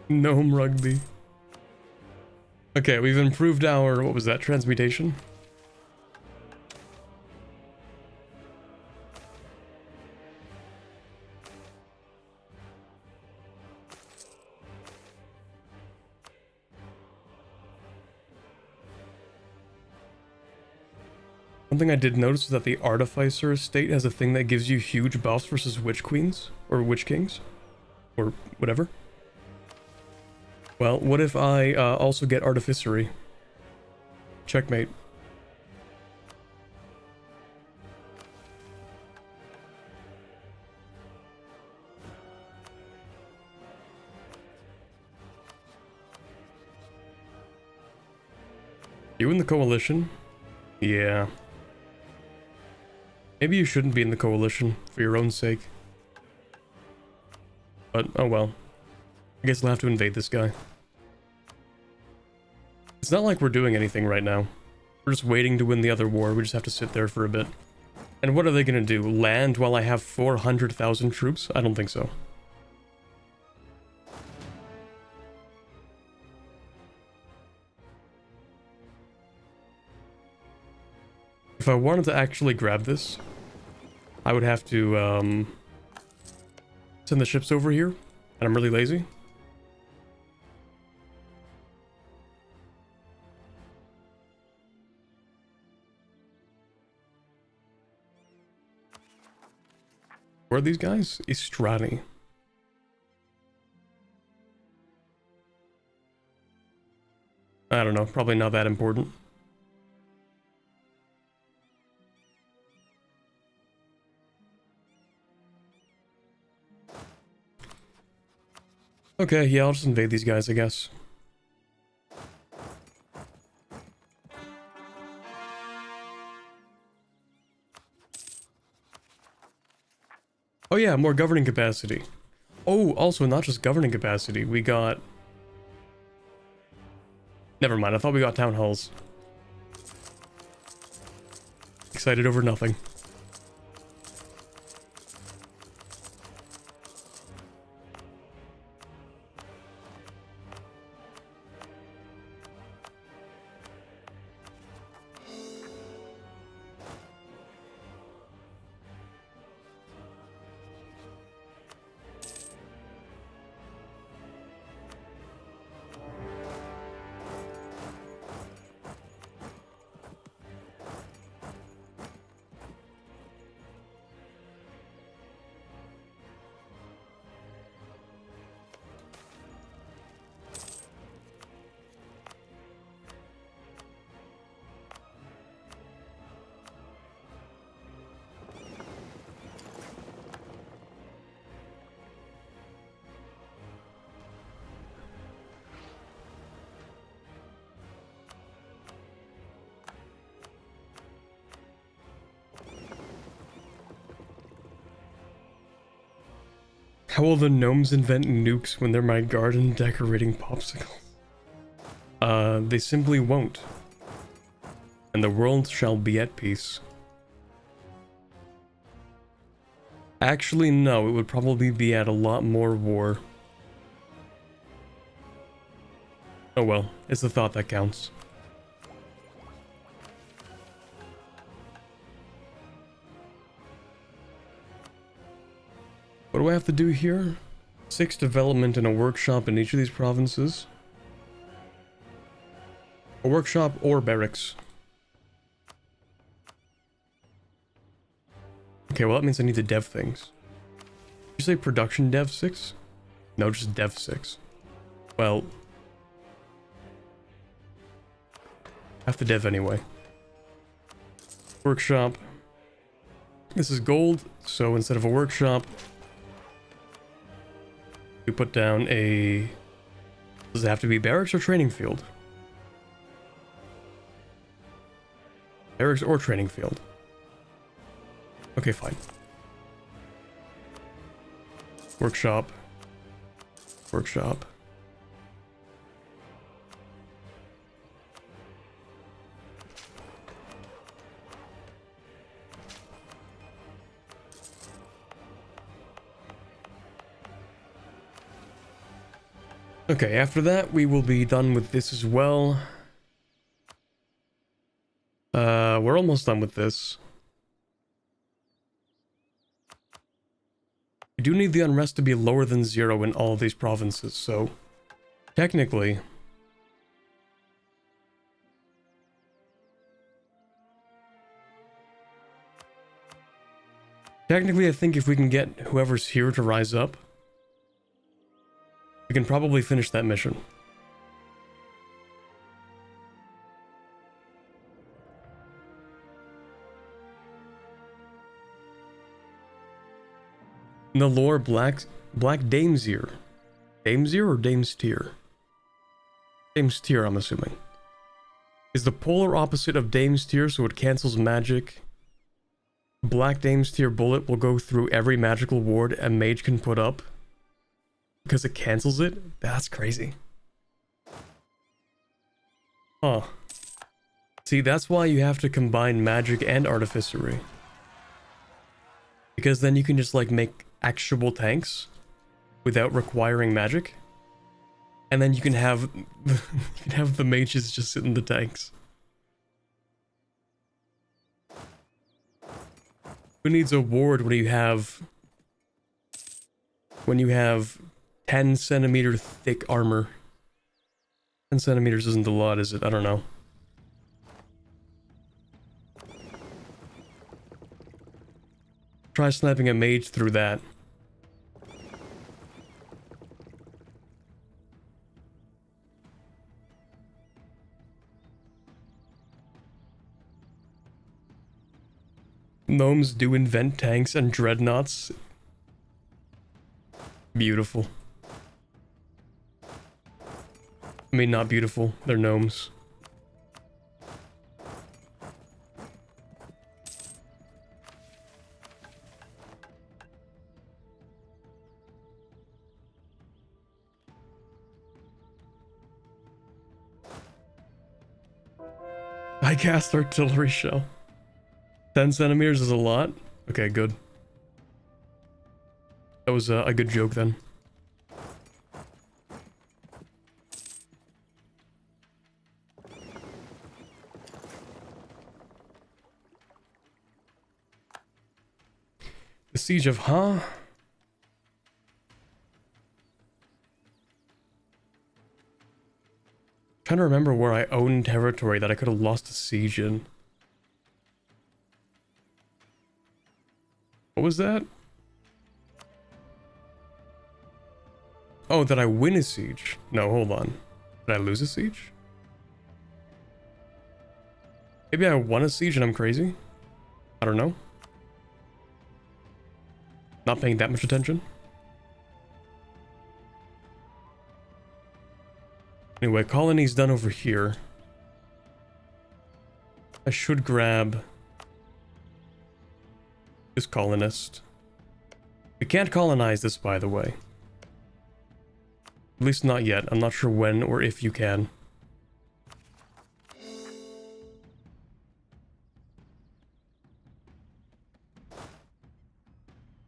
Gnome rugby. Okay, we've improved our, what was that, transmutation? One thing I did notice was that the artificer estate has a thing that gives you huge buffs versus witch queens, or witch kings, or whatever. Well, what if I also get artificery? Checkmate. You in the coalition? Yeah. Maybe you shouldn't be in the coalition, for your own sake. But, oh well. I guess I'll have to invade this guy. It's not like we're doing anything right now. We're just waiting to win the other war, we just have to sit there for a bit. And what are they gonna do? Land while I have 400,000 troops? I don't think so. If I wanted to actually grab this, I would have to send the ships over here, and I'm really lazy. Where are these guys? Istrani. I don't know, probably not that important. Okay, yeah, I'll just invade these guys, I guess. Oh yeah, more governing capacity. Oh, also not just governing capacity, we got... Never mind, I thought we got town halls. Excited over nothing. How will the gnomes invent nukes when they're my garden decorating popsicles? They simply won't. And the world shall be at peace. Actually, no, it would probably be at a lot more war. Oh well, it's the thought that counts. What do I have to do here? 6 development and a workshop in each of these provinces. A workshop or barracks. Okay, well that means I need to dev things. Did you say production dev 6? No, just dev 6. Well, I have to dev anyway. Workshop. This is gold, so instead of a workshop, we put down a... Does it have to be barracks or training field? Barracks or training field. Okay, fine. Workshop. Workshop. Okay, after that, we will be done with this as well. We're almost done with this. We do need the unrest to be lower than 0 in all of these provinces, so... Technically... Technically, I think if we can get whoever's here to rise up, we can probably finish that mission. In the lore, Black Dame's-Ear. Dame's-Ear or Dame's-Tear? Dame's-Tear, I'm assuming. Is the polar opposite of Dame's-Tear, so it cancels magic. Black Dame's-Tear bullet will go through every magical ward a mage can put up. Because it cancels it? That's crazy. Huh. See, that's why you have to combine magic and artificery. Because then you can just like make actual tanks without requiring magic. And then you can have the mages just sit in the tanks. Who needs a ward when you have 10 centimeter thick armor? 10 centimeters isn't a lot, is it? I don't know. Try sniping a mage through that. Gnomes do invent tanks and dreadnoughts. Beautiful. I mean, not beautiful. They're gnomes. I cast artillery shell. 10 centimeters is a lot. Okay, good. That was a good joke then. The Siege of Trying to remember where I owned territory that I could have lost a siege in. What was that? Oh, did I win a siege? No, hold on. Did I lose a siege? Maybe I won a siege and I'm crazy? I don't know. Not paying that much attention. Anyway, colony's done over here. I should grab this colonist. We can't colonize this, by the way. At least not yet. I'm not sure when or if you can.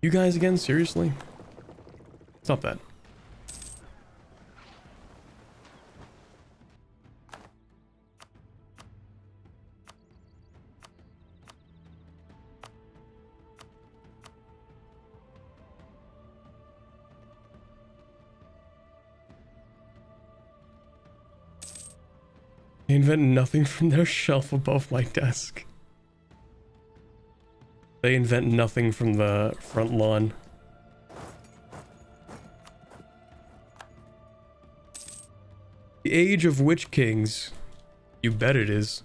You guys again? Seriously? It's not bad. They invent nothing from their shelf above my desk. They invent nothing from the front lawn. The age of witch kings. You bet it is.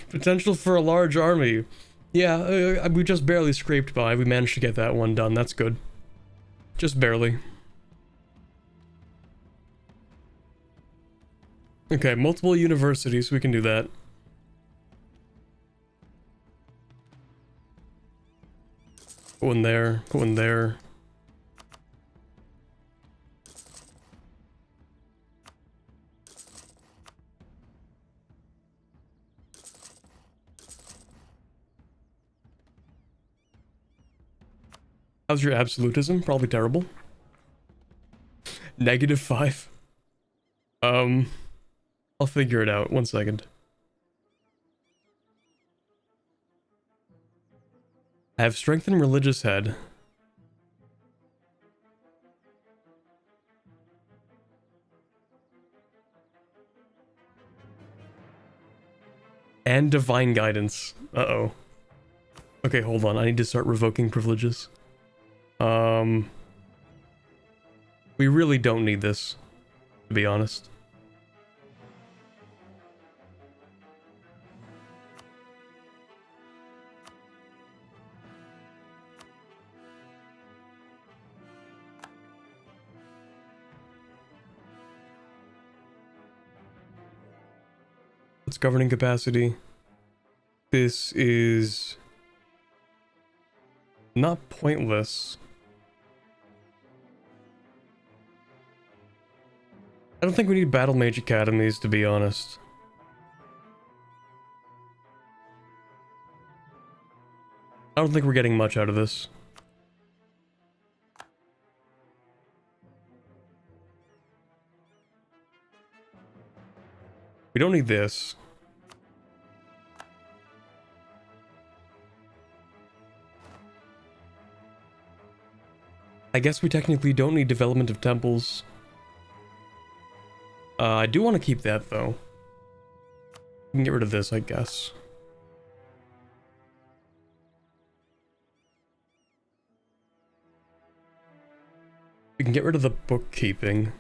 Potential for a large army. Yeah, we just barely scraped by. We managed to get that one done. That's good. Just barely. Okay, multiple universities, we can do that. Put one there, put one there. How's your absolutism? Probably terrible. -5. I'll figure it out. 1 second. I have strength in religious head. And divine guidance. Uh-oh. Okay, hold on. I need to start revoking privileges. We really don't need this, to be honest. It's governing capacity. This is not pointless. I don't think we need battle mage academies, to be honest. I don't think we're getting much out of this. We don't need this. I guess we technically don't need development of temples. I do want to keep that, though. We can get rid of this, I guess. We can get rid of the bookkeeping.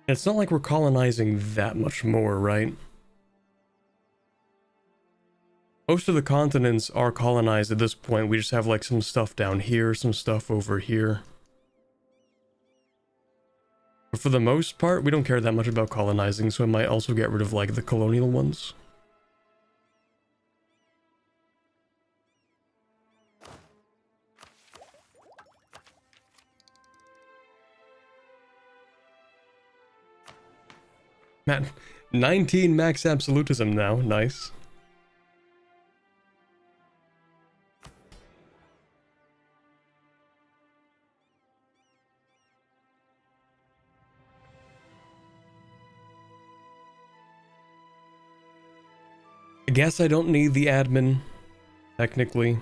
It's not like we're colonizing that much more, right? Most of the continents are colonized at this point. We just have like some stuff down here, some stuff over here. But for the most part, we don't care that much about colonizing, so I might also get rid of like the colonial ones. Man, 19 max absolutism now. Nice. I guess I don't need the admin, technically.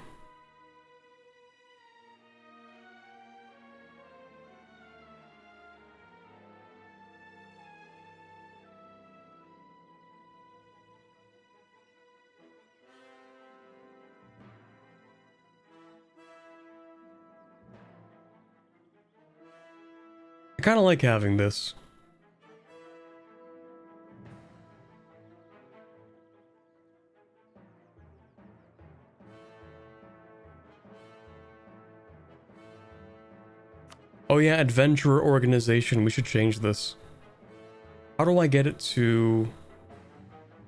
I kind of like having this. Oh yeah, adventurer organization. We should change this. How do I get it to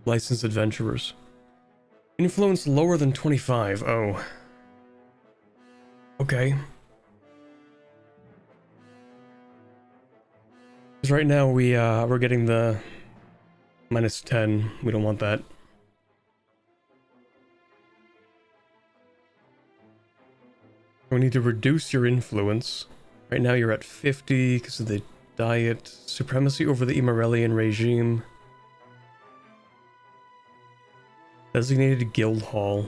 licensed adventurers? Influence lower than 25. Oh. Okay. Because right now we're getting the -10. We don't want that. We need to reduce your influence. Right now you're at 50 because of the diet. Supremacy over the Immorelian regime. Designated guild hall.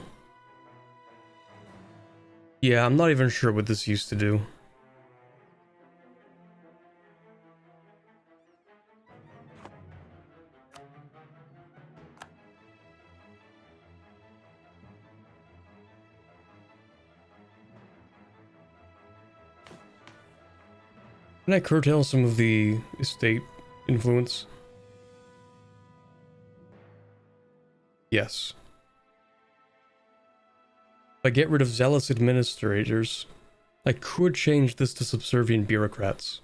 Yeah, I'm not even sure what this used to do. Can I curtail some of the estate influence? Yes. If I get rid of zealous administrators, I could change this to subservient bureaucrats.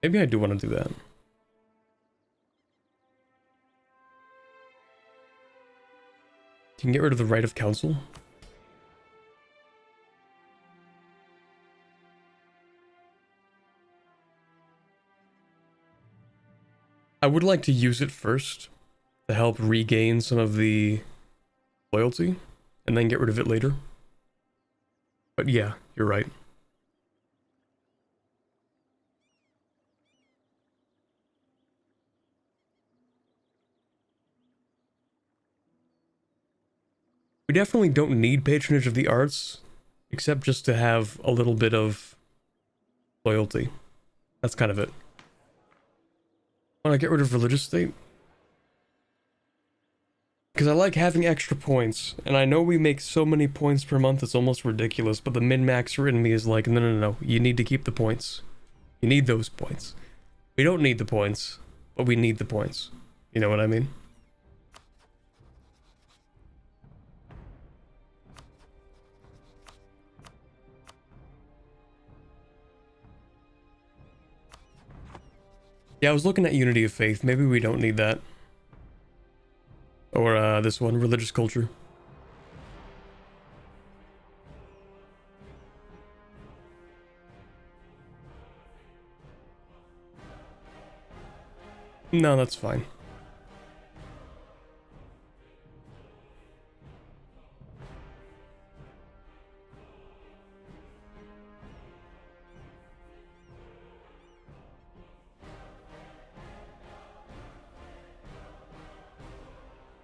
Maybe I do want to do that. You can get rid of the right of counsel. I would like to use it first to help regain some of the loyalty and then get rid of it later. But yeah, you're right. We definitely don't need patronage of the arts, except just to have a little bit of loyalty. That's kind of it. Want to get rid of religious state? Because I like having extra points, and I know we make so many points per month it's almost ridiculous, but the min-maxer in me is like, no, you need to keep the points. You need those points. We don't need the points, but we need the points. You know what I mean? Yeah, I was looking at Unity of Faith. Maybe we don't need that. Or this one, religious culture. No, that's fine.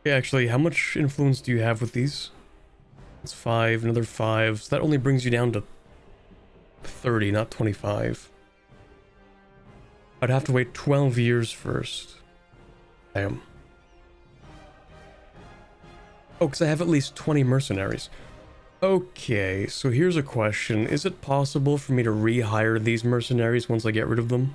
Yeah, actually, how much influence do you have with these? It's 5, another 5. So that only brings you down to 30, not 25. I'd have to wait 12 years first. Damn. Oh, because I have at least 20 mercenaries. Okay, so here's a question. Is it possible for me to rehire these mercenaries once I get rid of them?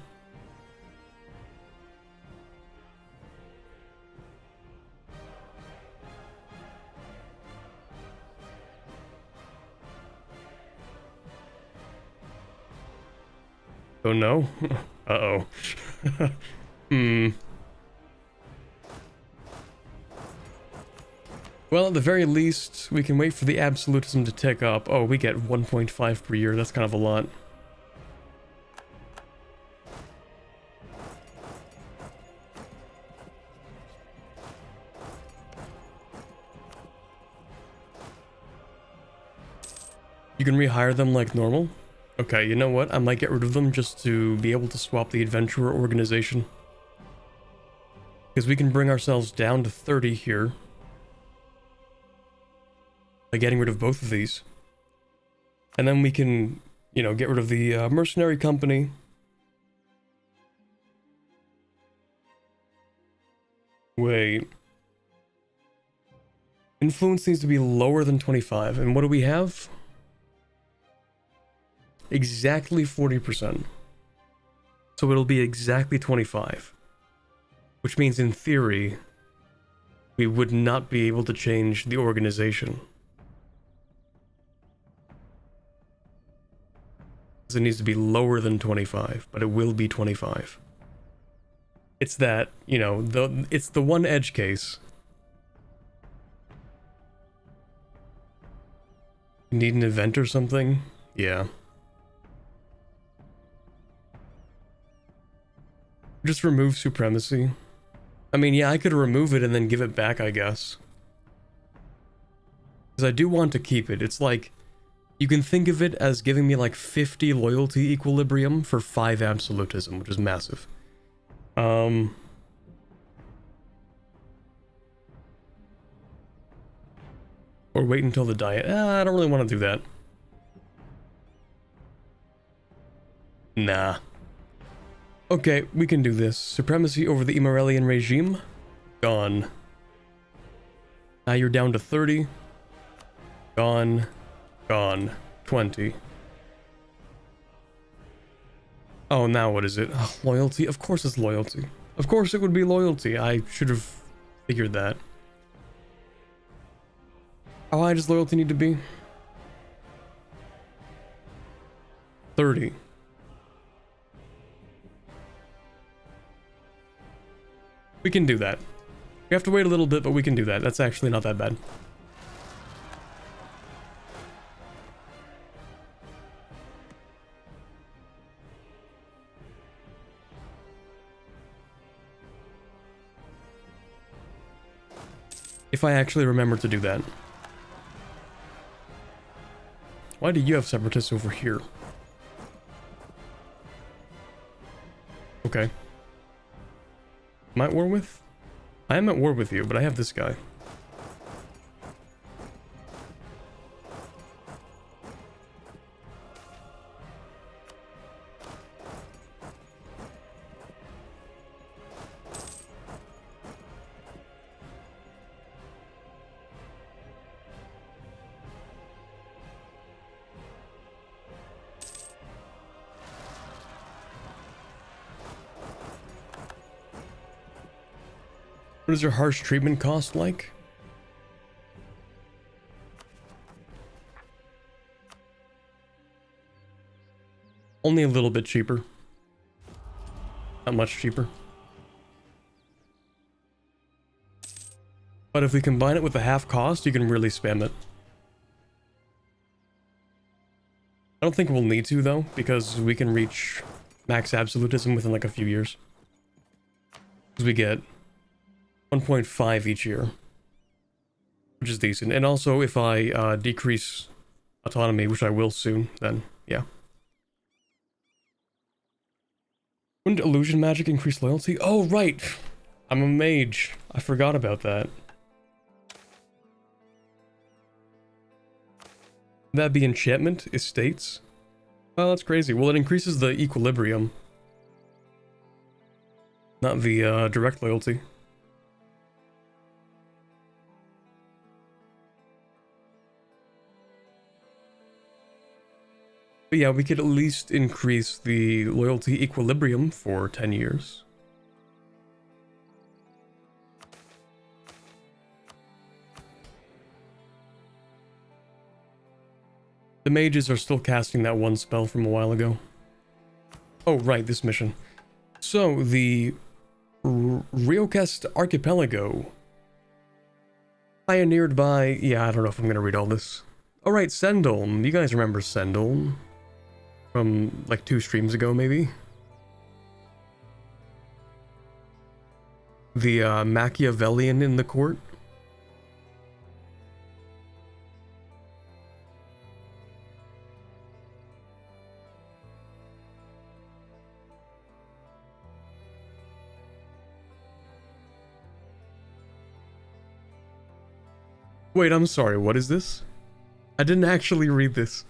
Oh no? Uh-oh. Well, at the very least, we can wait for the absolutism to tick up. Oh, we get 1.5 per year. That's kind of a lot. You can rehire them like normal? Okay, you know what? I might get rid of them just to be able to swap the adventurer organization. Because we can bring ourselves down to 30 here. By getting rid of both of these. And then we can, you know, get rid of the mercenary company. Wait. Influence needs to be lower than 25. And what do we have? Exactly 40%. So it'll be exactly 25. Which means in theory, we would not be able to change the organization. It needs to be lower than 25, but it will be 25. It's that, you know, it's the one edge case. Need an event or something? Yeah. Just remove supremacy. I mean, yeah, I could remove it and then give it back, I guess. Because I do want to keep it. It's like, you can think of it as giving me like 50 loyalty equilibrium for 5 absolutism, which is massive. Or wait until the diet. I don't really want to do that. Nah. Okay, we can do this. Supremacy over the Immorelian regime. Gone. Now you're down to 30. Gone. Gone. 20. Oh, now what is it? Oh, loyalty? Of course it's loyalty. Of course it would be loyalty. I should have figured that. How high does loyalty need to be? 30. We can do that. We have to wait a little bit, but we can do that. That's actually not that bad. If I actually remember to do that. Why do you have separatists over here? Okay. Am I at war with? I am at war with you, but I have this guy. What is your harsh treatment cost like? Only a little bit cheaper. Not much cheaper. But if we combine it with the half cost, you can really spam it. I don't think we'll need to though, because we can reach max absolutism within like a few years. Because we get 1.5 each year, which is decent. And also if I decrease autonomy, which I will soon, then yeah. Wouldn't illusion magic increase loyalty? Oh right, I'm a mage. I forgot about that. Would that be enchantment? Estates? Oh, that's crazy. Well, it increases the equilibrium, not the direct loyalty. But yeah, we could at least increase the loyalty equilibrium for 10 years. The mages are still casting that one spell from a while ago. Oh, right, this mission. So, the Riokest Archipelago. Pioneered by... Yeah, I don't know if I'm going to read all this. Alright, Sendolm. You guys remember Sendolm? From like 2 streams ago, maybe? The Machiavellian in the court. Wait, I'm sorry, what is this? I didn't actually read this.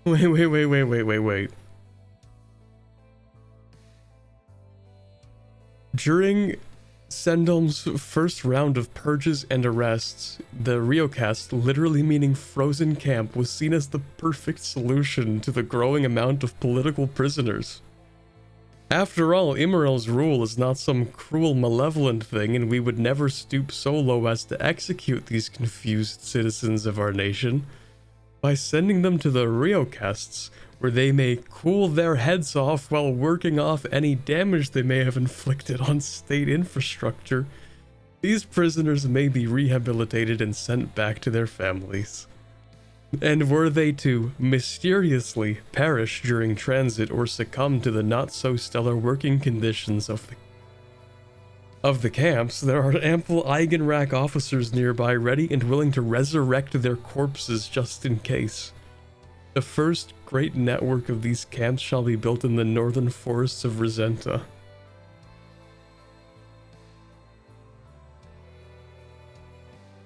Wait. During Sendom's first round of purges and arrests, the Ryokast, literally meaning frozen camp, was seen as the perfect solution to the growing amount of political prisoners. After all, Immerel's rule is not some cruel, malevolent thing, and we would never stoop so low as to execute these confused citizens of our nation. By sending them to the Ryocasts, where they may cool their heads off while working off any damage they may have inflicted on state infrastructure, these prisoners may be rehabilitated and sent back to their families. And were they to mysteriously perish during transit or succumb to the not-so-stellar working conditions of the camps, there are ample Eigenrack officers nearby ready and willing to resurrect their corpses just in case. The first great network of these camps shall be built in the northern forests of Resenta.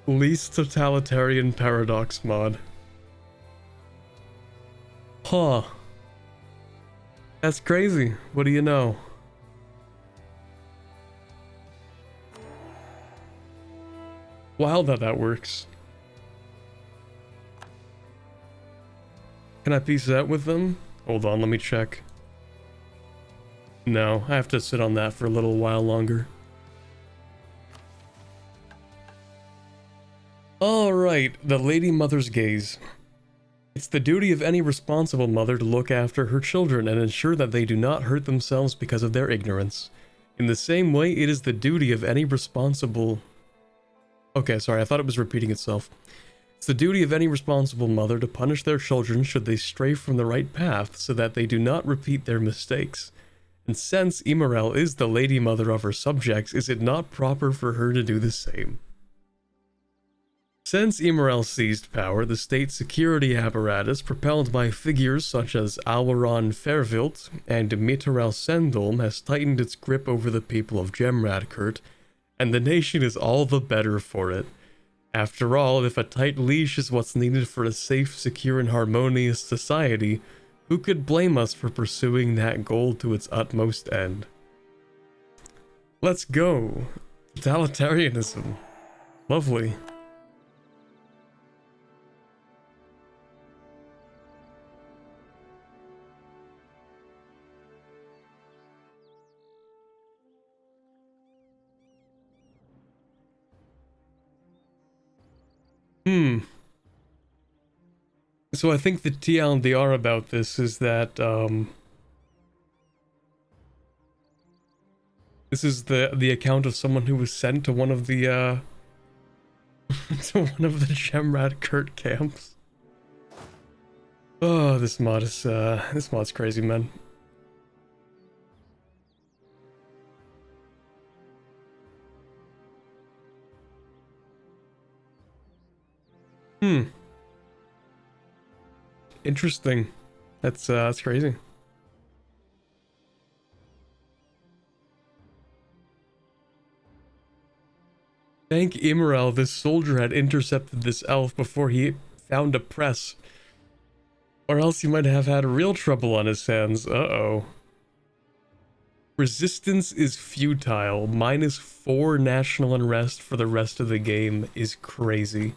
Least totalitarian paradox mod. Huh. That's crazy. What do you know? Wild how that works. Can I piece that with them? Hold on, let me check. No, I have to sit on that for a little while longer. Alright, the Lady Mother's Gaze. It's the duty of any responsible mother to look after her children and ensure that they do not hurt themselves because of their ignorance. In the same way, it is the duty of any responsible... Okay, sorry, I thought it was repeating itself. It's the duty of any responsible mother to punish their children should they stray from the right path so that they do not repeat their mistakes. And since Immerel is the Lady Mother of her subjects, is it not proper for her to do the same? Since Immerel seized power, the state security apparatus, propelled by figures such as Alwaron Fairvilt and Mitterel Sendolm, has tightened its grip over the people of Gemradcurt, and the nation is all the better for it. After all, if a tight leash is what's needed for a safe, secure, and harmonious society, who could blame us for pursuing that goal to its utmost end? Let's go! Totalitarianism. Lovely. So I think the TLDR about this is that, this is the account of someone who was sent to one of the, to one of the Gemradcurt camps. Oh, this mod's crazy, man. Interesting. That's crazy. Thank Immerel, this soldier had intercepted this elf before he found a press. Or else he might have had real trouble on his hands. Uh-oh. Resistance is futile. -4 national unrest for the rest of the game is crazy.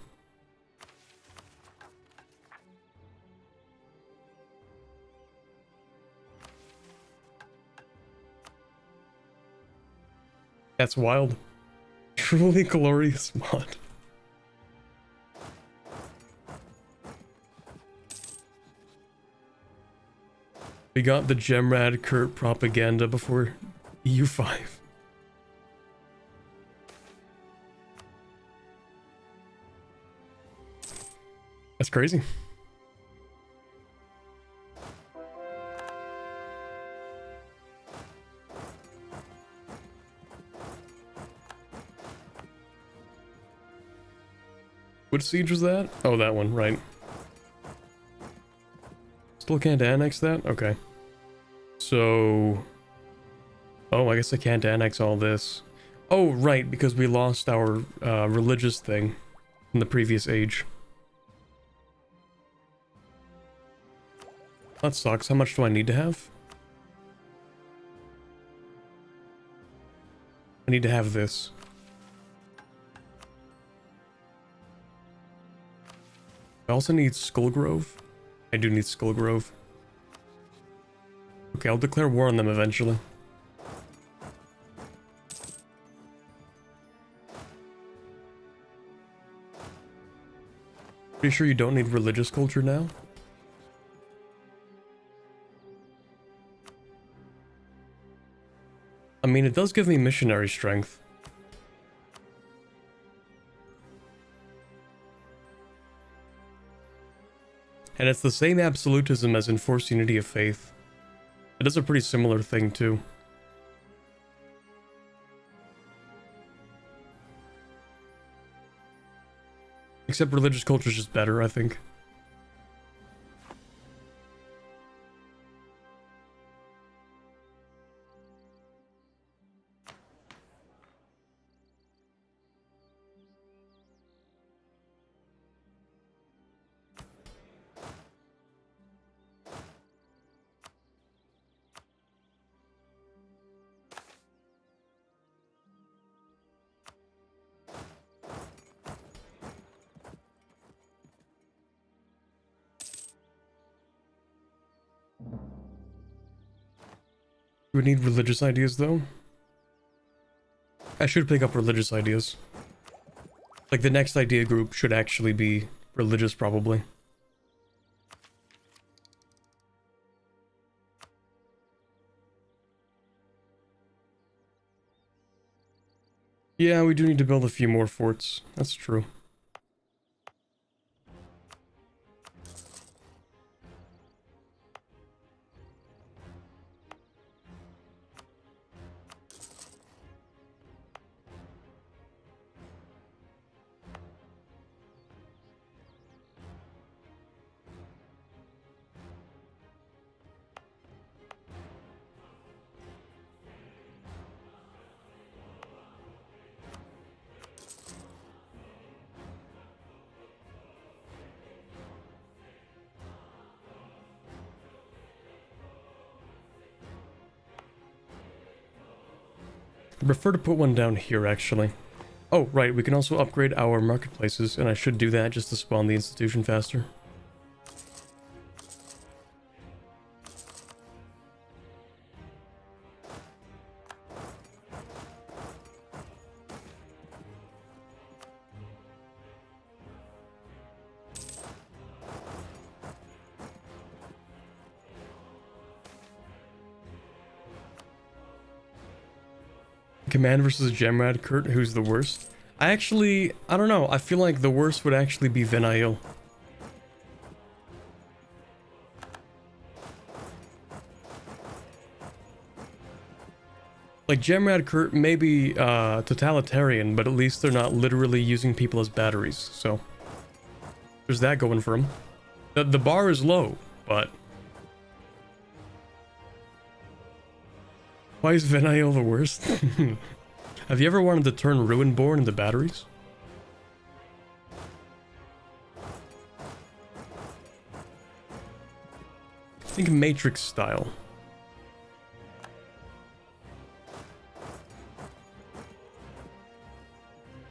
That's wild. Truly glorious mod. We got the Gemradcurt propaganda before EU5. That's crazy. What siege was that? Oh, that one, right. Still can't annex that? Okay. So... Oh, I guess I can't annex all this. Oh, right, because we lost our religious thing in the previous age. That sucks. How much do I need to have? I need to have this. I also need Skullgrove. I do need Skullgrove. Okay, I'll declare war on them eventually. Pretty sure you don't need religious culture now? I mean, it does give me missionary strength. And it's the same absolutism as enforced unity of faith. It does a pretty similar thing too. Except religious culture is just better, I think. Do we need religious ideas though? I should pick up religious ideas. Like the next idea group should actually be religious probably. Yeah, we do need to build a few more forts. That's true. I prefer to put one down here, actually. Oh, right, we can also upgrade our marketplaces, and I should do that just to spawn the institution faster. Command versus Gemradcurt, who's the worst? I don't know, I feel like the worst would actually be Vinail. Like, Gemradcurt may be totalitarian, but at least they're not literally using people as batteries, so... There's that going for them. The bar is low, but... Why is Vinail the worst? Have you ever wanted to turn Ruinborn into batteries? I think Matrix style.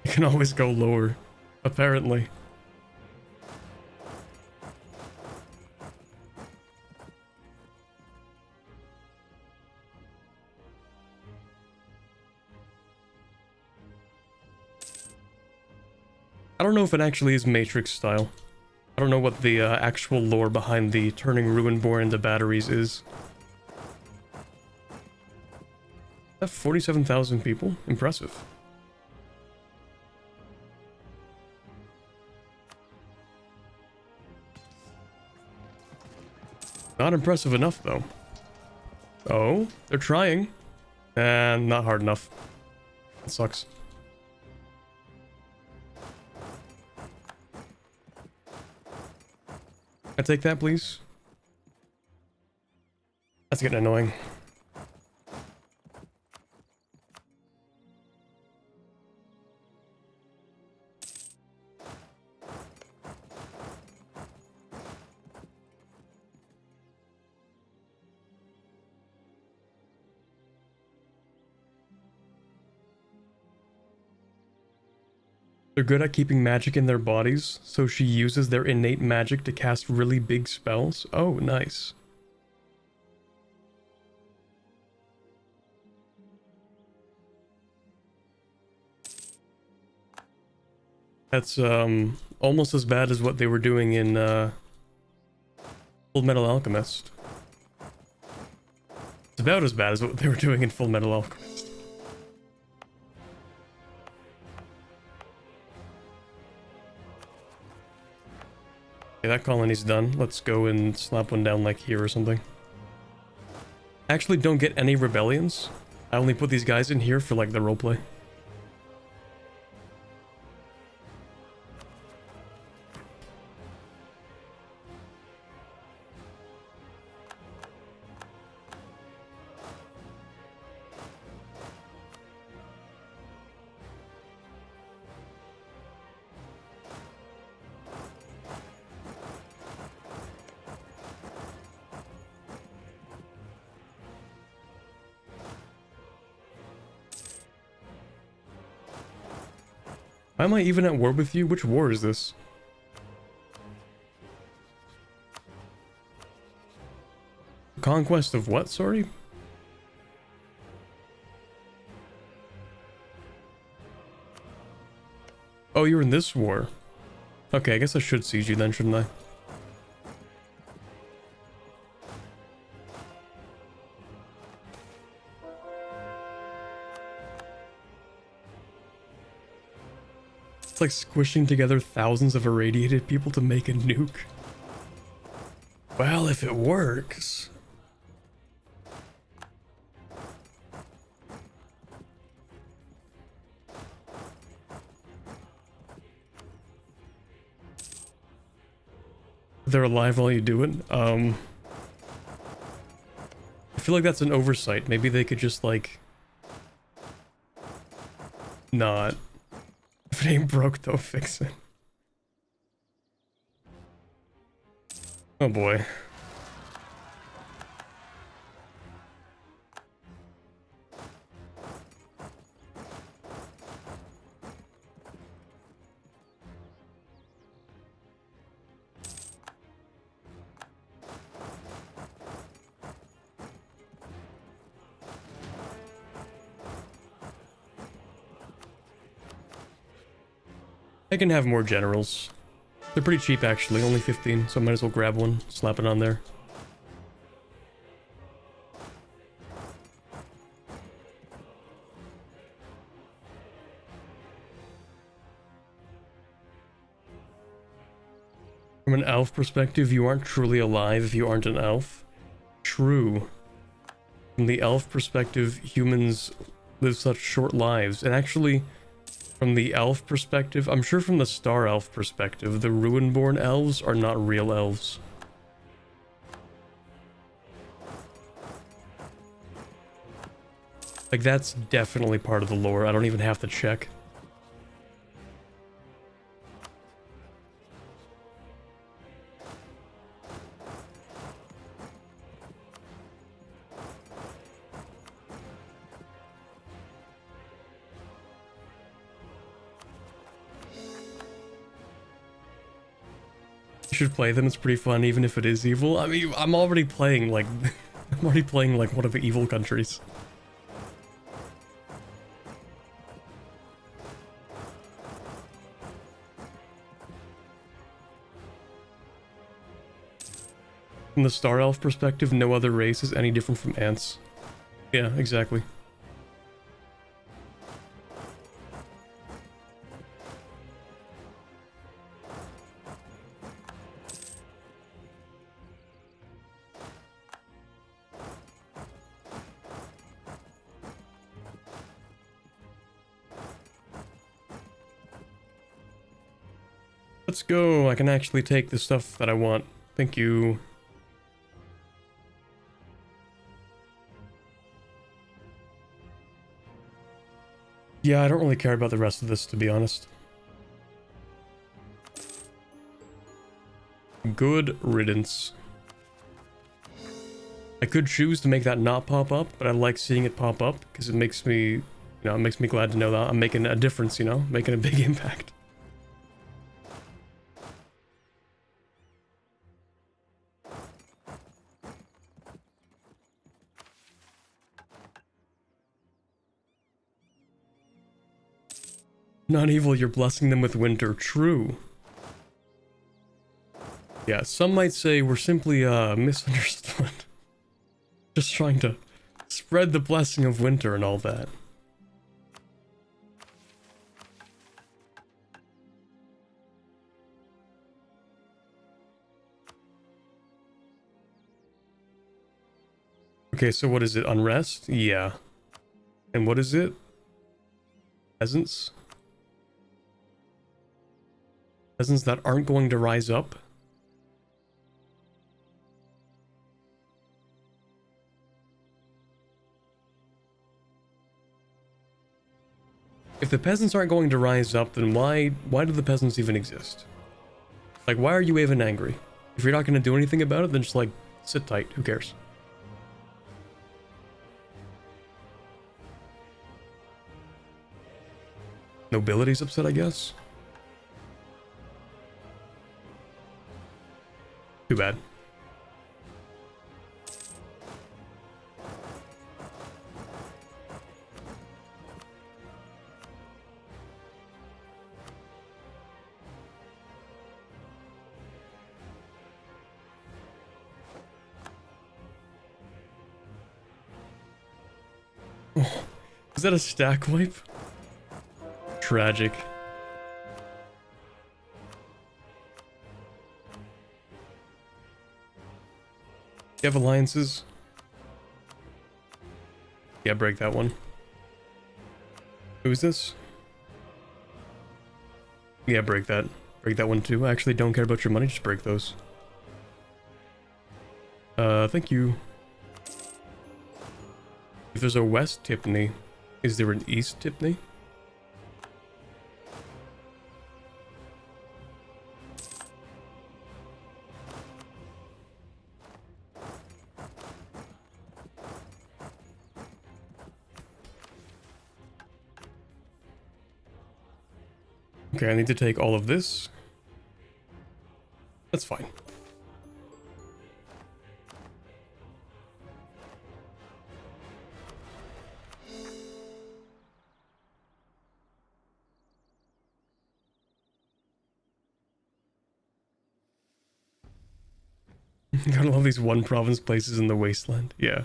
You can always go lower, apparently. I don't know if it actually is Matrix style. I don't know what the actual lore behind the turning Ruinborn into batteries is. That 47,000 people? Impressive. Not impressive enough, though. Oh, they're trying. And not hard enough. That sucks. Can I take that, please? That's getting annoying. They're good at keeping magic in their bodies, so she uses their innate magic to cast really big spells. Oh, nice. That's almost as bad as what they were doing in Full Metal Alchemist. It's about as bad as what they were doing in Full Metal Alchemist. Okay, that colony's done. Let's go and slap one down like here or something. Actually, don't get any rebellions. I only put these guys in here for like the roleplay. Why am I even at war with you? Which war is this? Conquest of what, sorry? Oh, you're in this war. Okay, I guess I should siege you then, shouldn't I? It's like squishing together thousands of irradiated people to make a nuke. Well, if it works. They're alive while you do it. I feel like that's an oversight. Maybe they could just like not. If it ain't broke, don't fix it. Oh boy. I can have more generals. They're pretty cheap actually, only 15, so I might as well grab one, slap it on there. From an elf perspective, you aren't truly alive if you aren't an elf. True. From the elf perspective, humans live such short lives, and actually, from the elf perspective, I'm sure from the star elf perspective, the Ruinborn elves are not real elves. Like, that's definitely part of the lore. I don't even have to check. Should play them, it's pretty fun even if it is evil. I mean, I'm already playing like I'm already playing like one of the evil countries. From the star elf perspective, no other race is any different from ants. Yeah, exactly. Let's go. I can actually take the stuff that I want. Thank you. Yeah, I don't really care about the rest of this, to be honest. Good riddance. I could choose to make that not pop up, but I like seeing it pop up because it makes me, it makes me glad to know that I'm making a difference, making a big impact. Not evil, you're blessing them with winter. True. Yeah, some might say we're simply misunderstood. Just trying to spread the blessing of winter and all that. Okay, so what is it? Unrest? Yeah. And what is it? Peasants? Peasants that aren't going to rise up? If the peasants aren't going to rise up, then why do the peasants even exist? Like, why are you even angry? If you're not going to do anything about it, then just, like, sit tight. Who cares? Nobility's upset, I guess? Too bad. Oh, is that a stack wipe? Tragic. You have alliances? Yeah, break that one. Who is this? Yeah, break that. Break that one too. I actually don't care about your money, just break those. Thank you. If there's a West Tipney, is there an East Tipney? Okay, I need to take all of this. That's fine. Gotta love these one province places in the wasteland. Yeah.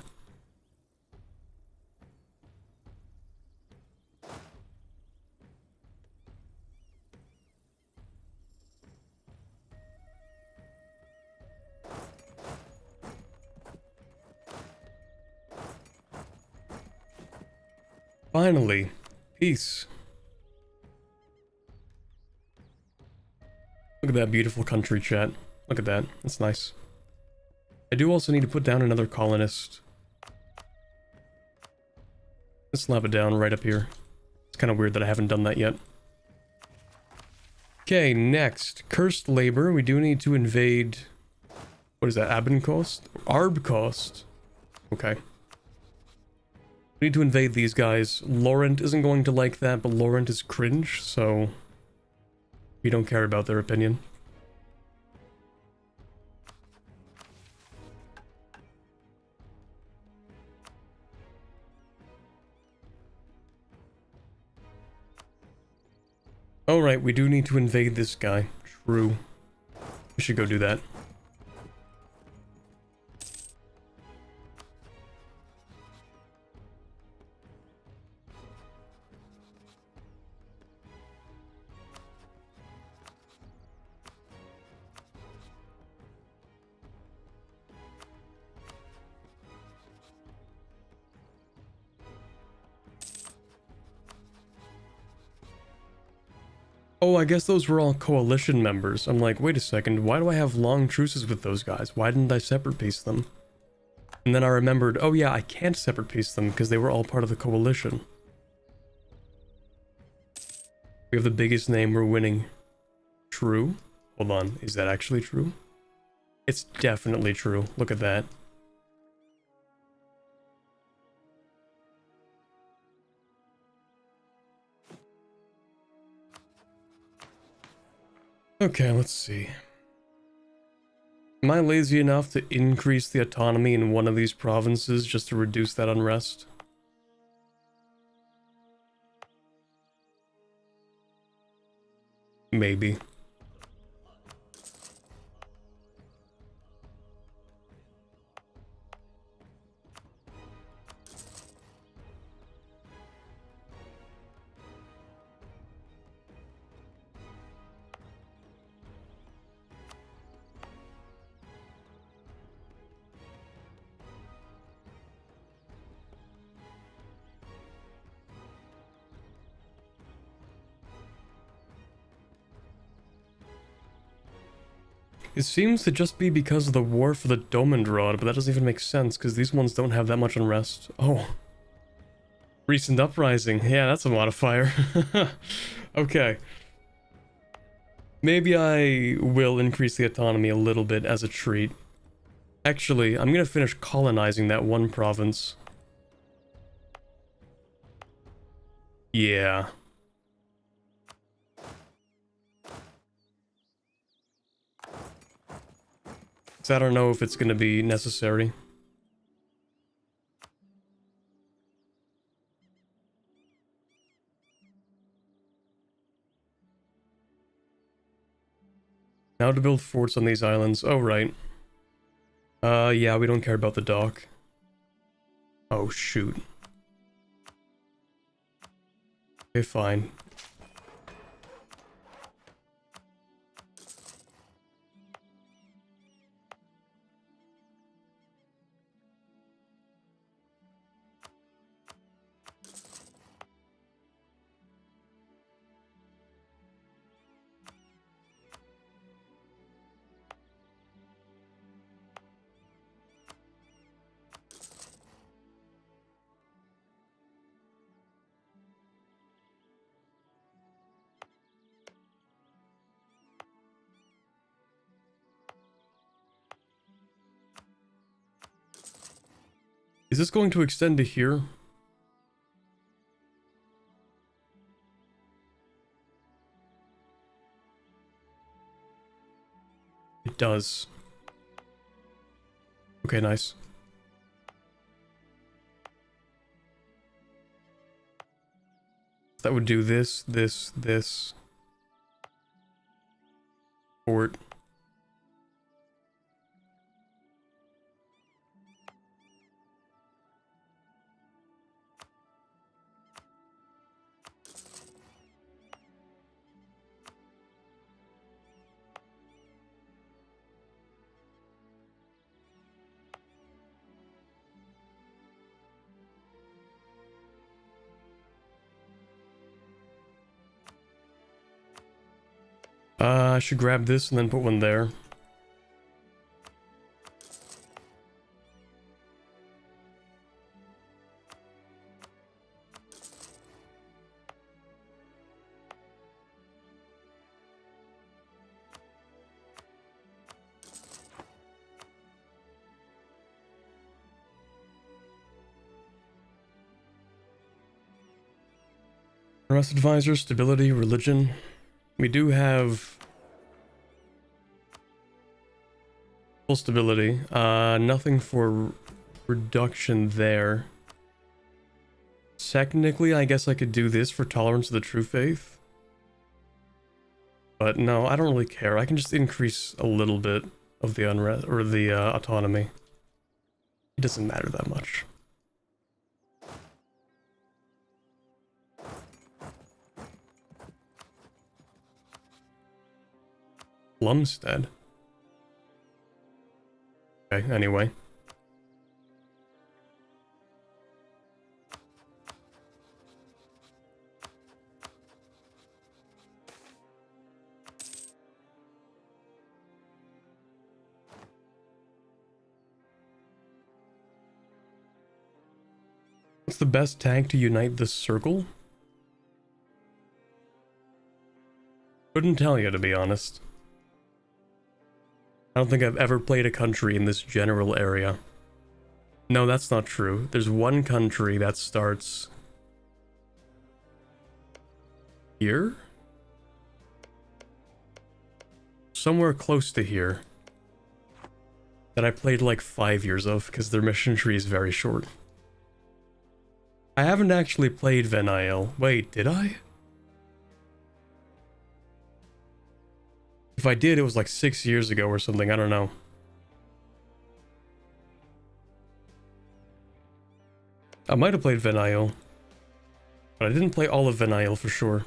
Finally, peace. Look at that beautiful country, chat. Look at that. That's nice. I do also need to put down another colonist. Let's slap it down right up here. It's kind of weird that I haven't done that yet. Okay, next. Cursed labor. We do need to invade... What is that? Abencost? Arbcost. Okay. We need to invade these guys. Laurent isn't going to like that, but Laurent is cringe, so... we don't care about their opinion. Alright, we do need to invade this guy. True. We should go do that. Oh, I guess those were all coalition members. I'm like, wait a second, why do I have long truces with those guys? Why didn't I separate piece them? And then I remembered, oh yeah, I can't separate piece them because they were all part of the coalition. We have the biggest name, we're winning. True? Hold on, is that actually true? It's definitely true. Look at that. Okay, let's see. Am I lazy enough to increase the autonomy in one of these provinces just to reduce that unrest? Maybe. It seems to just be because of the war for the Domendrad, but that doesn't even make sense, because these ones don't have that much unrest. Oh. Recent uprising. Yeah, that's a modifier. Okay. Maybe I will increase the autonomy a little bit as a treat. Actually, I'm gonna finish colonizing that one province. Yeah. So I don't know if it's gonna be necessary. Now to build forts on these islands. Oh, right. Yeah, we don't care about the dock. Oh, shoot. Okay, fine. Is this going to extend to here? It does. Okay, nice. That would do this, this. Fort. I should grab this and then put one there. Arrest advisor, stability, religion. We do have full stability. Nothing for reduction there. Technically, I guess I could do this for tolerance of the true faith. But no, I don't really care. I can just increase a little bit of the unrest or the autonomy. It doesn't matter that much. Plumstead. Okay, anyway. What's the best tank to unite this circle? Couldn't tell you, to be honest. I don't think I've ever played a country in this general area. No, that's not true. There's one country that starts here? Somewhere close to here. That I played like 5 years of, because their mission tree is very short. I haven't actually played Venail. Wait, did I? If I did, it was like 6 years ago or something. I don't know. I might have played Vinyl, but I didn't play all of Vinyl for sure.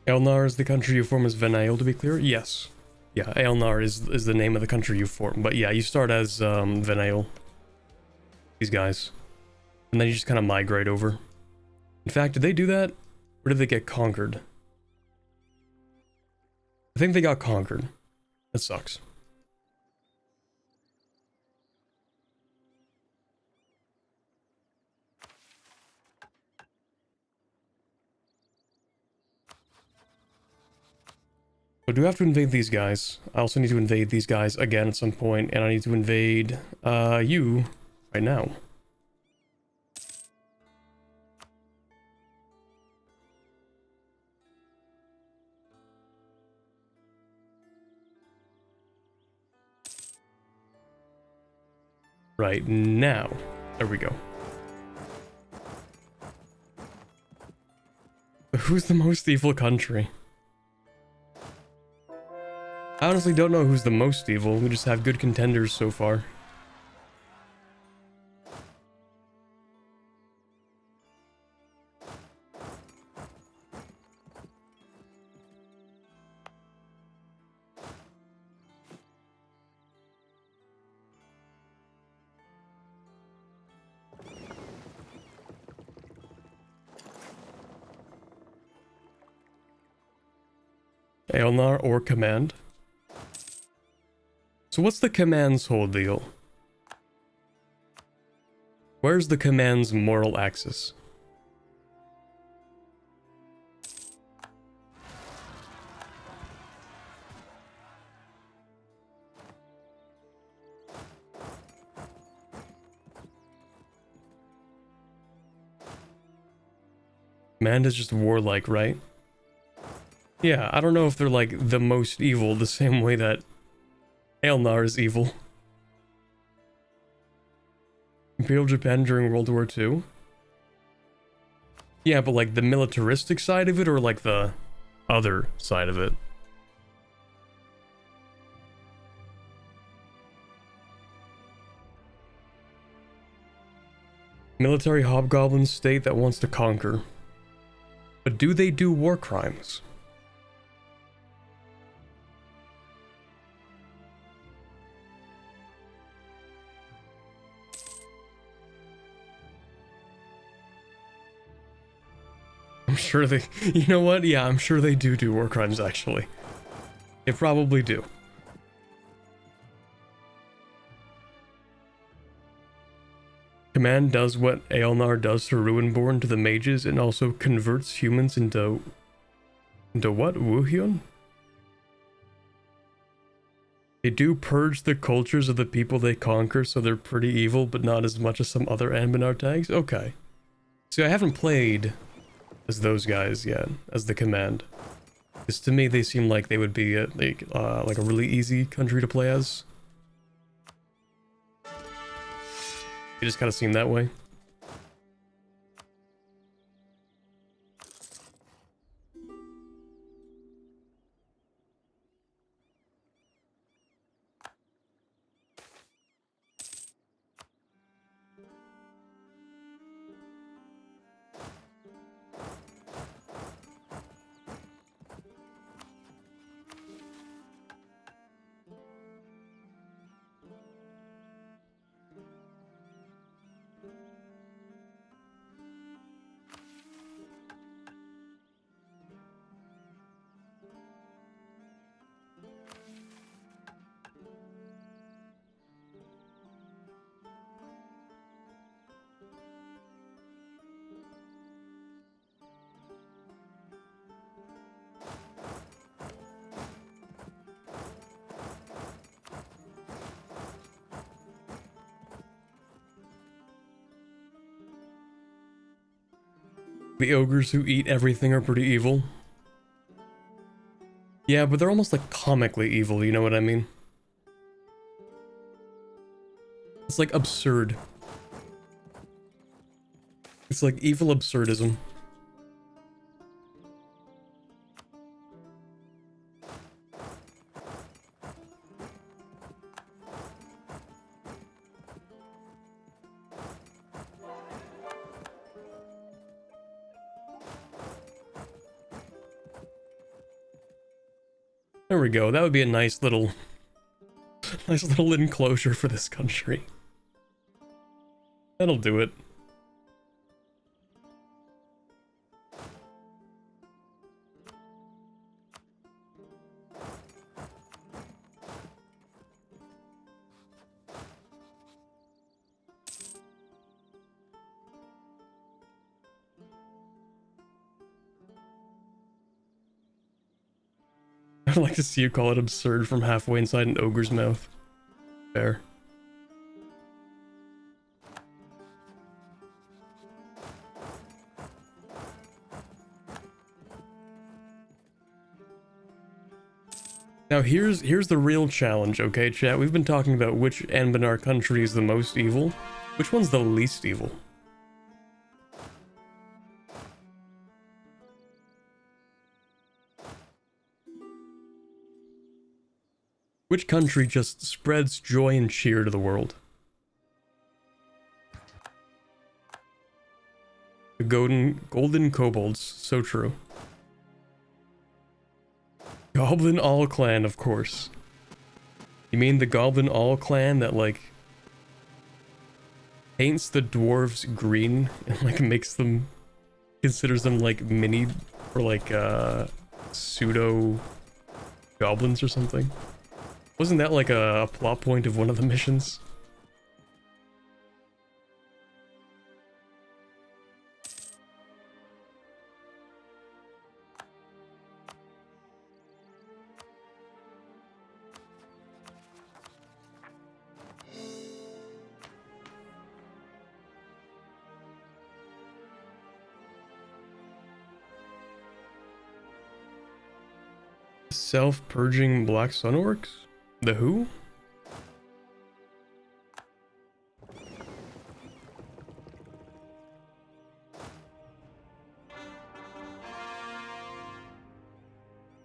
Elnar is the country you form as Vinyl, to be clear? Yes. Yeah, Elnar is the name of the country you form. But yeah, you start as Vinyl. These guys. And then you just kind of migrate over. In fact, did they do that? Or did they get conquered? I think they got conquered. That sucks. I do have to invade these guys. I also need to invade these guys again at some point, and I need to invade you right now. Right now. There we go. Who's the most evil country? I honestly don't know who's the most evil. We just have good contenders so far. Aelnar or command. So what's the command's whole deal? Where's the command's moral axis? Command is just warlike, right? Yeah, I don't know if they're like the most evil the same way that Aelnar is evil. Imperial Japan during World War II? Yeah, but like the militaristic side of it or like the other side of it? Military hobgoblin state that wants to conquer. But do they do war crimes? I'm sure they, you know what? Yeah, I'm sure they do war crimes, actually. They probably do. Command does what Aelnar does to Ruinborn to the mages and also converts humans into what? Wuhyun? They do purge the cultures of the people they conquer, so they're pretty evil, but not as much as some other Anbennar tags? Okay. See, I haven't played as those guys yet, as the command. Because to me, they seem like they would be like a really easy country to play as. They just kind of seem that way. The ogres who eat everything are pretty evil. Yeah, but they're almost like comically evil, you know what I mean? It's like absurd. It's like evil absurdism. There we go. That would be a nice little enclosure for this country. That'll do it. I'd like to see you call it absurd from halfway inside an ogre's mouth. Fair. Now here's the real challenge, okay, chat? We've been talking about which Anbennar country is the most evil. Which one's the least evil? Which country just spreads joy and cheer to the world? The golden kobolds, so true. Goblin All Clan, of course. You mean the Goblin All Clan that, like, paints the dwarves green and, like, makes them, considers them, like, mini, or, like, pseudo goblins or something? Wasn't that, like, a plot point of one of the missions? Self-purging Black Sun Orcs? The who?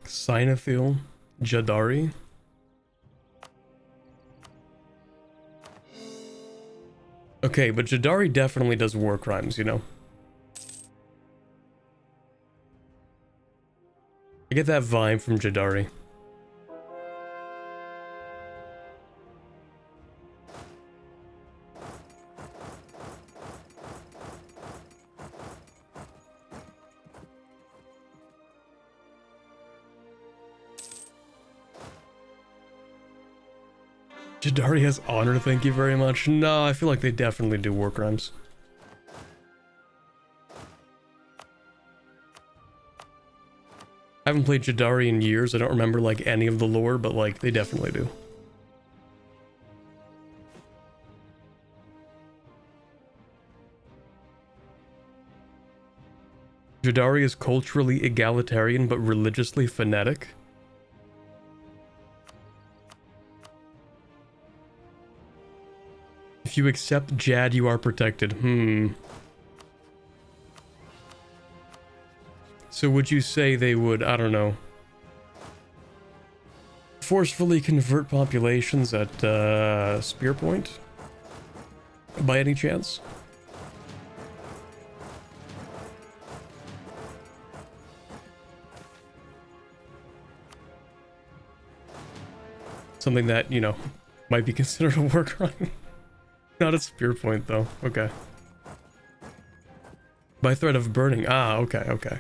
Sinothil? Jadari? Okay, but Jadari definitely does war crimes, you know? I get that vibe from Jadari. Jadari has honor, thank you very much. No, I feel like they definitely do war crimes. I haven't played Jadari in years. I don't remember, like, any of the lore, but, like, they definitely do. Jadari is culturally egalitarian, but religiously fanatic. If you accept Jad, you are protected. So would you say they would, I don't know, forcefully convert populations at Spear Point? By any chance? Something that, you know, might be considered a war crime. Not at Spear Point, though. Okay. By threat of burning. Ah, okay, okay.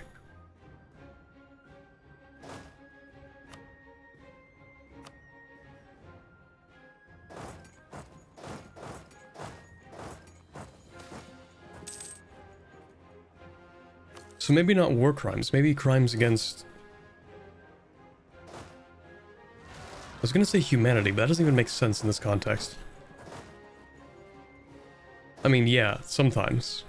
So maybe not war crimes, maybe crimes against... I was gonna say humanity, but that doesn't even make sense in this context. I mean, yeah, sometimes.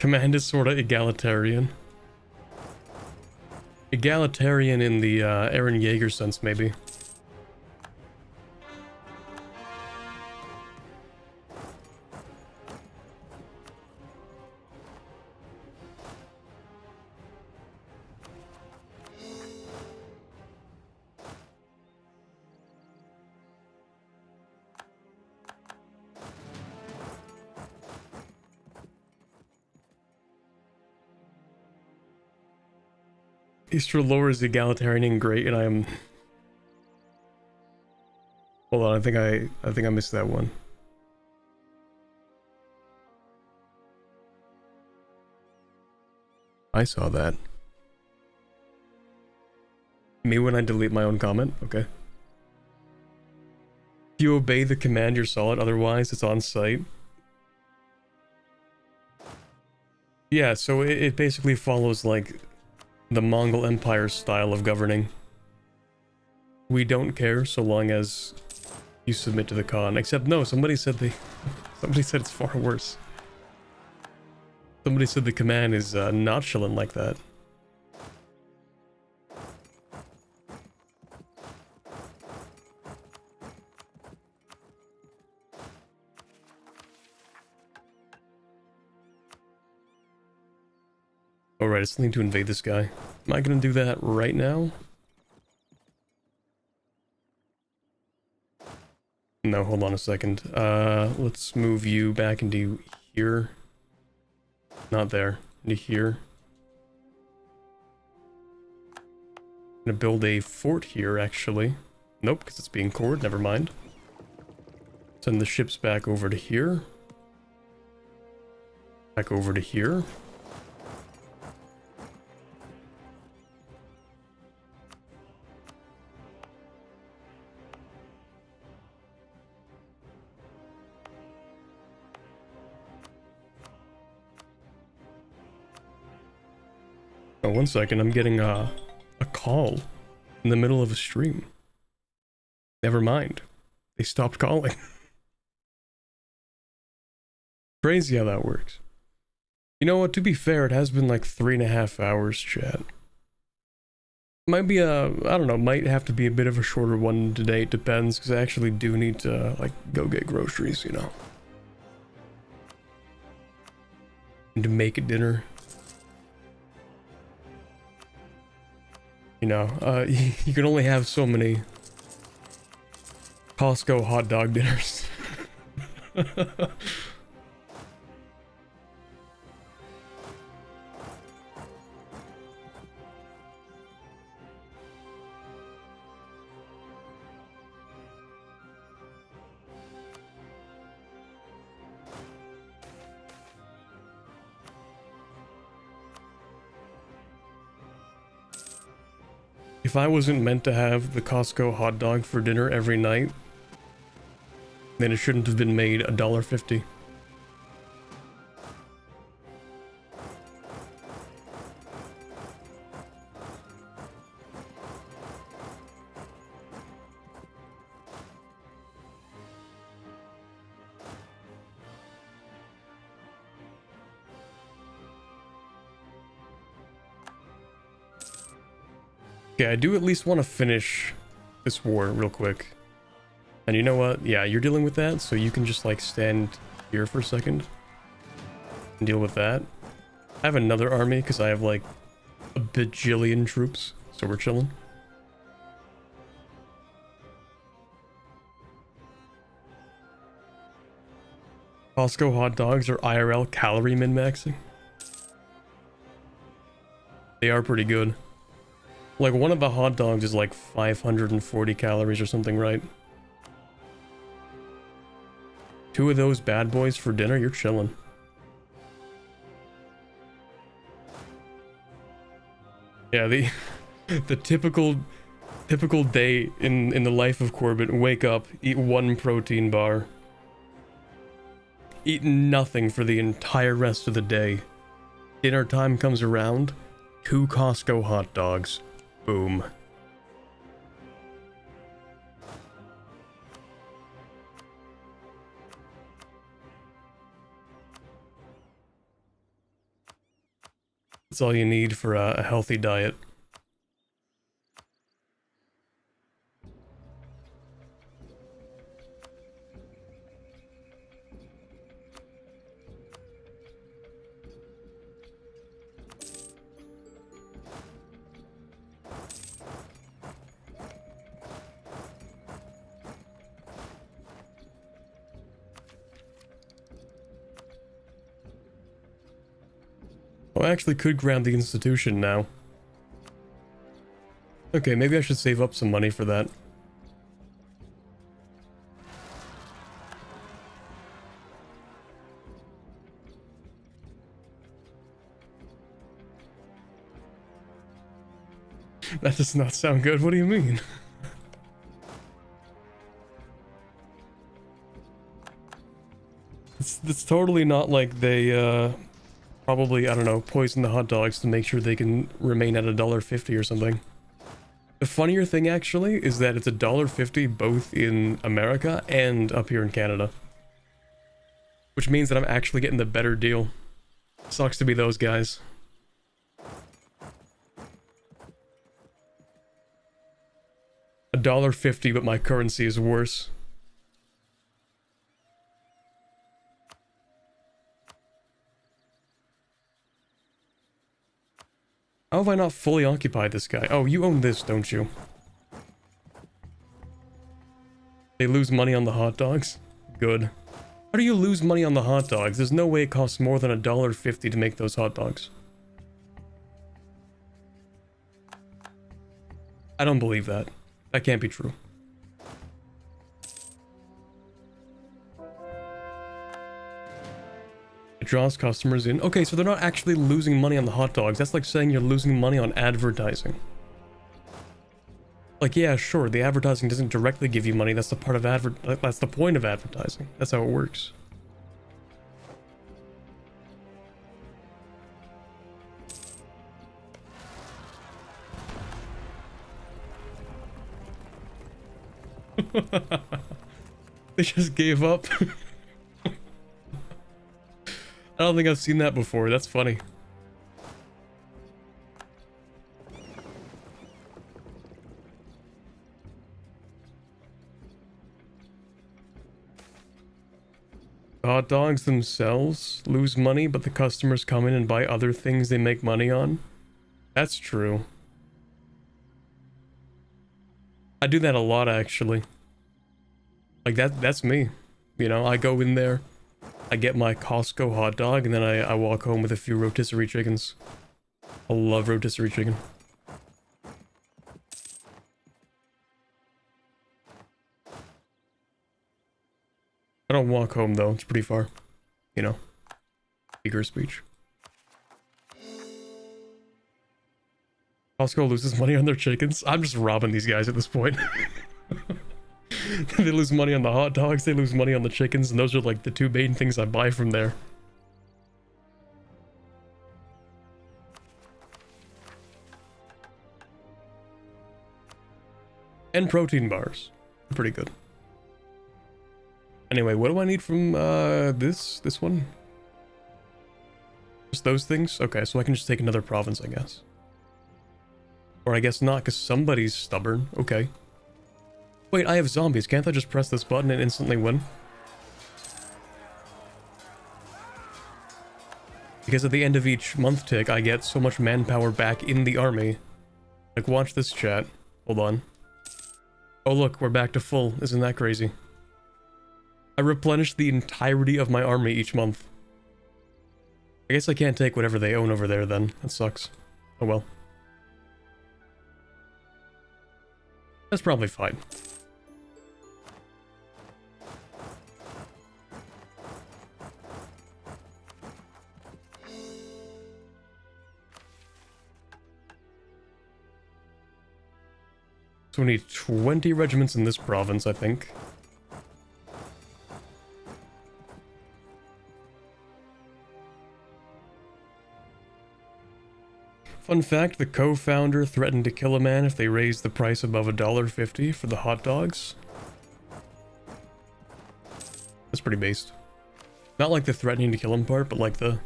command is sort of egalitarian. Egalitarian in the Eren Yeager sense, maybe. Easter lore is egalitarian and great, and I am. Hold on, I think I missed that one. I saw that. Me when I delete my own comment? Okay. If you obey the command, you're solid, otherwise it's on site. Yeah, so it basically follows like the Mongol Empire style of governing. We don't care so long as you submit to the Khan. Except no, somebody said it's far worse. Somebody said the command is not chillin' like that. Alright, I still need to invade this guy. Am I gonna do that right now? No, hold on a second. Let's move you back into here. Not there. Into here. I'm gonna build a fort here, actually. Nope, because it's being cored. Never mind. Send the ships back over to here. Back over to here. Oh, 1 second, I'm getting a call in the middle of a stream. Never mind. They stopped calling. Crazy how that works. You know what, to be fair, it has been like 3.5 hours, chat. Might be I don't know, might have to be a bit of a shorter one today, it depends, because I actually do need to, like, go get groceries, you know. And to make a dinner. You know, you can only have so many Costco hot dog dinners. If I wasn't meant to have the Costco hot dog for dinner every night, then it shouldn't have been made $1.50. Okay, I do at least want to finish this war real quick. And you know what? Yeah, you're dealing with that, so you can just like stand here for a second and deal with that. I have another army because I have like a bajillion troops, so we're chilling. Costco hot dogs are IRL calorie min-maxing. They are pretty good. Like, one of the hot dogs is like 540 calories or something, right? 2 of those bad boys for dinner, you're chilling. Yeah, the typical day in the life of Corbett: wake up, eat 1 protein bar, eat nothing for the entire rest of the day. Dinner time comes around, 2 Costco hot dogs. Boom. That's all you need for a healthy diet. Oh, I actually could ground the institution now. Okay, maybe I should save up some money for that. That does not sound good. What do you mean? It's totally not like they, probably, I don't know, poison the hot dogs to make sure they can remain at $1.50 or something. The funnier thing, actually, is that it's $1.50 both in America and up here in Canada. Which means that I'm actually getting the better deal. Sucks to be those guys. $1.50, but my currency is worse. How have I not fully occupied this guy? Oh, you own this, don't you? They lose money on the hot dogs? Good. How do you lose money on the hot dogs? There's no way it costs more than $1.50 to make those hot dogs. I don't believe that. That can't be true. It draws customers in. Okay, so they're not actually losing money on the hot dogs. That's like saying you're losing money on advertising. Like, yeah, sure, the advertising doesn't directly give you money. That's the part of that's the point of advertising. That's how it works. They just gave up. I don't think I've seen that before. That's funny. The hot dogs themselves lose money, but the customers come in and buy other things they make money on. That's true. I do that a lot, actually. Like, that's me. You know, I go in there, I get my Costco hot dog, and then I walk home with a few rotisserie chickens. I love rotisserie chicken. I don't walk home, though. It's pretty far. You know. Figure of speech. Costco loses money on their chickens. I'm just robbing these guys at this point. They lose money on the hot dogs, they lose money on the chickens, and those are like the two main things I buy from there. And protein bars. Pretty good. Anyway, what do I need from this one? Just those things? Okay, so I can just take another province, I guess. Or I guess not, because somebody's stubborn. Okay. Wait, I have zombies. Can't I just press this button and instantly win? Because at the end of each month tick, I get so much manpower back in the army. Like, watch this, chat. Hold on. Oh look, we're back to full. Isn't that crazy? I replenish the entirety of my army each month. I guess I can't take whatever they own over there then. That sucks. Oh well. That's probably fine. So we need 20 regiments in this province, I think. Fun fact, the co-founder threatened to kill a man if they raised the price above $1.50 for the hot dogs. That's pretty based. Not like the threatening to kill him part, but like the...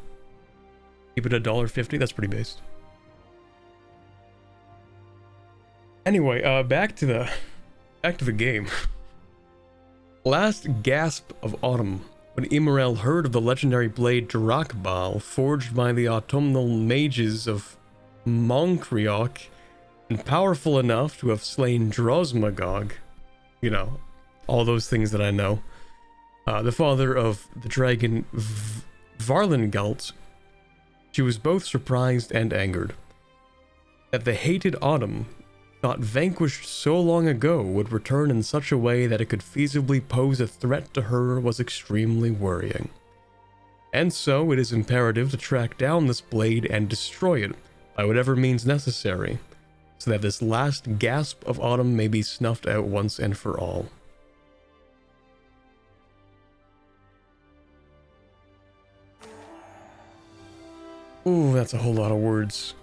Keep it $1.50. That's pretty based. Anyway, back to the game. Last gasp of autumn, when Imrel heard of the legendary blade Drakbal, forged by the autumnal mages of Monkriok, and powerful enough to have slain Drosmagog. You know, all those things that I know. The father of the dragon Varlingalt. She was both surprised and angered. That the hated autumn, thought vanquished so long ago, would return in such a way that it could feasibly pose a threat to her was extremely worrying. And so it is imperative to track down this blade and destroy it by whatever means necessary, so that this last gasp of autumn may be snuffed out once and for all. Ooh, that's a whole lot of words.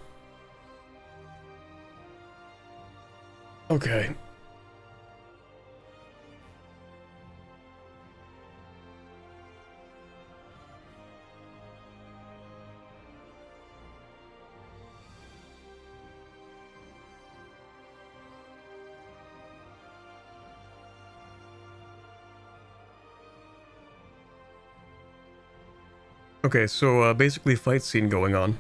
Okay. Okay, so basically fight scene going on.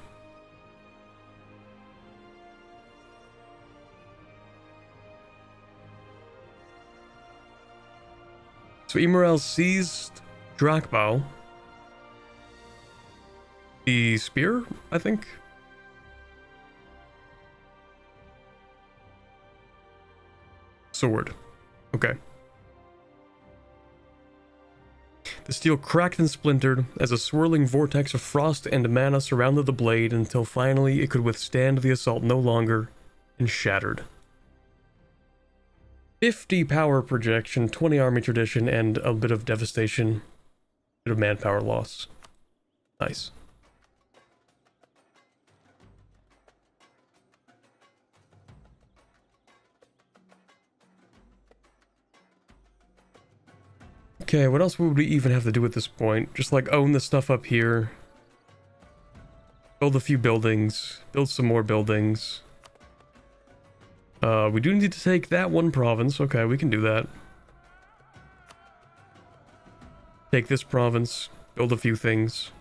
So Imrel seized Drakbal. The spear, I think? Sword. Okay. The steel cracked and splintered as a swirling vortex of frost and mana surrounded the blade until finally it could withstand the assault no longer and shattered. 50 power projection, 20 army tradition, and a bit of devastation. Bit of manpower loss. Nice. Okay, what else would we even have to do at this point? Just like own the stuff up here. Build a few buildings. Build some more buildings. We do need to take that one province. Okay, we can do that. Take this province. Build a few things.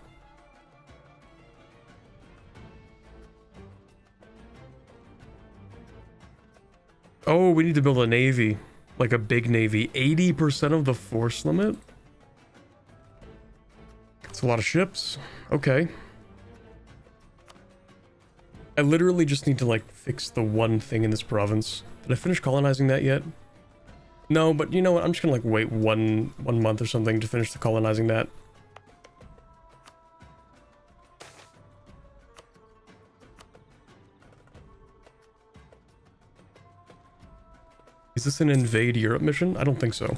Oh, we need to build a navy. Like a big navy. 80% of the force limit? It's a lot of ships. Okay. I literally just need to, like, fix the one thing in this province. Did I finish colonizing that yet? No, but you know what? I'm just gonna, like, wait one month or something to finish the colonizing that. Is this an invade Europe mission? I don't think so.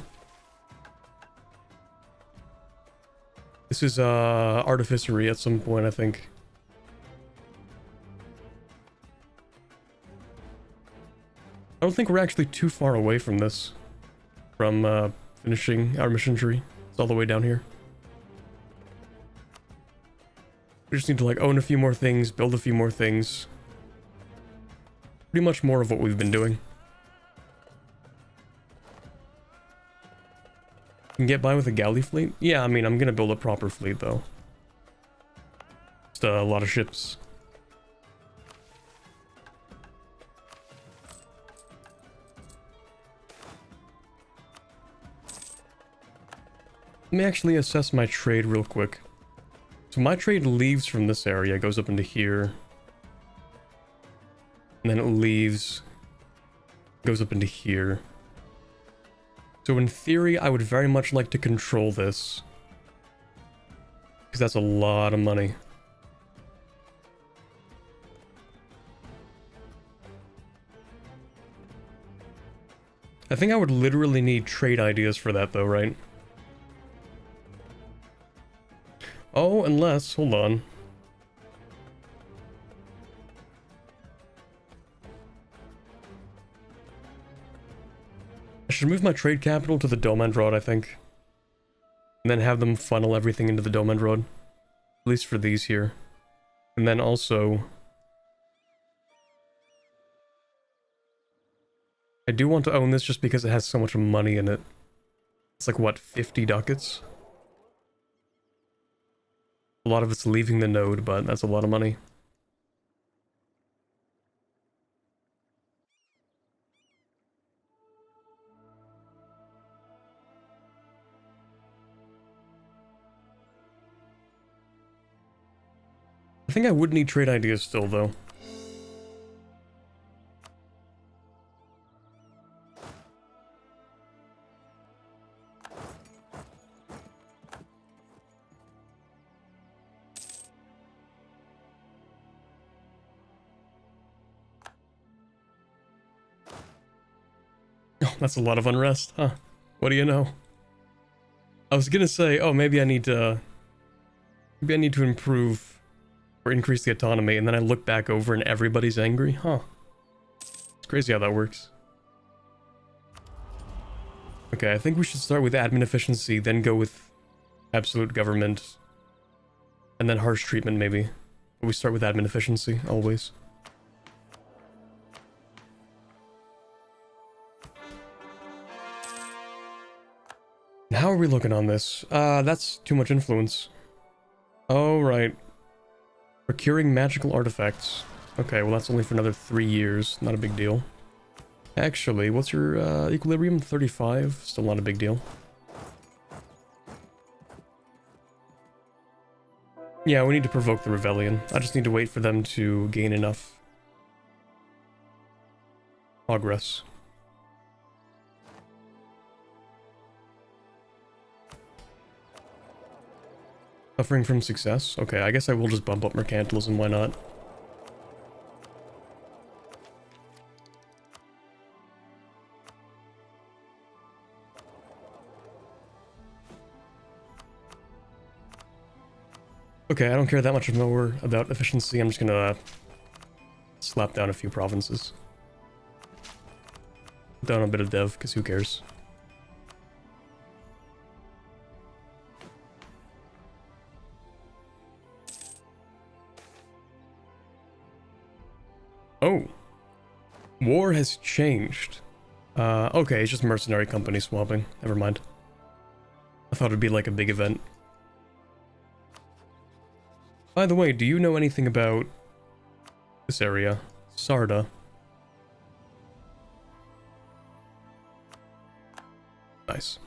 This is artificery at some point, I think. I don't think we're actually too far away from this. From finishing our mission tree. It's all the way down here. We just need to like own a few more things, build a few more things. Pretty much more of what we've been doing. Can get by with a galley fleet? Yeah, I mean, I'm gonna build a proper fleet, though. Just a lot of ships. Let me actually assess my trade real quick. So my trade leaves from this area, goes up into here. And then it leaves, goes up into here. So in theory, I would very much like to control this. Because that's a lot of money. I think I would literally need trade ideas for that though, right? Oh, unless, hold on. I should move my trade capital to the Domandrod, I think. And then have them funnel everything into the Domandrod. At least for these here. And then also, I do want to own this just because it has so much money in it. It's like, what, 50 ducats? A lot of it's leaving the node, but that's a lot of money. I think I would need trade ideas still, though. Oh, that's a lot of unrest, huh? What do you know? I was gonna say, oh, maybe I need to improve or increase the autonomy, and then I look back over and everybody's angry, huh? It's crazy how that works. Okay, I think we should start with admin efficiency, then go with absolute government, and then harsh treatment maybe. But we start with admin efficiency, always. How are we looking on this? That's too much influence. Oh, right. Procuring magical artifacts. Okay, well that's only for another 3 years. Not a big deal. Actually, what's your equilibrium? 35? Still not a big deal. Yeah, we need to provoke the rebellion. I just need to wait for them to gain enough progress. Suffering from success? Okay, I guess I will just bump up mercantilism, why not? Okay, I don't care that much more about efficiency, I'm just gonna slap down a few provinces. Put down a bit of dev, because who cares? Oh. War has changed. Okay, it's just mercenary company swapping. Never mind. I thought it'd be like a big event. By the way, do you know anything about this area? Sarda. Nice.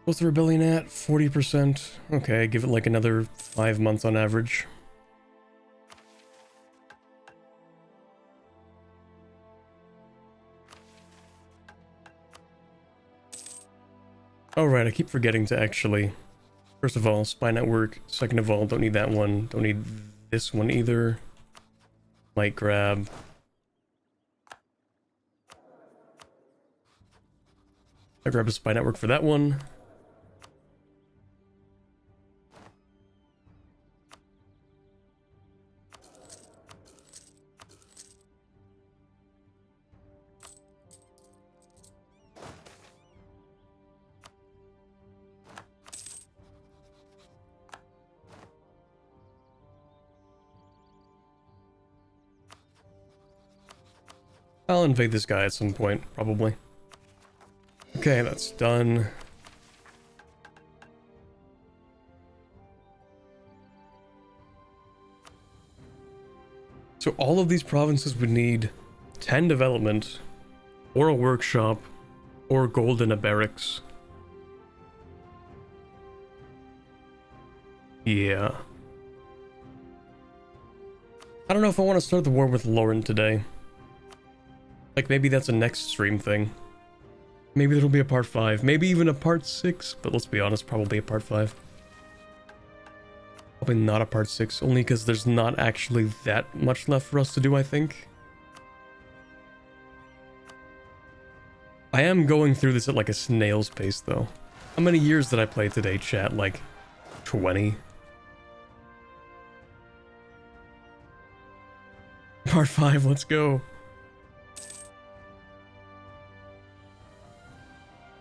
What's the rebellion at? 40%. Okay, give it like another 5 months on average. Alright, I keep forgetting to actually... First of all, spy network. Second of all, don't need that one. Don't need this one either. Might grab... I grab a spy network for that one. I'll invade this guy at some point, probably. Okay, that's done. So all of these provinces would need 10 development, or a workshop, or gold in a barracks. Yeah. I don't know if I want to start the war with Lauren today. Like, maybe that's a next stream thing. Maybe there'll be a part 5. Maybe even a part 6. But let's be honest, probably a part 5. Probably not a part 6, only because there's not actually that much left for us to do, I think. I am going through this at like a snail's pace, though. How many years did I play today, chat? Like 20? Part 5, let's go.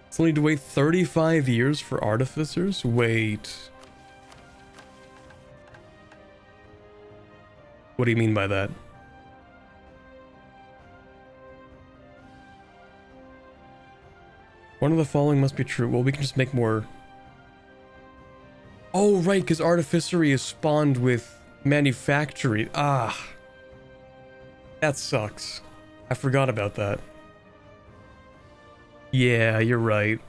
Still need to wait 35 years for artificers? Wait. What do you mean by that? One of the following must be true. Well, we can just make more. Oh, right, because artificery is spawned with manufactory. Ah. That sucks. I forgot about that. Yeah, you're right.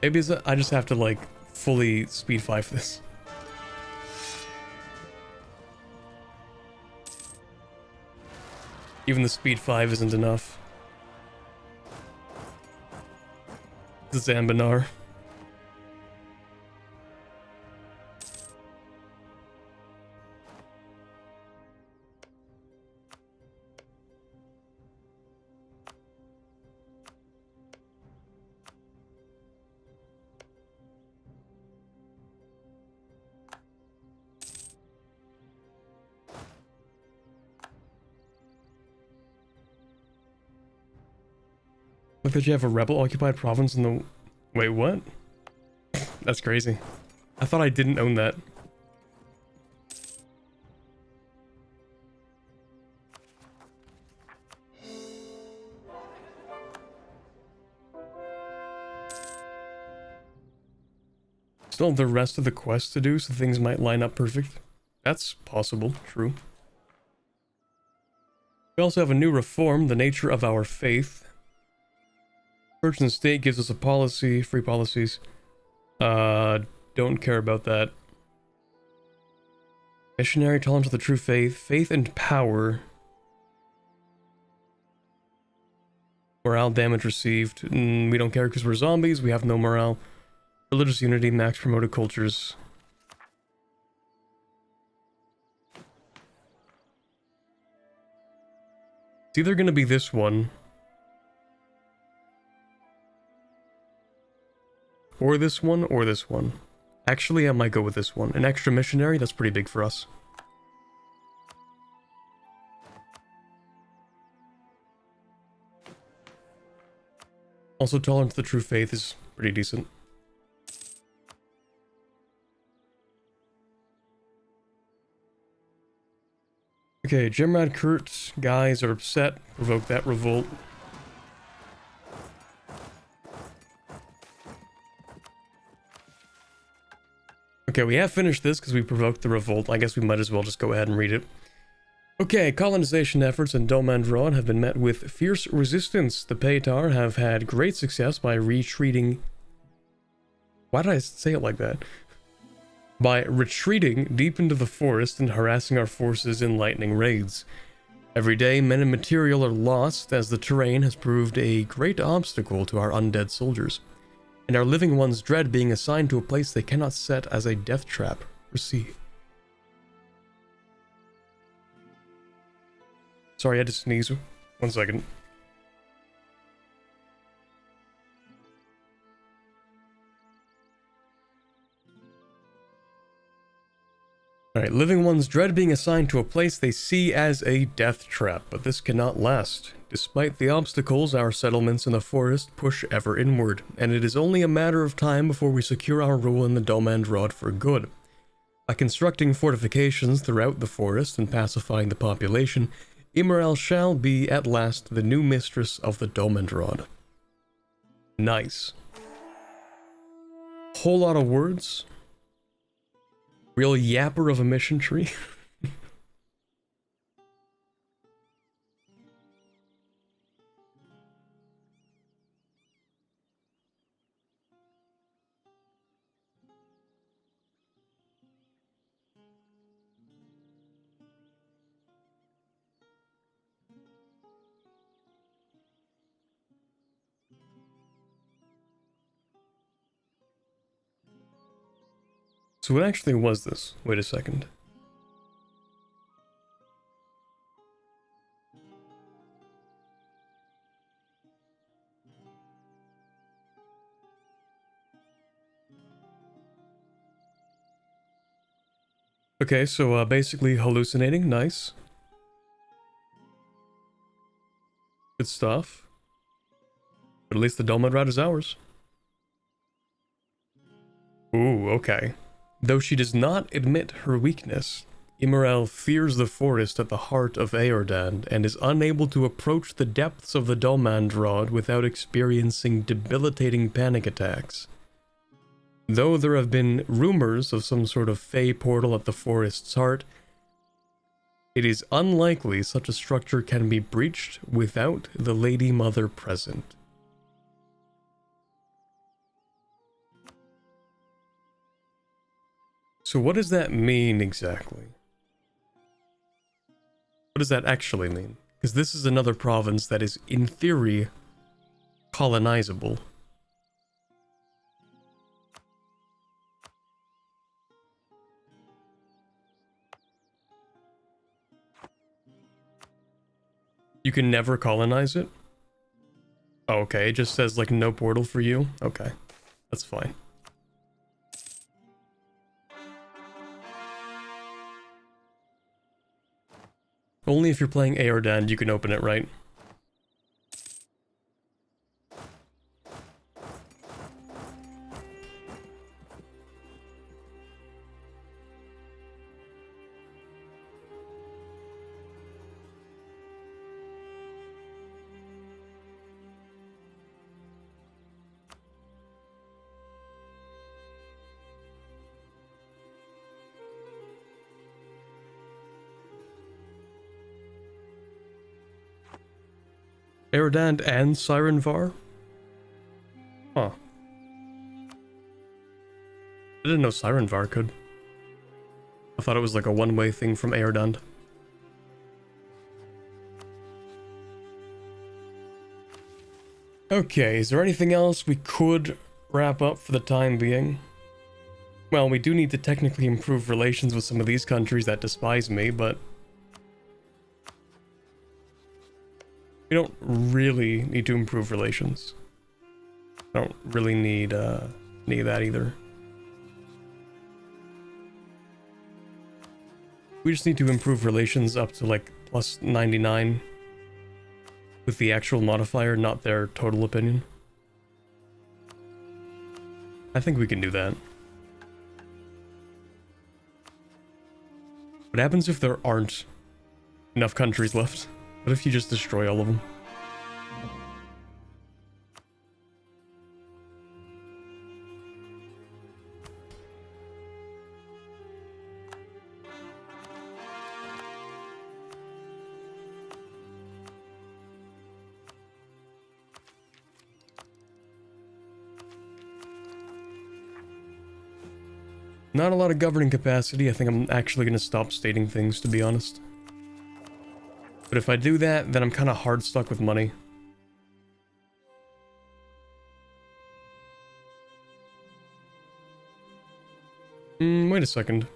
Maybe I just have to, like, fully speed 5 this. Even the speed 5 isn't enough. This is Anbennar. Look that you have a rebel-occupied province in the... Wait, what? That's crazy. I thought I didn't own that. Still have the rest of the quest to do, so things might line up perfect. That's possible, true. We also have a new reform, the nature of our faith. Church and state gives us a policy, free policies. Don't care about that. Missionary, tolerance of the true faith, faith and power. Morale damage received. We don't care because we're zombies, we have no morale. Religious unity, max promoted cultures. It's either gonna be this one. Or this one, or this one. Actually, I might go with this one. An extra missionary, that's pretty big for us. Also, tolerance to the true faith is pretty decent. Okay, Gemradcurt guys are upset. Provoke that revolt. Okay, we have finished this because we provoked the revolt. I guess we might as well just go ahead and read it. Okay, colonization efforts in Domandrod have been met with fierce resistance. The Paytar have had great success by retreating... Why did I say it like that? By retreating deep into the forest and harassing our forces in lightning raids. Every day, men and material are lost as the terrain has proved a great obstacle to our undead soldiers. And our living ones dread being assigned to a place they cannot set as a death trap or see. Sorry, I had to sneeze. 1 second. Alright, living ones dread being assigned to a place they see as a death trap, but this cannot last. Despite the obstacles, our settlements in the forest push ever inward, and it is only a matter of time before we secure our rule in the Domandrod for good. By constructing fortifications throughout the forest and pacifying the population, Immerel shall be, at last, the new mistress of the Domandrod. Nice. Whole lot of words. Real yapper of a mission tree. So what actually was this? Wait a second. Okay, so basically hallucinating, nice. Good stuff. But at least the Dolmed route is ours. Ooh, okay. Though she does not admit her weakness, Immorel fears the forest at the heart of Eordan and is unable to approach the depths of the Dolmand Rod without experiencing debilitating panic attacks. Though there have been rumors of some sort of fey portal at the forest's heart, it is unlikely such a structure can be breached without the Lady Mother present. So what does that mean exactly? What does that actually mean? Because this is another province that is, in theory, colonizable. You can never colonize it? Oh, okay, it just says like no portal for you? Okay, that's fine. Only if you're playing Eordan you can open it, right? Eordan and Sirenvar? Huh. I didn't know Sirenvar could. I thought it was like a one-way thing from Eordan. Okay, is there anything else we could wrap up for the time being? Well, we do need to technically improve relations with some of these countries that despise me, but we don't really need to improve relations. I don't really need any of that either. We just need to improve relations up to like plus 99 with the actual modifier, not their total opinion. I think we can do that. What happens if there aren't enough countries left? What if you just destroy all of them? Not a lot of governing capacity. I think I'm actually going to stop stating things, to be honest. But if I do that, then I'm kind of hard stuck with money. Wait a second.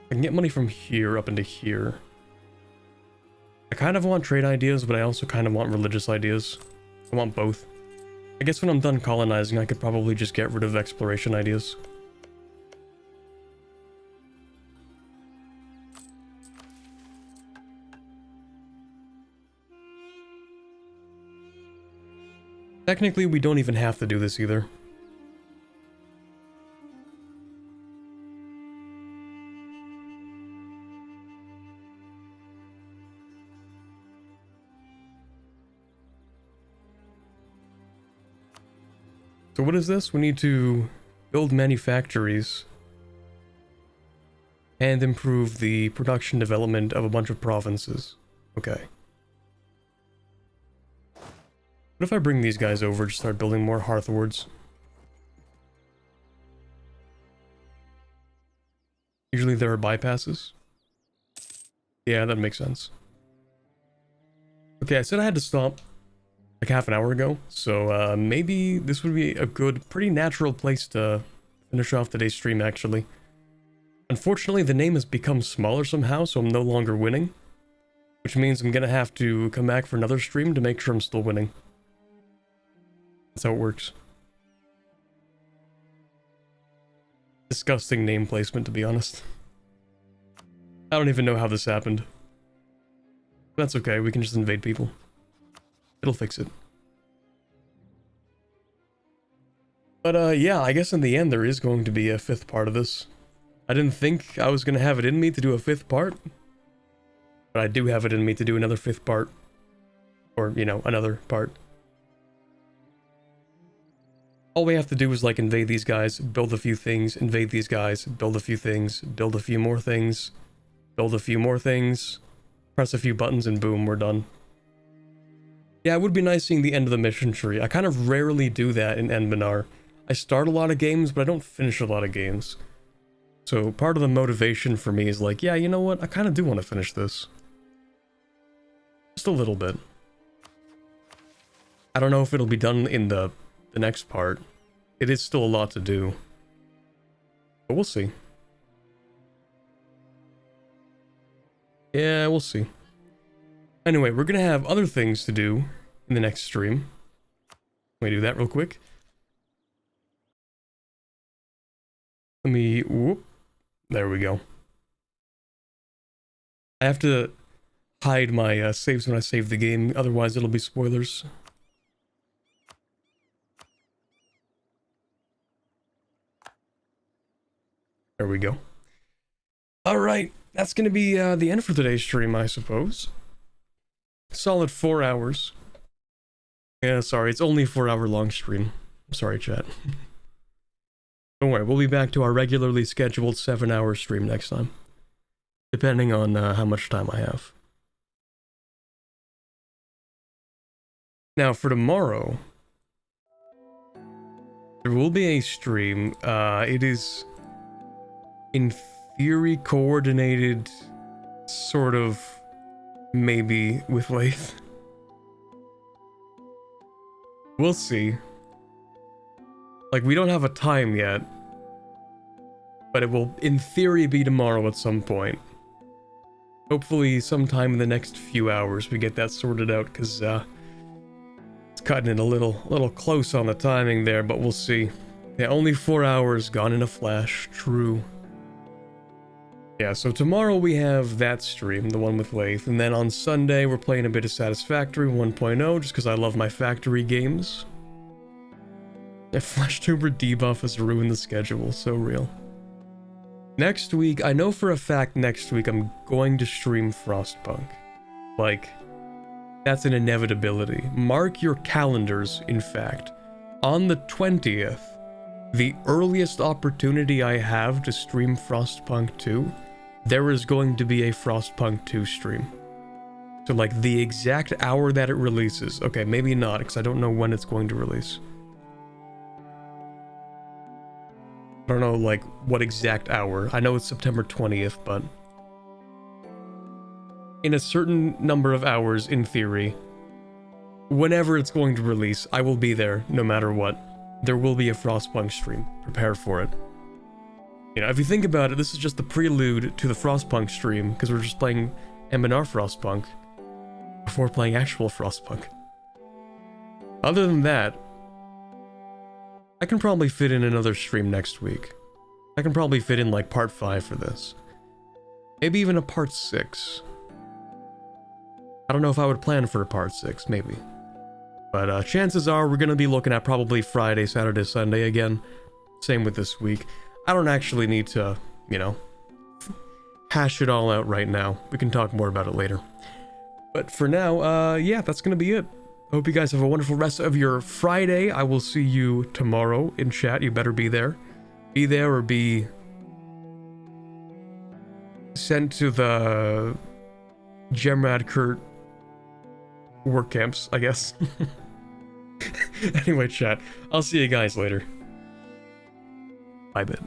I can get money from here up into here. I kind of want trade ideas, but I also kind of want religious ideas. I want both. I guess when I'm done colonizing, I could probably just get rid of exploration ideas. Technically, we don't even have to do this either. So what is this? We need to build manufactories and improve the production development of a bunch of provinces. Okay. What if I bring these guys over to start building more Hearthwards? Usually there are bypasses. Yeah, that makes sense. Okay, I said I had to stop. like half an hour ago. So maybe this would be a good, pretty natural place to finish off today's stream, actually. Unfortunately, the name has become smaller somehow, so I'm no longer winning. Which means I'm gonna have to come back for another stream to make sure I'm still winning. That's how it works. Disgusting name placement, to be honest. I don't even know how this happened. That's okay, we can just invade people. It'll fix it. But yeah, I guess in the end there is going to be a 5th part of this. I didn't think I was going to have it in me to do a 5th part. But I do have it in me to do another 5th part. Or, you know, another part. All we have to do is, like, invade these guys, build a few things, invade these guys, build a few things, build a few more things, build a few more things, press a few buttons, and boom, we're done. Yeah, it would be nice seeing the end of the mission tree. I kind of rarely do that in Anbennar. I start a lot of games, but I don't finish a lot of games. So part of the motivation for me is like, yeah, you know what? I kind of do want to finish this. Just a little bit. I don't know if it'll be done in the next part. It is still a lot to do. But we'll see. Yeah, we'll see. Anyway, we're gonna have other things to do in the next stream. Let me do that real quick. Let me, whoop. There we go. I have to hide my saves when I save the game, otherwise it'll be spoilers. There we go. Alright, that's gonna be the end for today's stream, I suppose. Solid 4 hours. Yeah, sorry, it's only a 4-hour long stream. I'm sorry, chat. Don't worry, we'll be back to our regularly scheduled 7-hour stream next time. Depending on how much time I have. Now, for tomorrow, there will be a stream. It is, in theory, coordinated, sort of, maybe, with Lathe. We'll see. Like, we don't have a time yet, but it will, in theory, be tomorrow at some point. Hopefully, sometime in the next few hours, we get that sorted out, because, it's cutting it a little close on the timing there, but we'll see. Yeah, only 4 hours, gone in a flash, true. Yeah, so tomorrow we have that stream, the one with Lathe, and then on Sunday, we're playing a bit of Satisfactory 1.0, just because I love my factory games. The FlashTuber debuff has ruined the schedule, so real. Next week, I know for a fact next week I'm going to stream Frostpunk. Like, that's an inevitability. Mark your calendars, in fact. On the 20th, the earliest opportunity I have to stream Frostpunk 2, there is going to be a Frostpunk 2 stream. So, like, the exact hour that it releases. Okay, maybe not, because I don't know when it's going to release. I don't know, like, what exact hour. I know it's September 20th, but in a certain number of hours, in theory, whenever it's going to release, I will be there, no matter what. There will be a Frostpunk stream. Prepare for it. You know, if you think about it, this is just the prelude to the Frostpunk stream, because we're just playing Anbennar Frostpunk before playing actual Frostpunk. Other than that, I can probably fit in another stream next week. I can probably fit in like part 5 for this. Maybe even a part 6. I don't know if I would plan for a part 6, maybe. But chances are we're going to be looking at probably Friday, Saturday, Sunday again. Same with this week. I don't actually need to, you know, hash it all out right now. We can talk more about it later. But for now, yeah, that's going to be it. I hope you guys have a wonderful rest of your Friday. I will see you tomorrow in chat. You better be there. Be there or be sent to the Gemradcurt work camps, I guess. Anyway, chat. I'll see you guys later. Bye, bit.